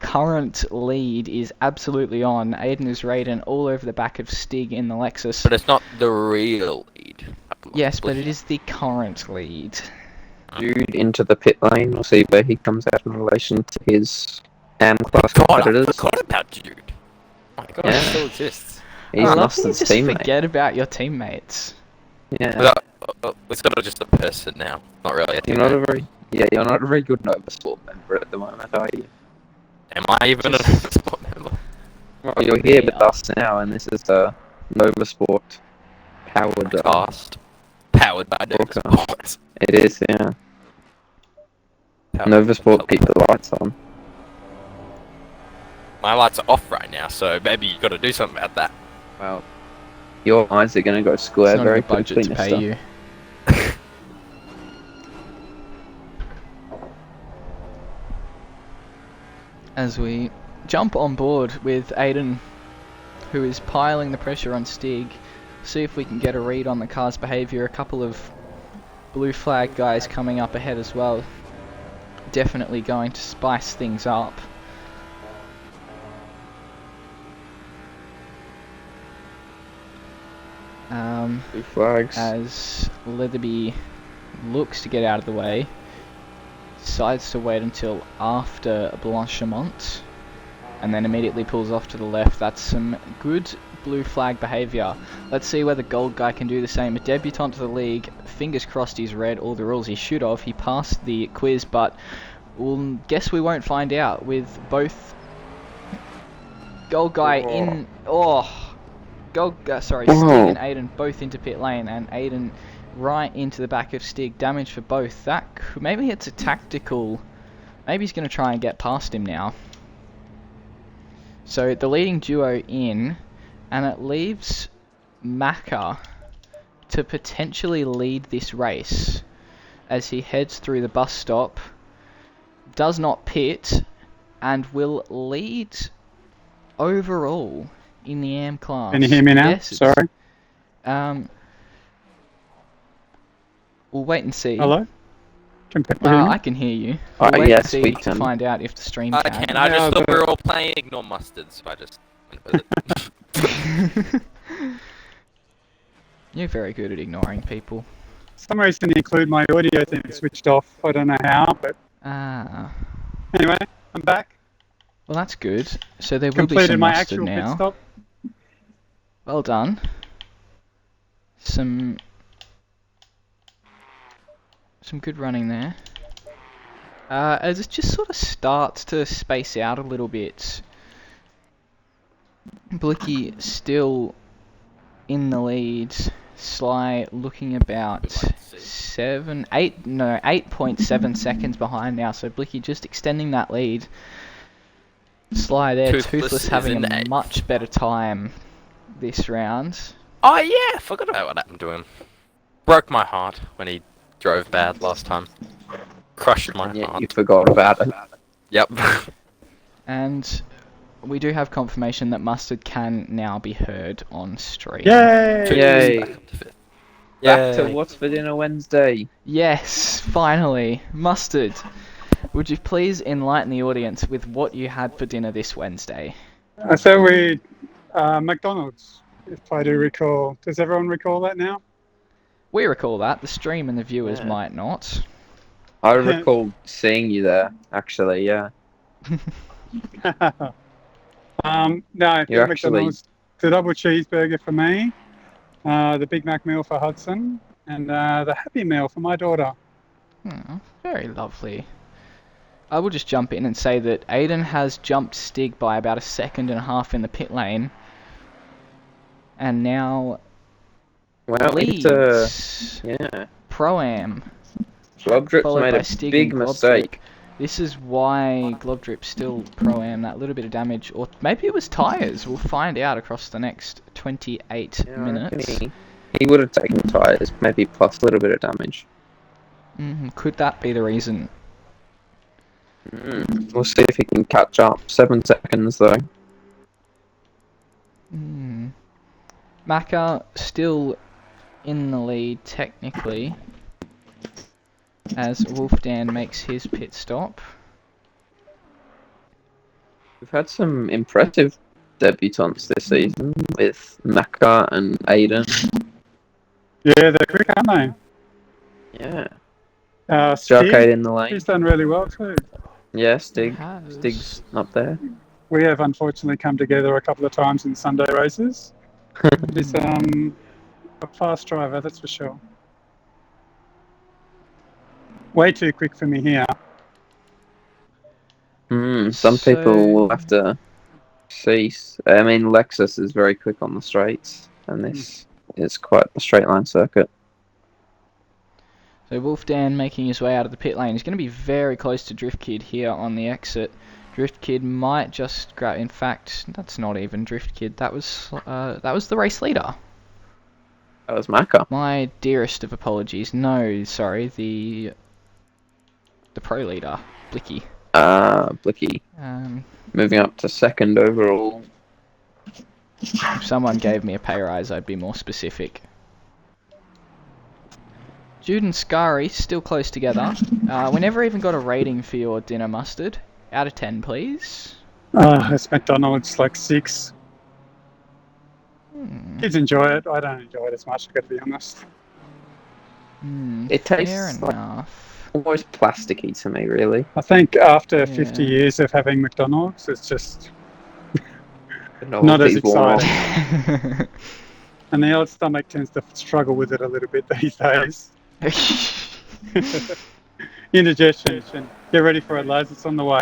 current lead is absolutely on. Aiden is raiding all over the back of Stig in the Lexus. But it's not the real lead. Yes, but it is the current lead. Dude into the pit lane. We'll see where he comes out in relation to his class God, I competitors. forgot about Jude. Oh my god, Yeah. he still exists. He's I love that you Mustard's just teammate. forget about your teammates. Yeah. It's sort of just a person now, not really a You're not teammate. you're not a very good NovaSport member at the moment, are you? Am I even a Just- sport member? Well, you're here with us now, and this is a NovaSport powered. Cast. Powered by Okay. NovaSport. It is, yeah. NovaSport, keep the lights on. My lights are off right now, so maybe you got to do something about that. Well, your eyes are going to go square It's not very in the budget quickly, to pay mister. you. As we jump on board with Aiden, who is piling the pressure on Stig, see if we can get a read on the car's behaviour. A couple of blue flag guys coming up ahead as well. Definitely going to spice things up. Blue flags. As Leatherby looks to get out of the way, decides to wait until after Blanchemont, and then immediately pulls off to the left. That's some good blue flag behaviour. Let's see whether Gold Guy can do the same. A debutant to the league, fingers crossed he's read all the rules he should have. He passed the quiz, but we'll guess we won't find out with both Gold Guy in... Stig and Aiden both into pit lane, and Aiden right into the back of Stig. Damage for both. Maybe it's a tactical... Maybe he's going to try and get past him now. So the leading duo in, and it leaves Macca to potentially lead this race as he heads through the bus stop, does not pit, and will lead overall in the AM class. Can you hear me now? Yes, Sorry. We'll wait and see. Hello? Can people hear me? I can hear you. We'll wait yes, and see we to can. find out if the stream I can. can. I Yeah, just thought we but- were all playing Ignore Mustard, so I just went with it. You're very good at ignoring people. For some reason, include my audio thing switched off. I don't know how, but Ah. anyway, I'm back. Well, that's good. So there will be Completed some my mustard actual pit now. stop. Well done. Some good running there. As it just sort of starts to space out a little bit. Blicky still in the lead. Sly looking about We'd like to see. 8.7 seconds behind now. So Blicky just extending that lead. Sly there, Toothless Toothless is having in a eighth. much better time this round. Oh yeah, forgot about what happened to him. Broke my heart when he drove bad last time. Crushed my And yet heart. you forgot about it. Yep. And we do have confirmation that Mustard can now be heard on stream. Yay! Yay. Back up to fifth. Back to Yay. What's for Dinner Wednesday. Yes, finally. Mustard, would you please enlighten the audience with what you had for dinner this Wednesday? So we, McDonald's, if I do recall. Does everyone recall that now? We recall that, the stream and the viewers Yeah. might not. I recall seeing you there, actually, yeah. No, You actually- McDonald's, the double cheeseburger for me, the Big Mac meal for Hudson, and the Happy Meal for my daughter. Very lovely. I will just jump in and say that Aiden has jumped Stig by about 1.5 seconds in the pit lane. And now Well, leads yeah. Pro-Am. Globdrip's Followed made by a Stig big and Globdrip. mistake. This is why Globdrip's still Pro-Am, that little bit of damage. Or maybe it was tyres. We'll find out across the next 28 Yeah, I reckon minutes. he would have taken tyres, maybe plus a little bit of damage. Could that be the reason? We'll see if he can catch up. 7 seconds, though. Macca still in the lead technically as Wolfdan makes his pit stop. We've had some impressive debutants this season with Macca and Aiden. Yeah, they're quick, aren't Yeah. they? Stig Stig, in the lane. he's done really well too. Yeah, Stig. Has. Stig's up there. We have unfortunately come together a couple of times in Sunday races. He's a fast driver, that's for sure. Way too quick for me here. Some people So- will have to cease. I mean, Lexus is very quick on the straights, and this is quite a straight line circuit. So Wolfdan making his way out of the pit lane. He's going to be very close to Drift Kid here on the exit. Drift Kid might just grab. In fact, that's not even Drift Kid. That was the race leader. That was Macca. My dearest of apologies. No, sorry, the pro leader, Blicky. Blicky. Um, Moving up to second overall. If someone gave me a pay rise, I'd be more specific. Jude and Scary still close together. We never even got a rating for your dinner, Mustard. Out of 10, please. It's McDonald's like 6. Kids enjoy it. I don't enjoy it as much, I've got to be honest. It tastes Fair like enough. almost plasticky to me, really. I think after 50 Yeah. years of having McDonald's, it's just The not as novelty's worn off. exciting. And the old stomach tends to struggle with it a little bit these days. Indigestion. Get ready for it, lads. It's on the way.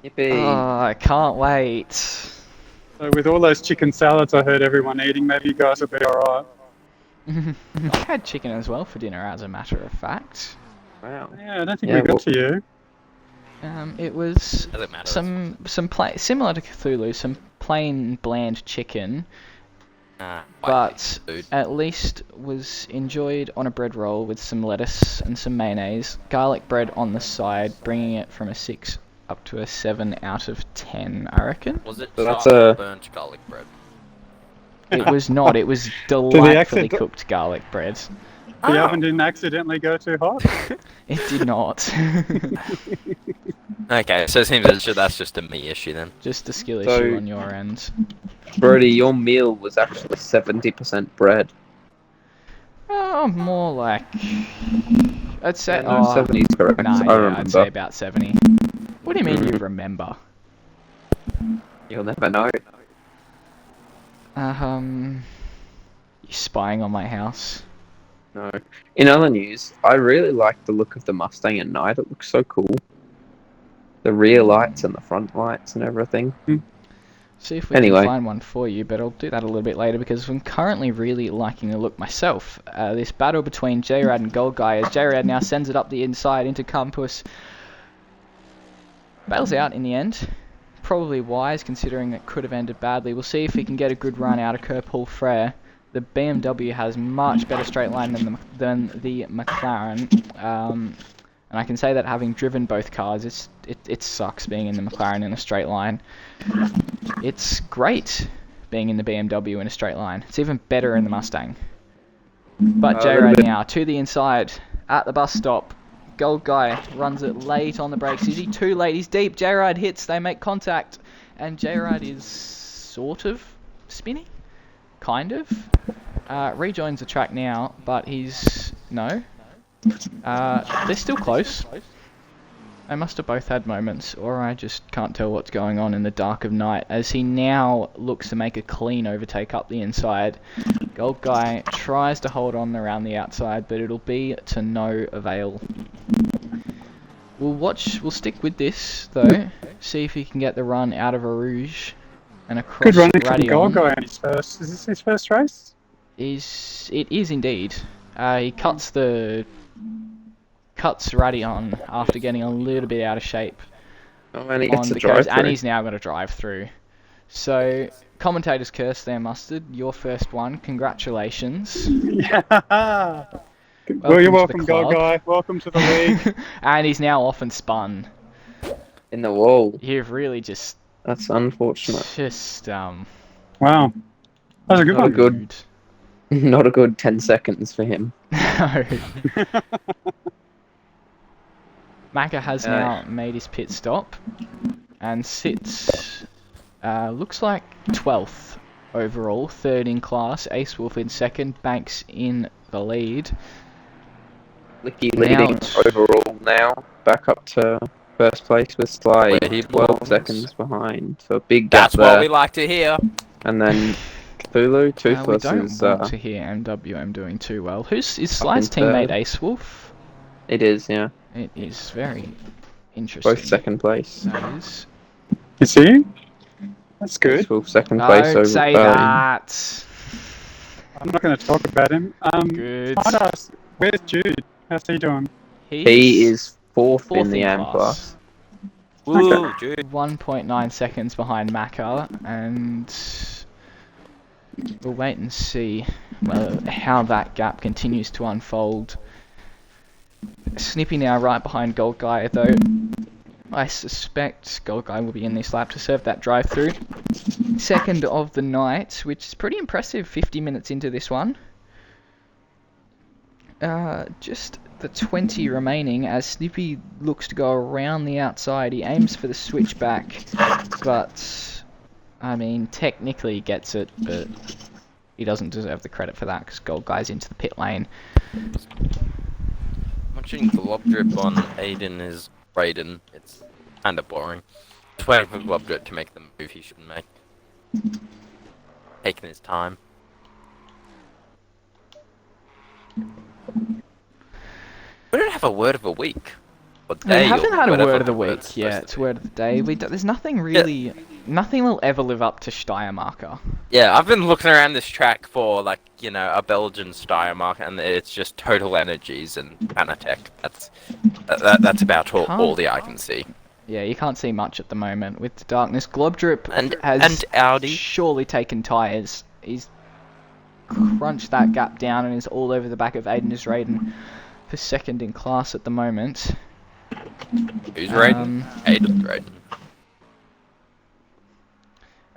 Yippee. Oh, I can't wait. So with all those chicken salads I heard everyone eating, maybe you guys will be alright. I had chicken as well for dinner, as a matter of fact. Wow. Yeah, I don't think Yeah, we got to you. It was Doesn't matter. some similar to Cthulhu, some plain bland chicken, but food. at least was enjoyed on a bread roll with some lettuce and some mayonnaise, garlic bread on the side, bringing it from a 6 up to a 7 out of 10, I reckon. Was it So that's sharp or a- burnt garlic bread? It was not. It was the delightfully accident- cooked garlic bread. The oven didn't accidentally go too hot. It did not. Okay, so it seems that's just a me issue then. Just a skill So- issue on your end. Brody, your meal was actually 70% bread. Oh, more like... I'd say... Yeah, no, 70 is correct. Nah, I yeah, remember. I'd say about 70. What do you mean you remember? You'll never know. You spying on my house? No. In other news, I really like the look of the Mustang at night. It looks so cool. The rear lights and the front lights and everything. See if we Anyway. can find one for you, but I'll do that a little bit later because I'm currently really liking the look myself. This battle between J-Rad and Gold Guy as J-Rad now sends it up the inside into Campus. Bails out in the end. Probably wise considering it could have ended badly. We'll see if he can get a good run out of Kerr-Paul Frere. The BMW has much better straight line than the McLaren. And I can say that having driven both cars, it sucks being in the McLaren in a straight line. It's great being in the BMW in a straight line. It's even better in the Mustang. But J-Rad now to the inside at the bus stop. Gold Guy runs it late on the brakes. Is he too late? He's deep. J-Rad hits. They make contact. And J-Rad is sort of spinning. Kind of. Rejoins the track now, but he's... No. They're still close. They must have both had moments, or I just can't tell what's going on in the dark of night, as he now looks to make a clean overtake up the inside. Gold Guy tries to hold on around the outside, but it'll be to no avail. We'll stick with this, though, see if he can get the run out of Rouge and across Good running from Radion. Gold Guy in his first. Is this his first race? It is indeed. He cuts Radion after getting a little bit out of shape Oh, and he on gets a the drive coast, and through. he's now got a drive through. So, commentators curse their mustard. Your first one, congratulations. Yeah. Well, to you're the welcome, Gold club. Guy. Welcome to the league. And he's now off and spun. In the wall. You've really just That's unfortunate. Wow. That was a good Not a one. good- Not a good 10 seconds for him. No. Macca has now made his pit stop and sits, looks like 12th overall, 3rd in class, Ace Wolf in 2nd, Banks in the lead. Licky leading overall now. Back up to first place with Sly, Where he 12 belongs. seconds behind. So a big gap That's there. what we like to hear. And then Cthulhu, We Toothless don't is... want to hear MWM doing too well. Is Sly's in teammate third. Ace Wolf? It is, yeah. It is very interesting. Both second place. That is. You see? That's good. Wolf second place Don't over say Berlin. that. I'm not going to talk about him. Good. I'd ask, where's Jude? How's he doing? He is fourth in fourth the in AM class. class. Woo, dude. 1.9 seconds behind Macca, and we'll wait and see how that gap continues to unfold. Snippy now right behind Gold Guy, though. I suspect Gold Guy will be in this lap to serve that drive-through. Second of the night, which is pretty impressive 50 minutes into this one. Just the 20 remaining as Snippy looks to go around the outside. He aims for the switchback, but I mean, technically gets it, but he doesn't deserve the credit for that because Gold Guy's into the pit lane. Watching Glob Drip on Aiden is Raiden. It's kind of boring. Just waiting for Glob Drip to make the move he should make. Taking his time. We don't have a word of the week. Or We day, haven't or had a whatever word of the word's week supposed yet. to It's be. word of the day. There's nothing really. Nothing will ever live up to Steiermarker. Yeah, I've been looking around this track for, like, you know, a Belgian Steiermark, and it's just Total Energies and Fanatec. That's about all the I can see. Yeah, you can't see much at the moment with the darkness. Globdrip And has Audi. surely taken tyres. He's crunched that gap down and is all over the back of Aiden Raiden for second in class at the moment. Who's Raiden? Aiden's Raiden.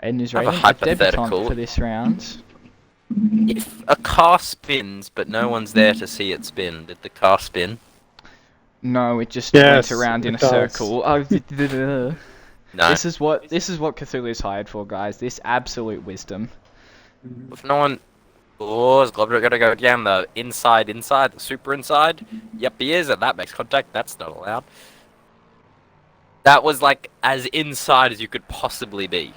Aiden is I have a Raiden, a hypothetical. debutant for this round. If a car spins, but no one's there to see it spin, did the car spin? No, it just Yes, went around in it a does. circle. No. This is what Cthulhu's hired for, guys. This absolute wisdom. If no one... Oh, is Glover gonna go down the inside, the super inside? Yep, he is, and that makes contact. That's not allowed. That was like as inside as you could possibly be.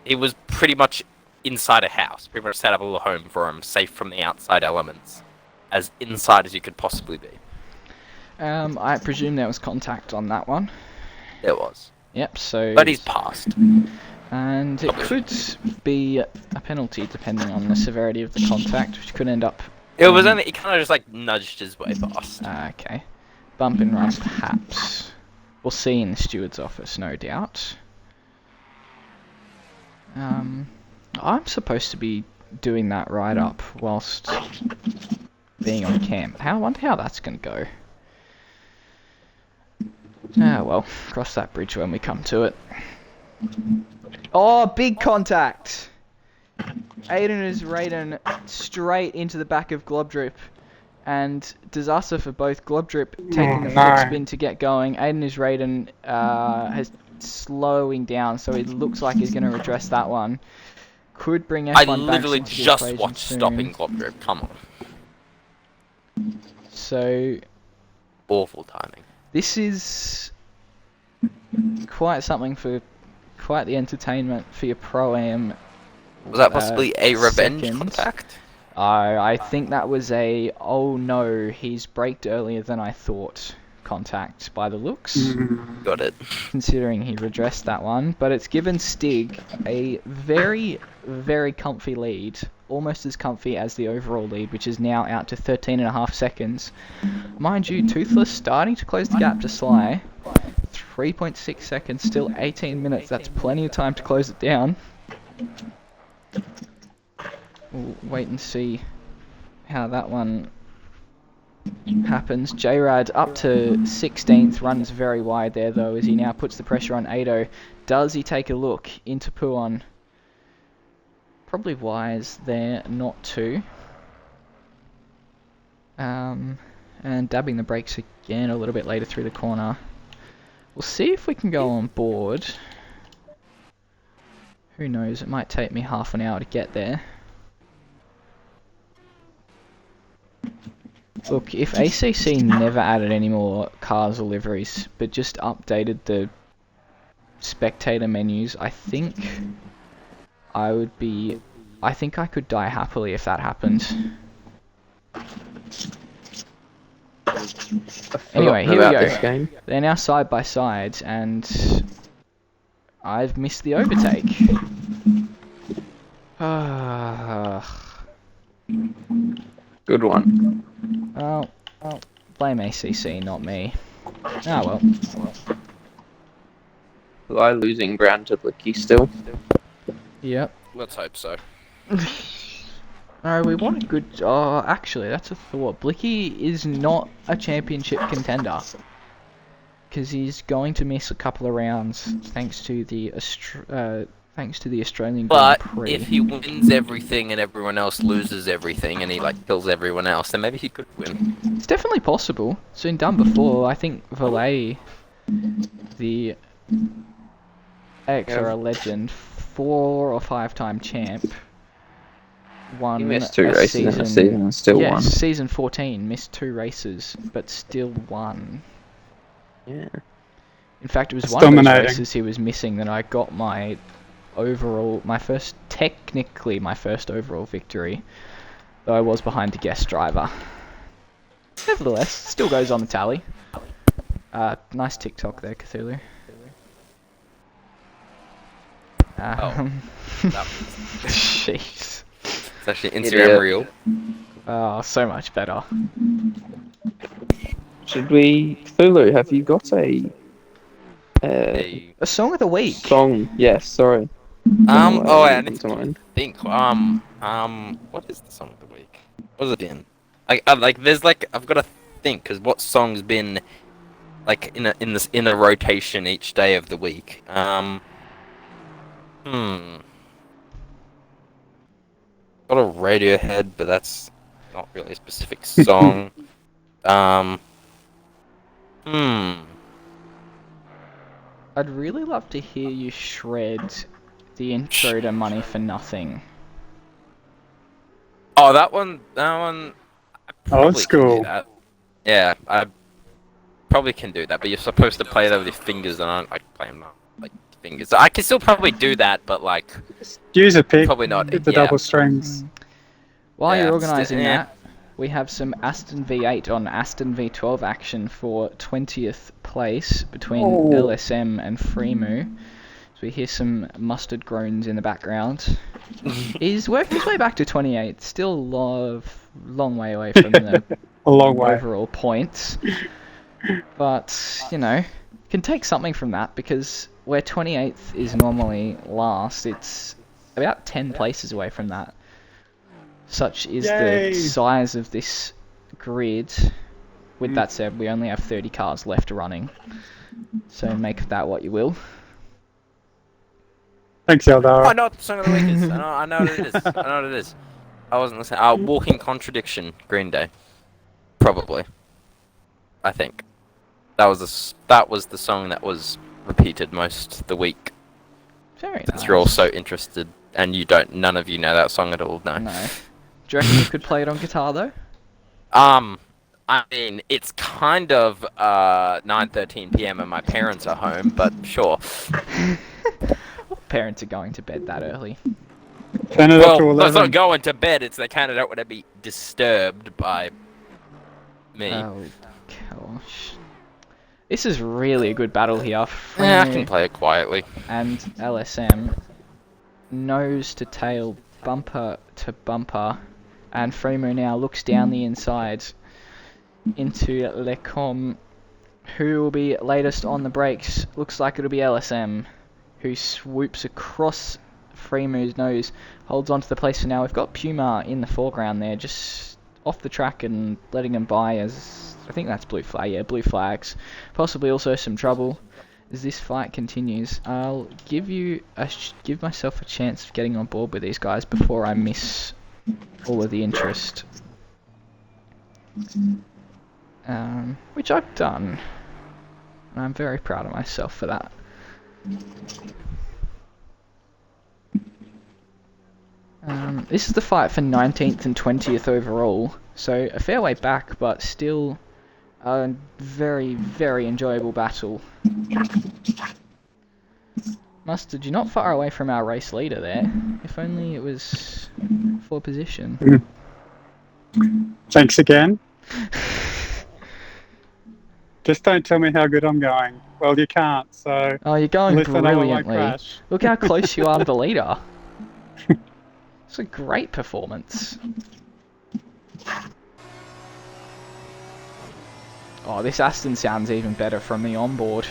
It was pretty much inside a house. Pretty much set up a little home for him, safe from the outside elements. As inside as you could possibly be. I presume there was contact on that one. There was. Yep, so... But he's passed. And it could be a penalty depending on the severity of the contact, which could end up... It was only... He kind of just like nudged his way past. Okay. Bump and run, perhaps. We'll see in the steward's office, no doubt. I'm supposed to be doing that right up whilst being on camp. I wonder how that's going to go. Ah, well, cross that bridge when we come to it. Oh, big contact! Aiden is raiding straight into the back of Globdrip. And disaster for both. Globdrip taking the flip spin to get going. Aiden is raiding has slowing down, so it looks like he's going to redress that one. Could bring F1 I back literally into the just equation watched soon. Stopping Globdrip. Come on. So Awful timing. this is quite something for quite the entertainment for your Pro-Am. Was that possibly a revenge second. contact? I think that was a, oh no, he's braked earlier than I thought contact by the looks, Got it. considering he redressed that one. But it's given Stig a very, very comfy lead, almost as comfy as the overall lead, which is now out to 13.5 seconds. Mind you, Toothless starting to close the gap to Sly. 3.6 seconds, still 18 minutes, that's plenty of time to close it down. We'll wait and see how that one happens. J-Rad up to 16th, runs very wide there though as he now puts the pressure on Ado. Does he take a look into Puon? Probably wise there not to. And dabbing the brakes again a little bit later through the corner. We'll see if we can go on board. Who knows, it might take me half an hour to get there. Look, if ACC never added any more cars or liveries, but just updated the spectator menus, I think I could die happily if that happened. Anyway, here we go. This game. They're now side by side, and I've missed the overtake. Good one. Well, blame ACC, not me. Ah well. Was I losing ground to Licky still? Yep. Let's hope so. No, we want a good... Oh, actually, that's a thought. Blicky is not a championship contender. Because he's going to miss a couple of rounds thanks to the Australian But Grand Prix. if he wins everything and everyone else loses everything and he like kills everyone else, then maybe he could win. It's definitely possible. It's been done before. I think Valet, the AXRL legend, 4 or 5-time champ, won He missed 2 a races in a season and still yes, won. season 14, missed 2 races, but still won. Yeah. In fact, it was That's one of those dominating. races he was missing that I got my first overall victory, though I was behind the guest driver. Nevertheless, still goes on the tally. Nice TikTok there, Cthulhu. Jeez. It's actually Instagram Idiot. real. Oh, so much better. Should we... Cthulhu, have you got a Hey. A song of the week. song? Yes, sorry. Oh, I need Come to to mind. think. What is the song of the week? What was it in? I've got to think because what song's been like in a rotation each day of the week. Got a Radiohead, but that's not really a specific song. Hmm. I'd really love to hear you shred the intro to Money for Nothing. Oh, that one. I probably Old can do school. that. Yeah, I probably can do that. But you're supposed to play that with your fingers, and I don't like playing like fingers. I can still probably do that, but like Use a pick probably not. with the Yeah. double strings. While you're Yeah, organising yeah. that, we have some Aston V8 on Aston V12 action for 20th place between Oh. LSM and Freemu. So we hear some mustard groans in the background. He's worked his way back to 28th, still a long way away from the A long way. overall points. But, you know, can take something from that because where 28th is normally last, it's about 10 places away from that. Such is Yay. the size of this grid. With that said, we only have 30 cars left running. So make of that what you will. Thanks, I Eldara. know what the song of the week is. I know what it is. I know what it is. I wasn't listening. Walking Contradiction, Green Day. Probably. I think. That was the song that was repeated most of the week. Very nice. Since you're all so interested, and none of you know that song at all, no. No. Do you reckon you could play it on guitar though? I mean, it's kind of 9:13 p.m. and my parents are home, but sure. Parents are going to bed that early. Turn it up to Well, it's 11. not going to bed. It's they kind of don't want to be disturbed by me. Oh gosh. This is really a good battle here. Yeah, I Freemu can play it quietly. and LSM, nose to tail, bumper to bumper, and Freemu now looks down the inside into Lecom, who will be latest on the brakes. Looks like it'll be LSM, who swoops across Freemu's nose, holds onto the place for now. We've got Puma in the foreground there, just off the track and letting him by as, I think that's blue flag, yeah, blue flags. Possibly also some trouble as this fight continues. I'll give myself a chance of getting on board with these guys before I miss all of the interest. Which I've done. And I'm very proud of myself for that. This is the fight for 19th and 20th overall, so a fair way back, but still a very, very enjoyable battle. Mustard, you're not far away from our race leader there. If only it was for position. Thanks again. Just don't tell me how good I'm going. Well, you can't, so Oh, you're going listen, I won't brilliantly. crash. Look how close you are to the leader. It's a great performance. Oh, this Aston sounds even better from the onboard.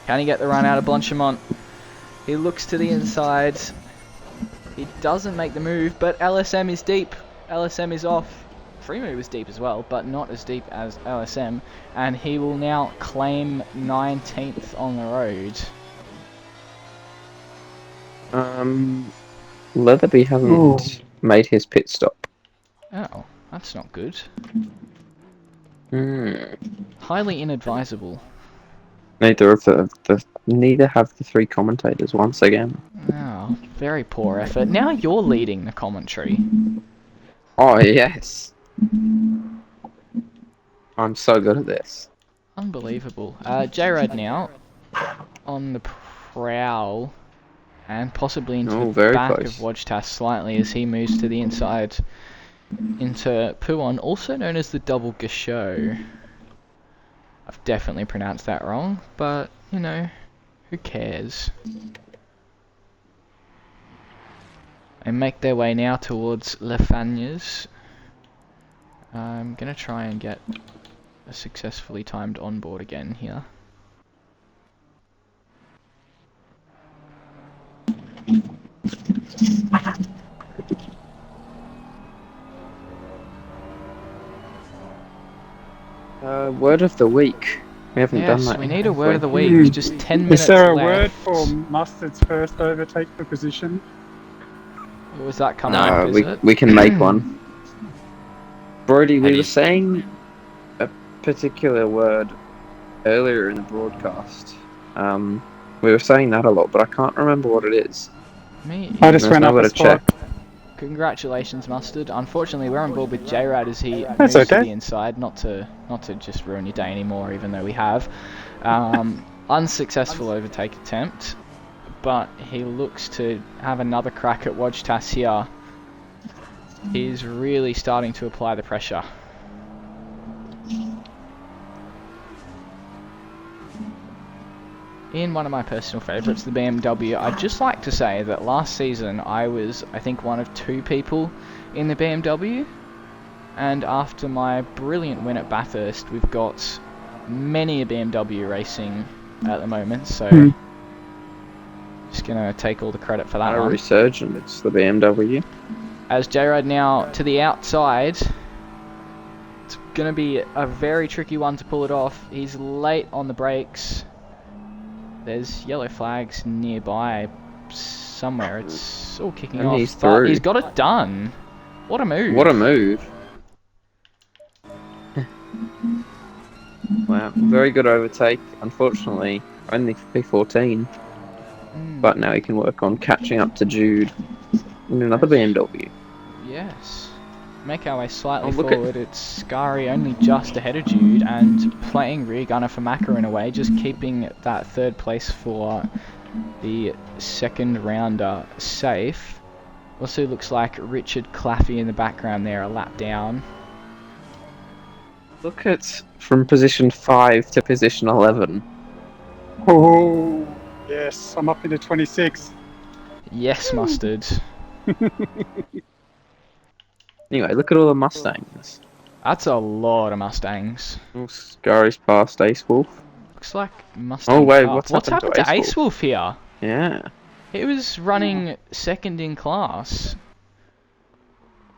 Can he get the run out of Blanchimont? He looks to the inside. He doesn't make the move, but LSM is deep. LSM is off. Freemu was deep as well, but not as deep as LSM. And he will now claim 19th on the road. Leatherby hasn't made his pit stop. Oh, that's not good. Hmm. Highly inadvisable. Neither have the three commentators once again. Oh, very poor effort. Now you're leading the commentary. Oh yes. I'm so good at this. Unbelievable. J-Rad now on the prowl and possibly into the very back close. of Wojtas slightly as he moves to the inside into Puon, also known as the double Gachot. I've definitely pronounced that wrong, but, you know, who cares? They make their way now towards Le Fagnes. I'm going to try and get a successfully timed onboard again here. Word of the week. We haven't done Yes, that. we yet, need a have word we? of the week. Hmm. Just 10 minutes Is there a left. word for Mustard's first overtake for position? Was that coming No. up, is it? we can make one. Brody, How we do were you- saying a particular word earlier in the broadcast. We were saying that a lot, but I can't remember what it is. Me I just There's went up nowhere a to spot. check. Congratulations, Mustard. Unfortunately, we're on board with J-Rad as he That's moves to okay. the inside. Not to just ruin your day anymore, even though we have. Unsuccessful overtake attempt, but he looks to have another crack at Wojtas here. He's really starting to apply the pressure. In one of my personal favourites, the BMW, I'd just like to say that last season I was, I think, one of 2 people in the BMW, and after my brilliant win at Bathurst, we've got many a BMW racing at the moment, so just gonna take all the credit for that A one. resurgence, the BMW. As J-Rad now to the outside, it's gonna be a very tricky one to pull it off. He's late on the brakes. There's yellow flags nearby somewhere. It's all kicking And off. he's But through. he's got it done. What a move. What a move. Wow, very good overtake. Unfortunately, only P14. But now he can work on catching up to Jude in another BMW. Yes. Make our way slightly Oh, look at- forward. It's Scari only just ahead of Jude and playing rear gunner for Macca in a way, just keeping that 3rd place for the 2nd rounder safe. Also looks like Richard Claffey in the background there, a lap down. Look at from position 5 to position 11. Oh, yes, I'm up into 26. Yes, Mustard. Anyway, look at all the Mustangs. That's a lot of Mustangs. Oh, Scari's past Ace Wolf. Looks like Mustang. Oh, wait, Cup. what's happened to to Ace Ace Wolf here? Yeah. He was running 2nd in class.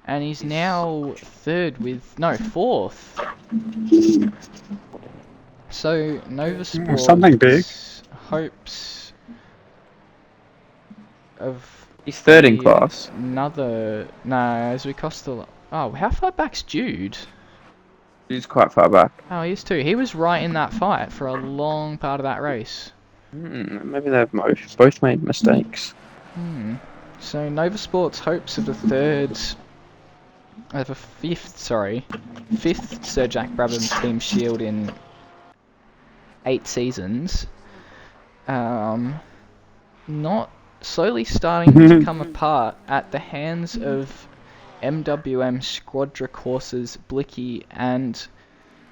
And he's now 4th. So NovaSport something big. hopes of He's 3rd in the class. as we cross the. Oh, how far back's Jude? He's quite far back. Oh, he is too. He was right in that fight for a long part of that race. Maybe they've both made mistakes. So NovaSport's hopes of a 5th Sir Jack Brabham Team Shield in 8 seasons. Not slowly starting to come apart at the hands of MWM Squadra Courses, Blicky and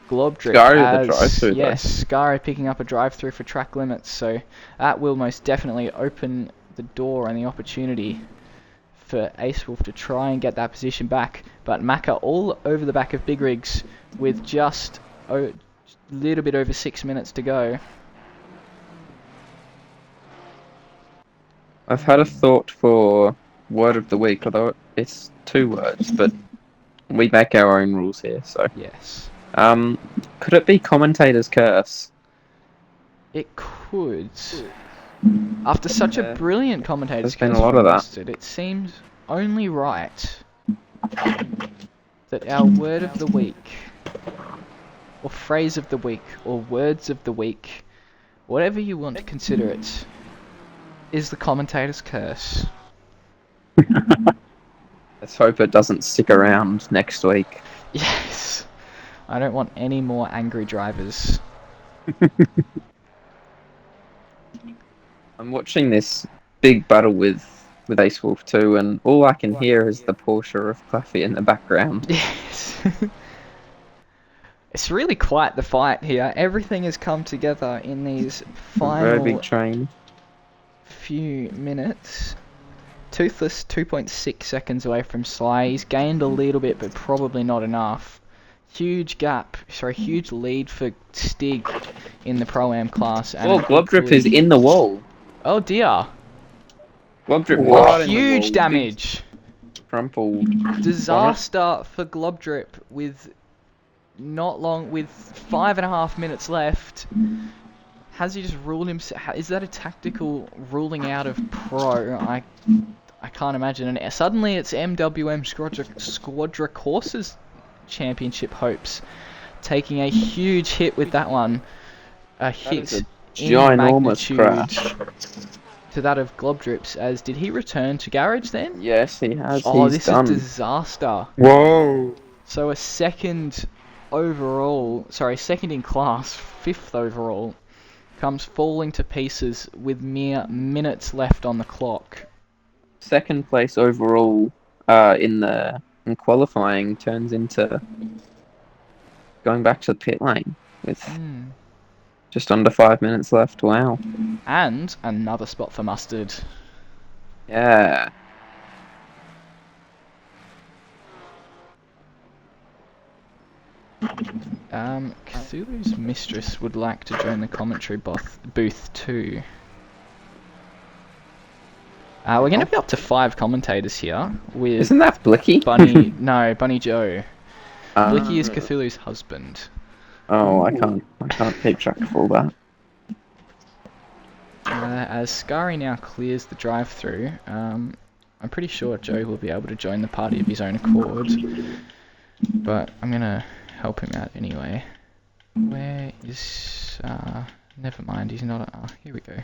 Globdrip. Scary with the drive-through, though. Yes, Scary picking up a drive-through for track limits, so that will most definitely open the door and the opportunity for Ace Wolf to try and get that position back. But Macca all over the back of Big Rigs with just a little bit over 6 minutes to go. I've had a thought for word of the week, although it's 2 words, but we make our own rules here, so. Yes. Could it be commentator's curse? It could. After such a brilliant commentator's There's been curse a lot of from that. Mustard, it seems only right that our word of the week, or phrase of the week, or words of the week, whatever you want to consider it, is the commentator's curse. Let's hope it doesn't stick around next week. Yes. I don't want any more angry drivers. I'm watching this big battle with Ace Wolf 2, and all I can hear is the Porsche of Claffey in the background. Yes. It's really quite the fight here. Everything has come together in these Very final big train. few minutes. Toothless 2.6 seconds away from Sly. He's gained a little bit, but probably not enough. Huge lead for Stig in the Pro-Am class. And Oh, Globdrip is in the wall. Oh dear. Globdrip Wow. right in the Huge wall. damage. Big crumpled. Disaster for Globdrip with not long, with 5.5 minutes left. Has he just ruled himself? Is that a tactical ruling out of Pro? I can't imagine. And suddenly it's MWM Squadra Courses Championship hopes taking a huge hit with that one. A hit a in ginormous magnitude crash. to that of Globdrips. As did he return to garage then? Yes, he has. Oh, He's this done. is disaster. Whoa. So a second overall, sorry, second in class, fifth overall, comes falling to pieces with mere minutes left on the clock. Second place overall in qualifying turns into going back to the pit lane with just under 5 minutes left. Wow. And another spot for Mustard. Yeah. Cthulhu's mistress would like to join the commentary booth too. We're going to be up to 5 commentators here with Isn't that Blicky? Bunny. No, Bunny Joe. Blicky is Ah. Cthulhu's husband. Oh, I can't keep track of all that. As Scary now clears the drive-through, I'm pretty sure Joe will be able to join the party of his own accord. But I'm going to help him out anyway. Where is... never mind, he's not... here we go.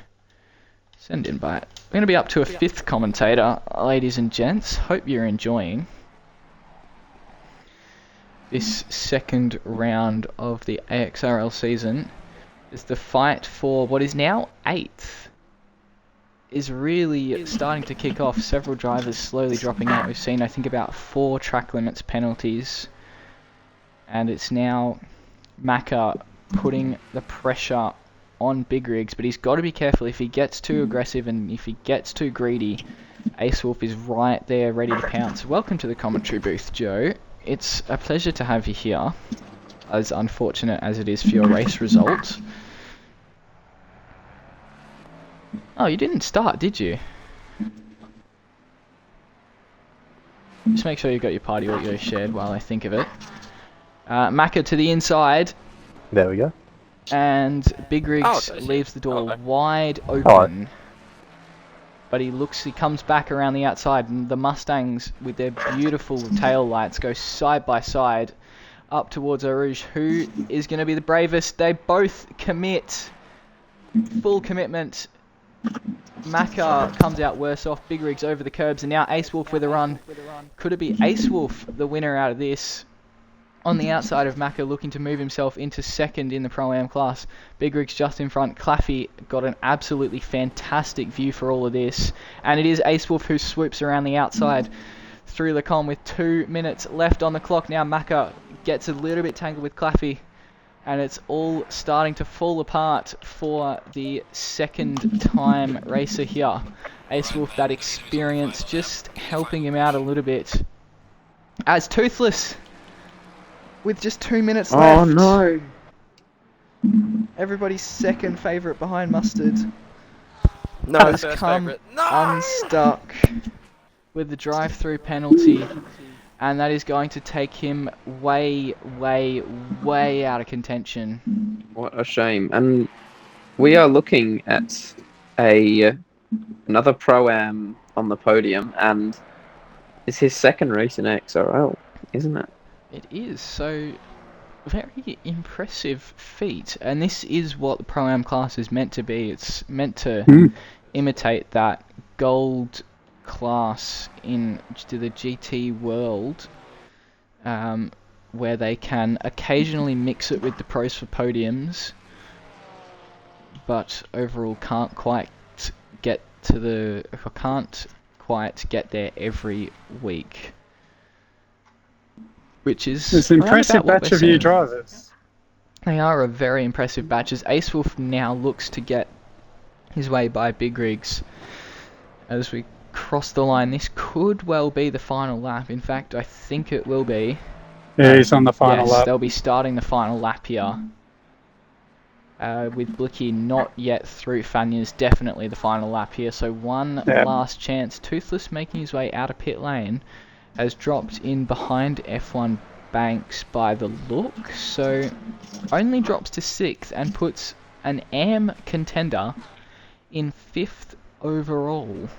Send invite. We're going to be up to a 5th commentator, ladies and gents. Hope you're enjoying this second round of the AXRL season. Is the fight for what is now 8th is really starting to kick off. Several drivers slowly dropping out. We've seen, I think, about 4 track limits penalties. And it's now Macca putting the pressure on Big Rigs, but he's got to be careful. If he gets too aggressive and if he gets too greedy, Ace Wolf is right there ready to pounce. Welcome to the commentary booth, Joe. It's a pleasure to have you here, as unfortunate as it is for your race result. Oh, you didn't start, did you? Just make sure you've got your party audio shared while I think of it. Macca to the inside. There we go. And Big Rigs Oh, leaves the door okay. wide open. But he comes back around the outside, and the Mustangs, with their beautiful tail lights, go side by side up towards Eau Rouge. Who is going to be the bravest? They both commit. Full commitment. Macca comes out worse off. Big Rigs over the curbs, and now Ace Wolf with a run. Could it be Ace Wolf the winner out of this? On the outside of Macca, looking to move himself into second in the Pro-Am class. Big Rigs just in front. Claffey got an absolutely fantastic view for all of this. And it is Ace Wolf who swoops around the outside through the con with 2 minutes left on the clock. Now Macca gets a little bit tangled with Claffey. And it's all starting to fall apart for the second time racer here. Ace Wolf, that experience, just helping him out a little bit. As Toothless, with just 2 minutes left. Oh no! Everybody's second favourite behind Mustard No, has first come favourite. No! unstuck with the drive-through penalty. And that is going to take him way, way, way out of contention. What a shame. And we are looking at another Pro-Am on the podium, and it's his second race in AXRL, isn't it? It is, so very impressive feat. And this is what the Pro-Am class is meant to be. It's meant to imitate that gold class into the GT world, where they can occasionally mix it with the pros for podiums, but overall can't quite get there every week, which is It's an around impressive about what batch we're of new seeing. drivers. They are a very impressive batch, as Ace Wolf now looks to get his way by Big Rigs as we cross the line. This could well be the final lap. In fact, I think it will be. Yeah, he's on the final yes, lap. they'll be starting the final lap here. With Blicky not yet through. Fanya's definitely the final lap here. So one last chance. Toothless making his way out of pit lane has dropped in behind F1 Banks by the look, so only drops to 6th and puts an AM contender in 5th overall.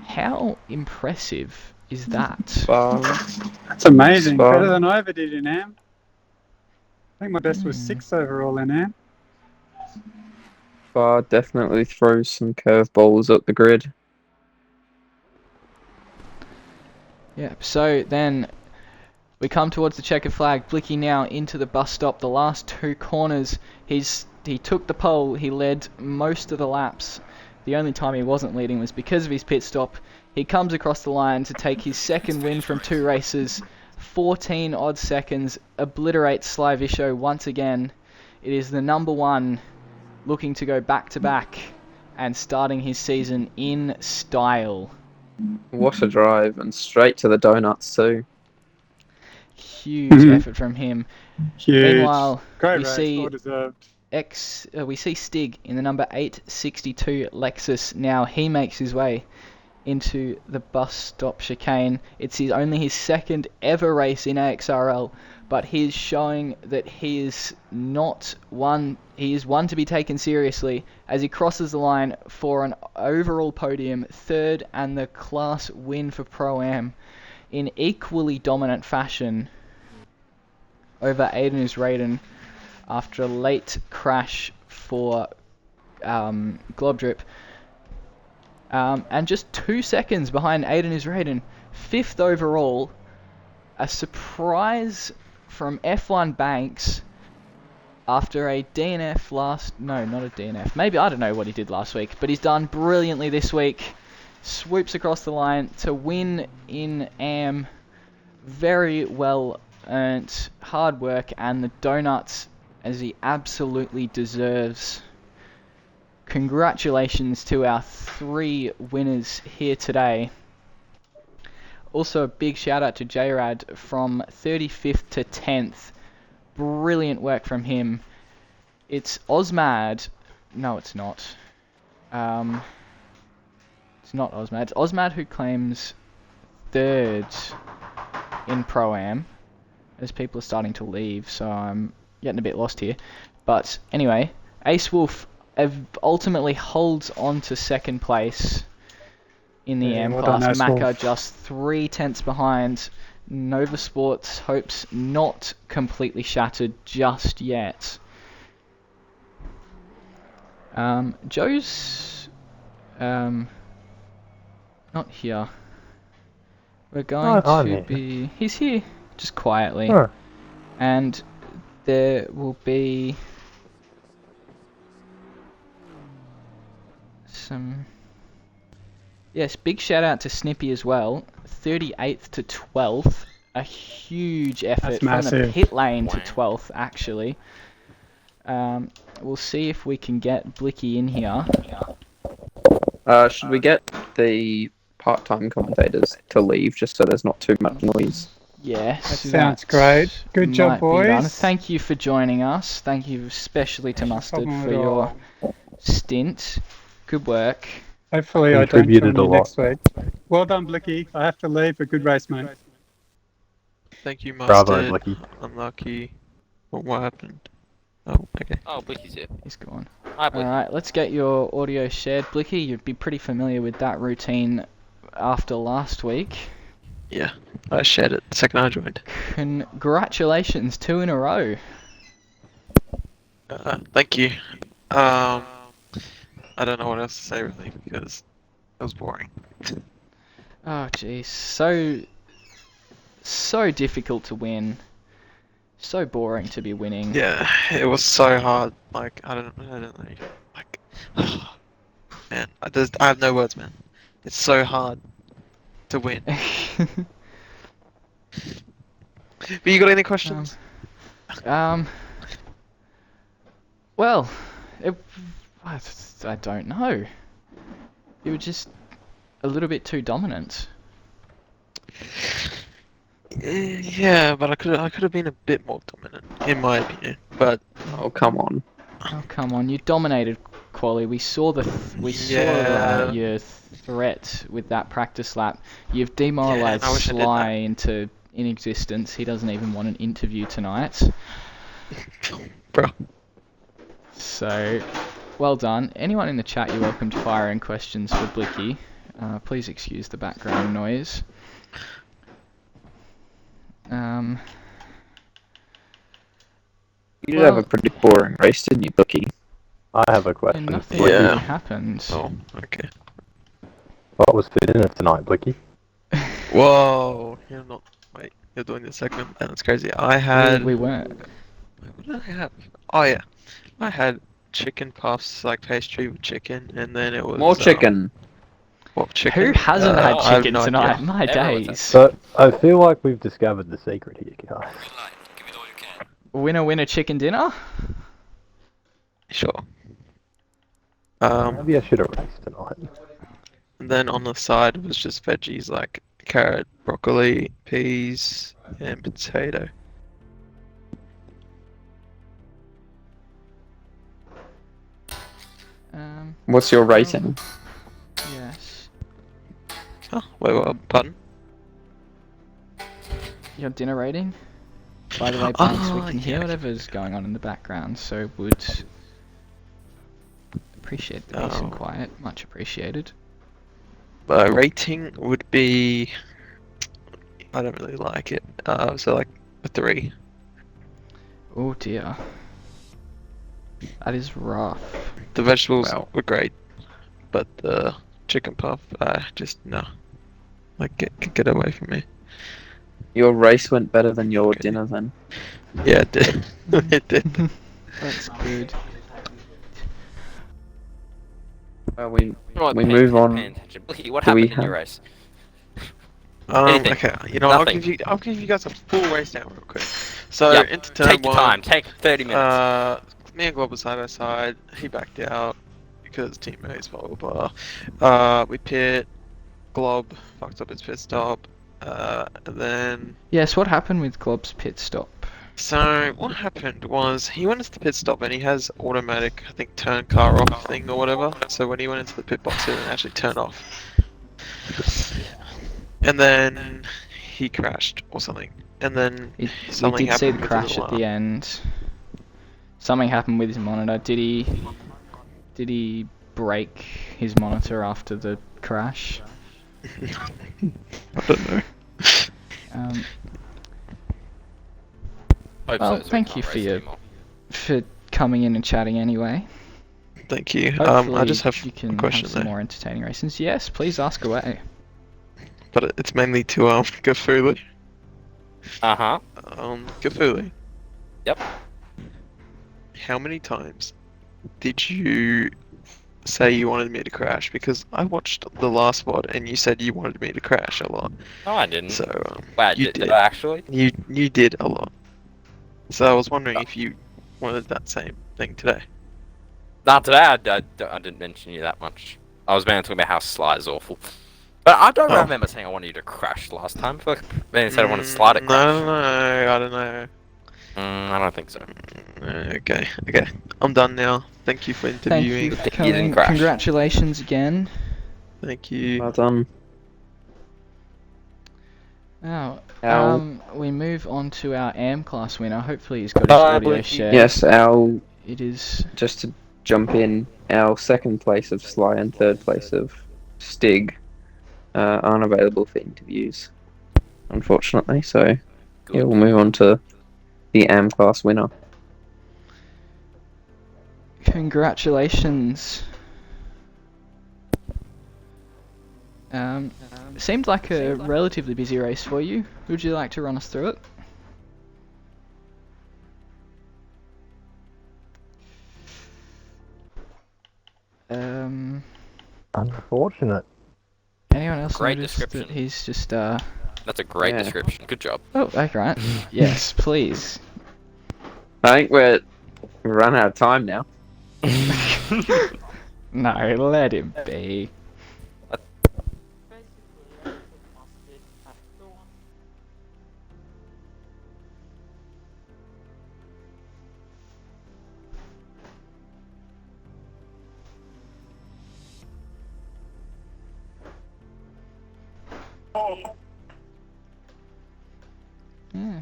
How impressive is that? Spa. That's amazing. Spa. Better than I ever did in AM. I think my best was 6th overall in AM. Spa definitely throws some curveballs up the grid. Yep, so then we come towards the checkered flag. Blicky now into the bus stop. The last 2 corners, he took the pole. He led most of the laps. The only time he wasn't leading was because of his pit stop. He comes across the line to take his second win from 2 races. 14 odd seconds, obliterates Sly Visho once again. It is the number 1 looking to go back to back and starting his season in style. What a drive, and straight to the donuts too. Huge effort from him. Huge. Meanwhile, Great we race, see well deserved. we see Stig in the number 862 Lexus. Now he makes his way into the bus stop chicane. It's only his second ever race in AXRL, but he is showing that he is one to be taken seriously as he crosses the line for an overall podium, 3rd, and the class win for Pro-Am in equally dominant fashion over Aiden Usraden after a late crash for Globdrip. And just 2 seconds behind Aiden Usraden, 5th overall. A surprise from F1 Banks after a DNF not a DNF. Maybe, I don't know what he did last week, but he's done brilliantly this week. Swoops across the line to win in AM. Very well earned, hard work, and the donuts as he absolutely deserves. Congratulations to our 3 winners here today. Also a big shout out to J-Rad from 35th to 10th. Brilliant work from him. It's Osmad. No, it's not. It's not Osmad. It's Osmad who claims 3rd in Pro-Am, as people are starting to leave, so I'm getting a bit lost here. But anyway, Ace Wolf ultimately holds on to 2nd place in the AM class. Macca just 3 tenths behind. NovaSport's hopes not completely shattered just yet. Joe's not here. We're going to be... He's here, just quietly. Huh. And there will be some... Yes, big shout out to Snippy as well. 38th to 12th. A huge effort from the pit lane to 12th, actually. We'll see if we can get Blicky in here. Should we get the part-time commentators to leave just so there's not too much noise? Yes. That sounds great. Good job, boys. Thank you for joining us. Thank you especially to Mustard for your stint. Good work. Hopefully I don't join you next week. Well done, Blicky. I have to leave. A good race, mate. Thank you, Mustard. Bravo, Blicky. Unlucky. What happened? Oh, okay. Oh, Blicky's here. He's gone. Hi, Blicky. Alright, let's get your audio shared. Blicky, you'd be pretty familiar with that routine after last week. Yeah, I shared it the second I joined. Congratulations, 2 in a row. Thank you. I don't know what else to say really because it was boring. Oh jeez, so difficult to win. So boring to be winning. Yeah, it was so hard. Like I don't know. Like, man, I have no words, man. It's so hard to win. But you got any questions? Well, I don't know. You were just a little bit too dominant. Yeah, but I could have been a bit more dominant, in my opinion. But Oh, come on. Oh come on, you dominated quali. We saw your threat with that practice lap. You've demoralised I wish I did Sly that. in existence. He doesn't even want an interview tonight. Bro. So, well done. Anyone in the chat, you're welcome to fire in questions for Blicky. Please excuse the background noise. You did have a pretty boring race, didn't you, Bookie? I have a question. Nothing Blicky. really happened. Oh, okay. What was for dinner tonight, Blicky? Whoa, you're not. Wait, you're doing this segment? That's crazy. I had. We weren't. What did I have? Oh yeah, I had chicken puffs, like pastry with chicken, and then it was More chicken. What chicken? Who hasn't I had have chicken no tonight? idea. My Everyone's days. So I feel like we've discovered the secret here, guys. Green light. Give it all you can. Winner chicken dinner? Sure. Maybe I should have raced tonight. And then on the side was just veggies like carrot, broccoli, peas, and potato. What's your rating? Yes. Oh, wait, pardon? Your dinner rating? By the way, Bunks, we Oh, can hear yeah, whatever's going on in the background, so would appreciate the peace and Oh. quiet. Much appreciated. My rating would be. I don't really like it. So like a 3. Oh dear. That is rough. The vegetables Wow. were great, but the chicken puff, just no. Like get away from me. Your race went better than your Okay. dinner then. Yeah, it did. It did. That's good. Well, we What, We pay- move pay- on. pay attention. Blicky, what Do we happened in your have- race? Okay, Anything. you know, I'll Nothing. give you guys a full race down real quick. So Yep, into turn Take your 1, time. Take 30 minutes. me and Glob were side by side. He backed out because teammates, blah blah blah. We pit. Glob fucked up his pit stop. And then Yes, what happened with Glob's pit stop? so what happened was he went into the pit stop and he has automatic, I think, turn car off thing or whatever. So when he went into the pit box, it didn't actually turn off. And then he crashed or something. And then We something did see the happened with crash his at the alarm. end. Something happened with his monitor. Did he break his monitor after the crash? I don't know. Hope well, so we thank can't you for race your- anymore. For coming in and chatting anyway. Thank you. Hopefully I just have you a can question have some though, more entertaining races. Yes, please ask away. but it's mainly to Gafuli. Uh-huh. Gafuli. Yep. How many times did you say you wanted me to crash? Because I watched the last spot and you said you wanted me to crash a lot. No, I didn't. So Wow, you did did. I actually? You did a lot. So I was wondering if you wanted that same thing today. Not today, I didn't mention you that much. I was mainly talking about how Sly is awful. But I don't Oh. remember saying I wanted you to crash last time. Fuck, they said I wanted Sly to I crash. don't know. I don't know. I don't think so. Okay. I'm done now. Thank you for Thank you interviewing. for You didn't coming. crash. Congratulations again. Thank you. Well done. Now, Our- we move on to our AM class winner. Hopefully he's got his Bye, audio Blicky. shared. Yes, our It is. just to jump in, our second place of Sly and third place of Stig aren't available for interviews, unfortunately. So yeah, Good. we'll move on to the AM class winner. Congratulations. Seemed like a relatively busy race for you. Would you like to run us through it? Unfortunate. Anyone else Great notice that description. he's just That's a great Yeah. description. Good job. Oh, okay, right. Yes, please. I think we've run out of time now. No, let him be. Yeah.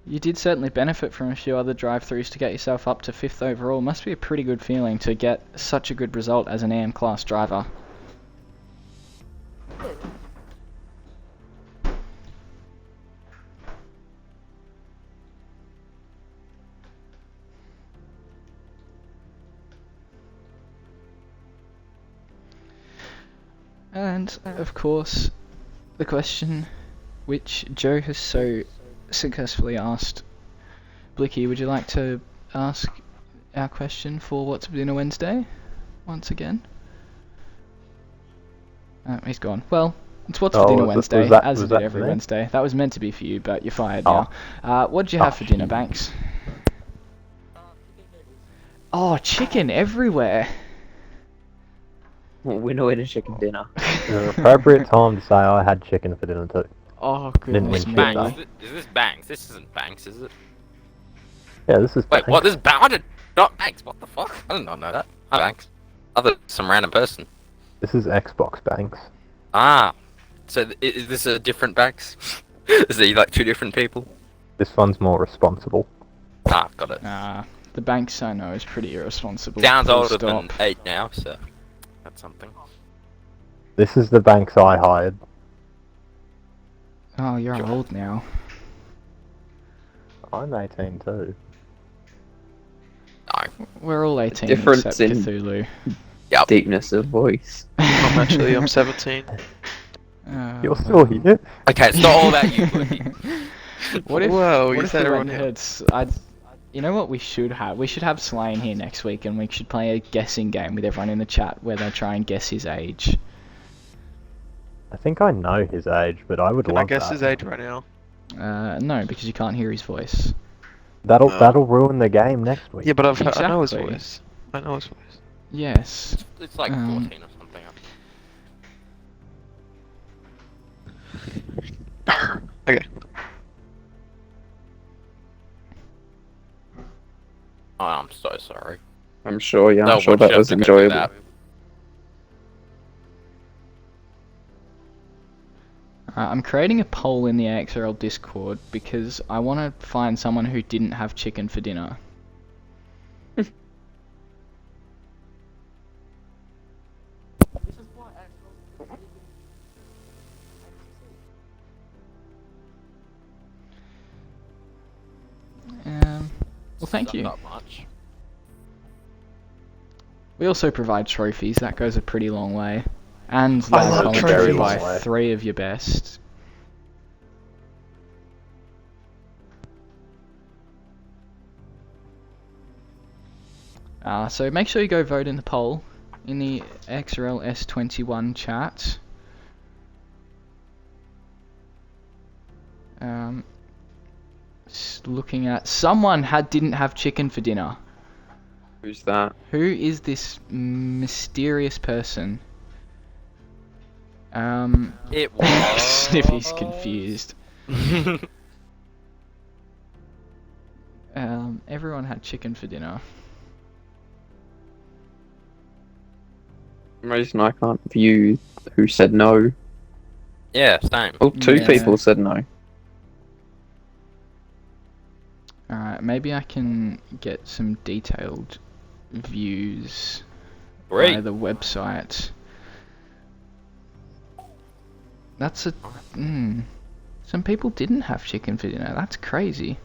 You did certainly benefit from a few other drive-throughs to get yourself up to 5th overall. Must be a pretty good feeling to get such a good result as an AM class driver. And, of course, the question which Joe has so successfully asked. Blicky, would you like to ask our question for What's for Dinner Wednesday once again? He's gone. Well, it's What's for Dinner Wednesday, as it did every Wednesday. That was meant to be for you, but you're fired now. What did you have for dinner, Banks? Oh, chicken everywhere. Winner chicken dinner. The appropriate time to say I had chicken for dinner too. Oh, Didn't goodness win me. shit, though. Is this Banks? This isn't Banks, is it? Yeah, this is Wait, Banks. what? This is I did not Banks. What the fuck? I did not know that. Hi, Banks. I thought it was some random person. This is Xbox Banks. Ah, so is this a different Banks? Is it like two different people? This one's more responsible. Ah, got it. The Banks I know is pretty irresponsible. Sounds Full older stop. than 8 now, so that's something. This is the Banks I hired. Oh, you're old now. I'm 18 too. No. We're all 18 Difference except in- Cthulhu. Deepness of voice. I'm 17. You're still here? Okay, it's not all about you, Blicky. What if, Whoa, what you if said we everyone went else. heads? You know what we should have? We should have Slane here next week, and we should play a guessing game with everyone in the chat where they try and guess his age. I think I know his age, but I would Can I love guess that. his age right now? No, because you can't hear his voice. That'll ruin the game next week. Yeah, but I know his Exactly. voice. I know his voice. Yes. It's like 14 or something. Okay. Oh, I'm so sorry. I'm sure, yeah, No, I'm sure what'd you that have was to go do enjoyable. that? I'm creating a poll in the AXRL Discord because I want to find someone who didn't have chicken for dinner. Well, thank you. Not much. We also provide trophies. That goes a pretty long way. And I live love commentary trophies. by 3 of your best. So make sure you go vote in the poll in the XRL S21 chat. Looking at someone didn't have chicken for dinner. Who's that? Who is this mysterious person? It was. Sniffy's confused. Everyone had chicken for dinner. For some reason I can't view who said no. Yeah, same. Oh, two Yeah. people said no. Alright, maybe I can get some detailed views Great. via the website. That's a... Some people didn't have chicken for dinner. That's crazy.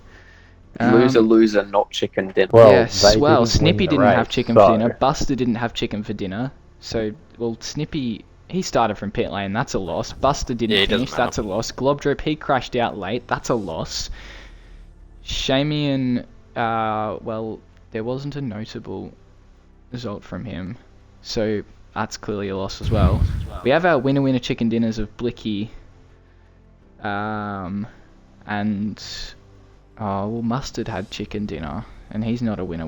Loser, not chicken dinner. Well, yes, they well, didn't Snippy win the didn't have race, chicken so- for dinner. Buster didn't have chicken for dinner. So, well, Snippy, he started from pit lane. That's a loss. Buster didn't Yeah, it doesn't finish. That's a loss. Globdrop, he crashed out late. That's a loss. Shamian, well, there wasn't a notable result from him. So, that's clearly a loss as well. We have our winner chicken dinners of Blicky. And... Oh, well, Mustard had chicken dinner, and he's not a winner.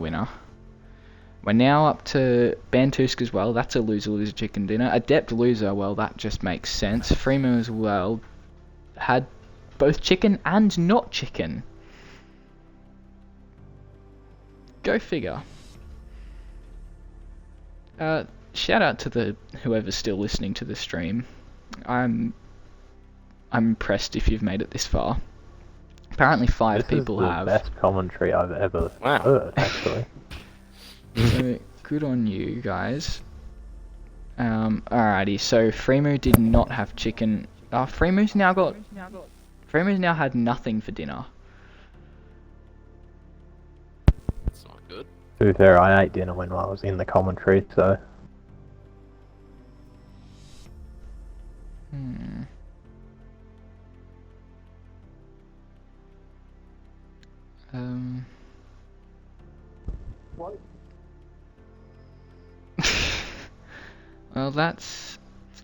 We're now up to Bantusk as well. That's a loser chicken dinner. Adept loser, well, that just makes sense. Freemo as well had both chicken and not chicken. Go figure. Shout out to whoever's still listening to the stream. I'm impressed if you've made it this far. Apparently five This people is the have. best commentary I've ever Wow. heard, actually. So good on you guys. Alrighty, so Freemu did not have chicken. Freemu's now had nothing for dinner. That's not good. To be fair, I ate dinner when I was in the commentary, so... Well, that's...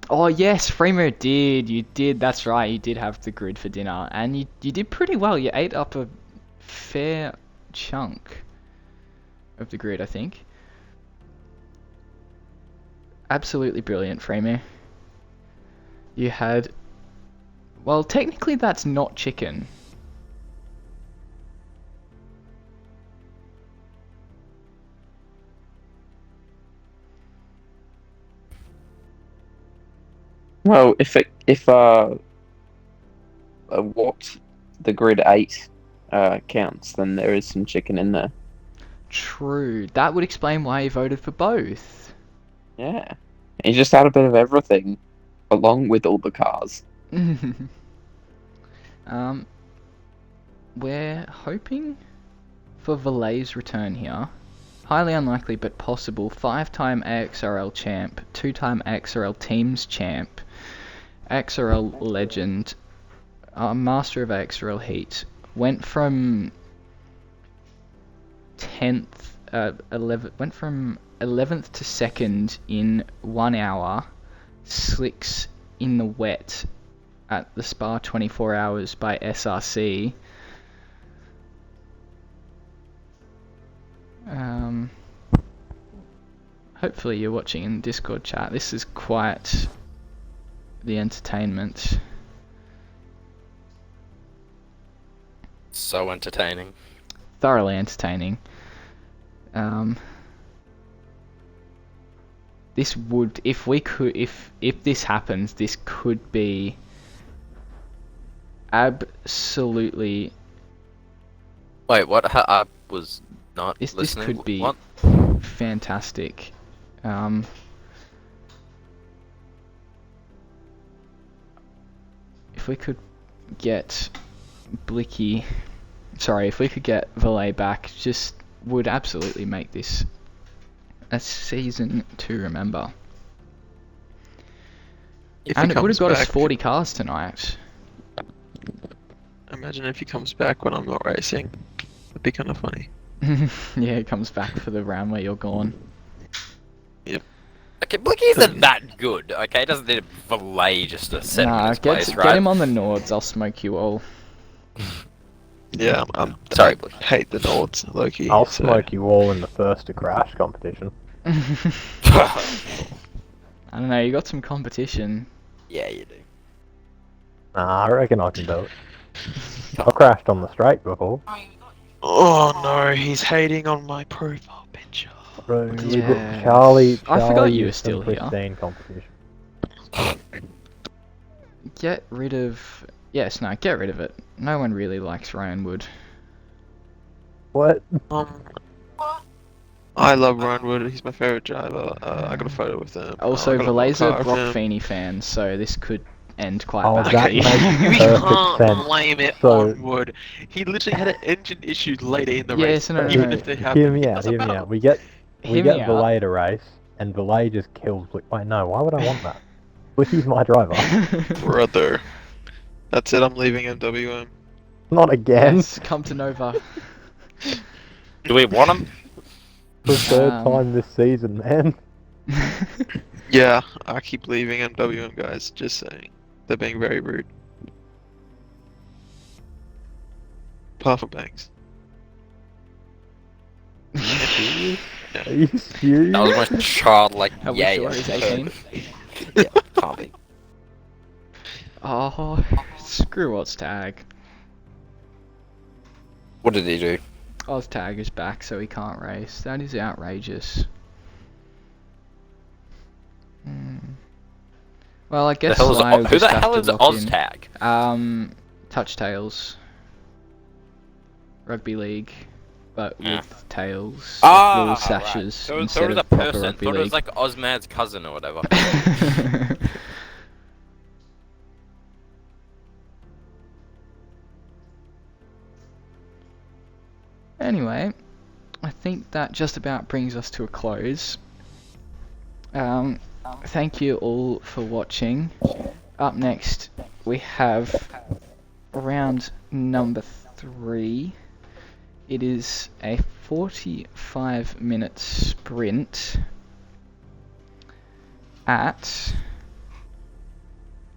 Oh, yes, Freemo did. You did. That's right. You did have the grid for dinner. And you did pretty well. You ate up a fair chunk of the grid, I think. Absolutely brilliant, Freemo. You had... Well, technically that's not chicken. Well, if what the grid 8 counts, then there is some chicken in there. True. That would explain why you voted for both. Yeah. He just had a bit of everything, along with all the cars. We're hoping for Valet's return here. Highly unlikely, but possible. 5-time AXRL champ, 2-time AXRL teams champ, AXRL legend, master of AXRL heat. Went from 11th to 2nd in 1 hour. Slicks in the wet at the Spa 24 hours by SRC. Hopefully you're watching in Discord chat. This is quite the entertainment. So entertaining. Thoroughly entertaining. This would, if this happens, this could be absolutely... Wait, what? I was not This listening. could be What? fantastic. If we could get Blicky... Sorry, if we could get Valet back, just would absolutely make this a season to remember. And it would have got us 40 cars tonight. Imagine if he comes back when I'm not racing. It'd be kind of funny. Yeah, it comes back for the round where you're gone. Yep. Okay, Blicky isn't that good, okay? Doesn't need a valet just to set him in his place, right? Get him on the Nords, I'll smoke you all. Yeah, I'm Sorry, I Blicky. hate the Nords, Loki. I'll so- smoke you all in the first to crash competition. I don't know, you got some competition. Yeah, you do. Nah, I reckon I can do it. I've crashed on the straight before. Oh no, he's hating on my profile picture. Bro, we Yes. got Charlie I forgot you is were still some here. pristine competition. Get rid of... Yes, no, get rid of it. No one really likes Ryan Wood. What? I love Ryan Wood. He's my favorite driver. I got a photo with him. Also, I got a Valet's a car of Brock him. Feeney fan, so this could end quite Oh, that badly. makes We perfect can't sense. blame it So- on Wood. He literally had an engine issue later in the Yes, race. no, even no. if they have Hear me out, hear me out. We get Hear me out. Valet to race, and Valet just kills Blick. Wait, no, why would I want that? Blicky's my driver. Brother. That's it, I'm leaving MWM. Not again. Yes, come to Nova. Do we want him? The third Um, time this season, man. Yeah, I keep leaving MWM, guys. Just saying. They're being very rude. Apart from Banks. Are you serious? That was my childlike Are we yay. sure he's 18? Yeah, can't be. Oh, screw what's tag. What did he do? Oz tag is back, so he can't race. That is outrageous. Well, I guess The hell is Sly will who just the have hell to is lock in. Oztag? Touch Tails. rugby league, but Yeah. with tails, Ah, little right. sashes So instead it was a of proper person. rugby Thought it was league. like Ozman's cousin or whatever. Anyway, I think that just about brings us to a close. Thank you all for watching. Up next, we have round number 3. It is a 45-minute sprint at...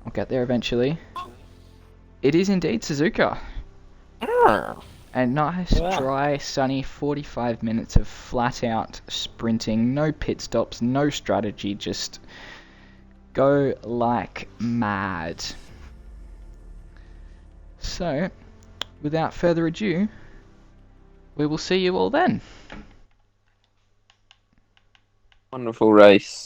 I'll get there eventually. It is indeed Suzuka. A nice, dry, sunny 45 minutes of flat-out sprinting. No pit stops, no strategy, just go like mad. So, without further ado, we will see you all then. Wonderful race.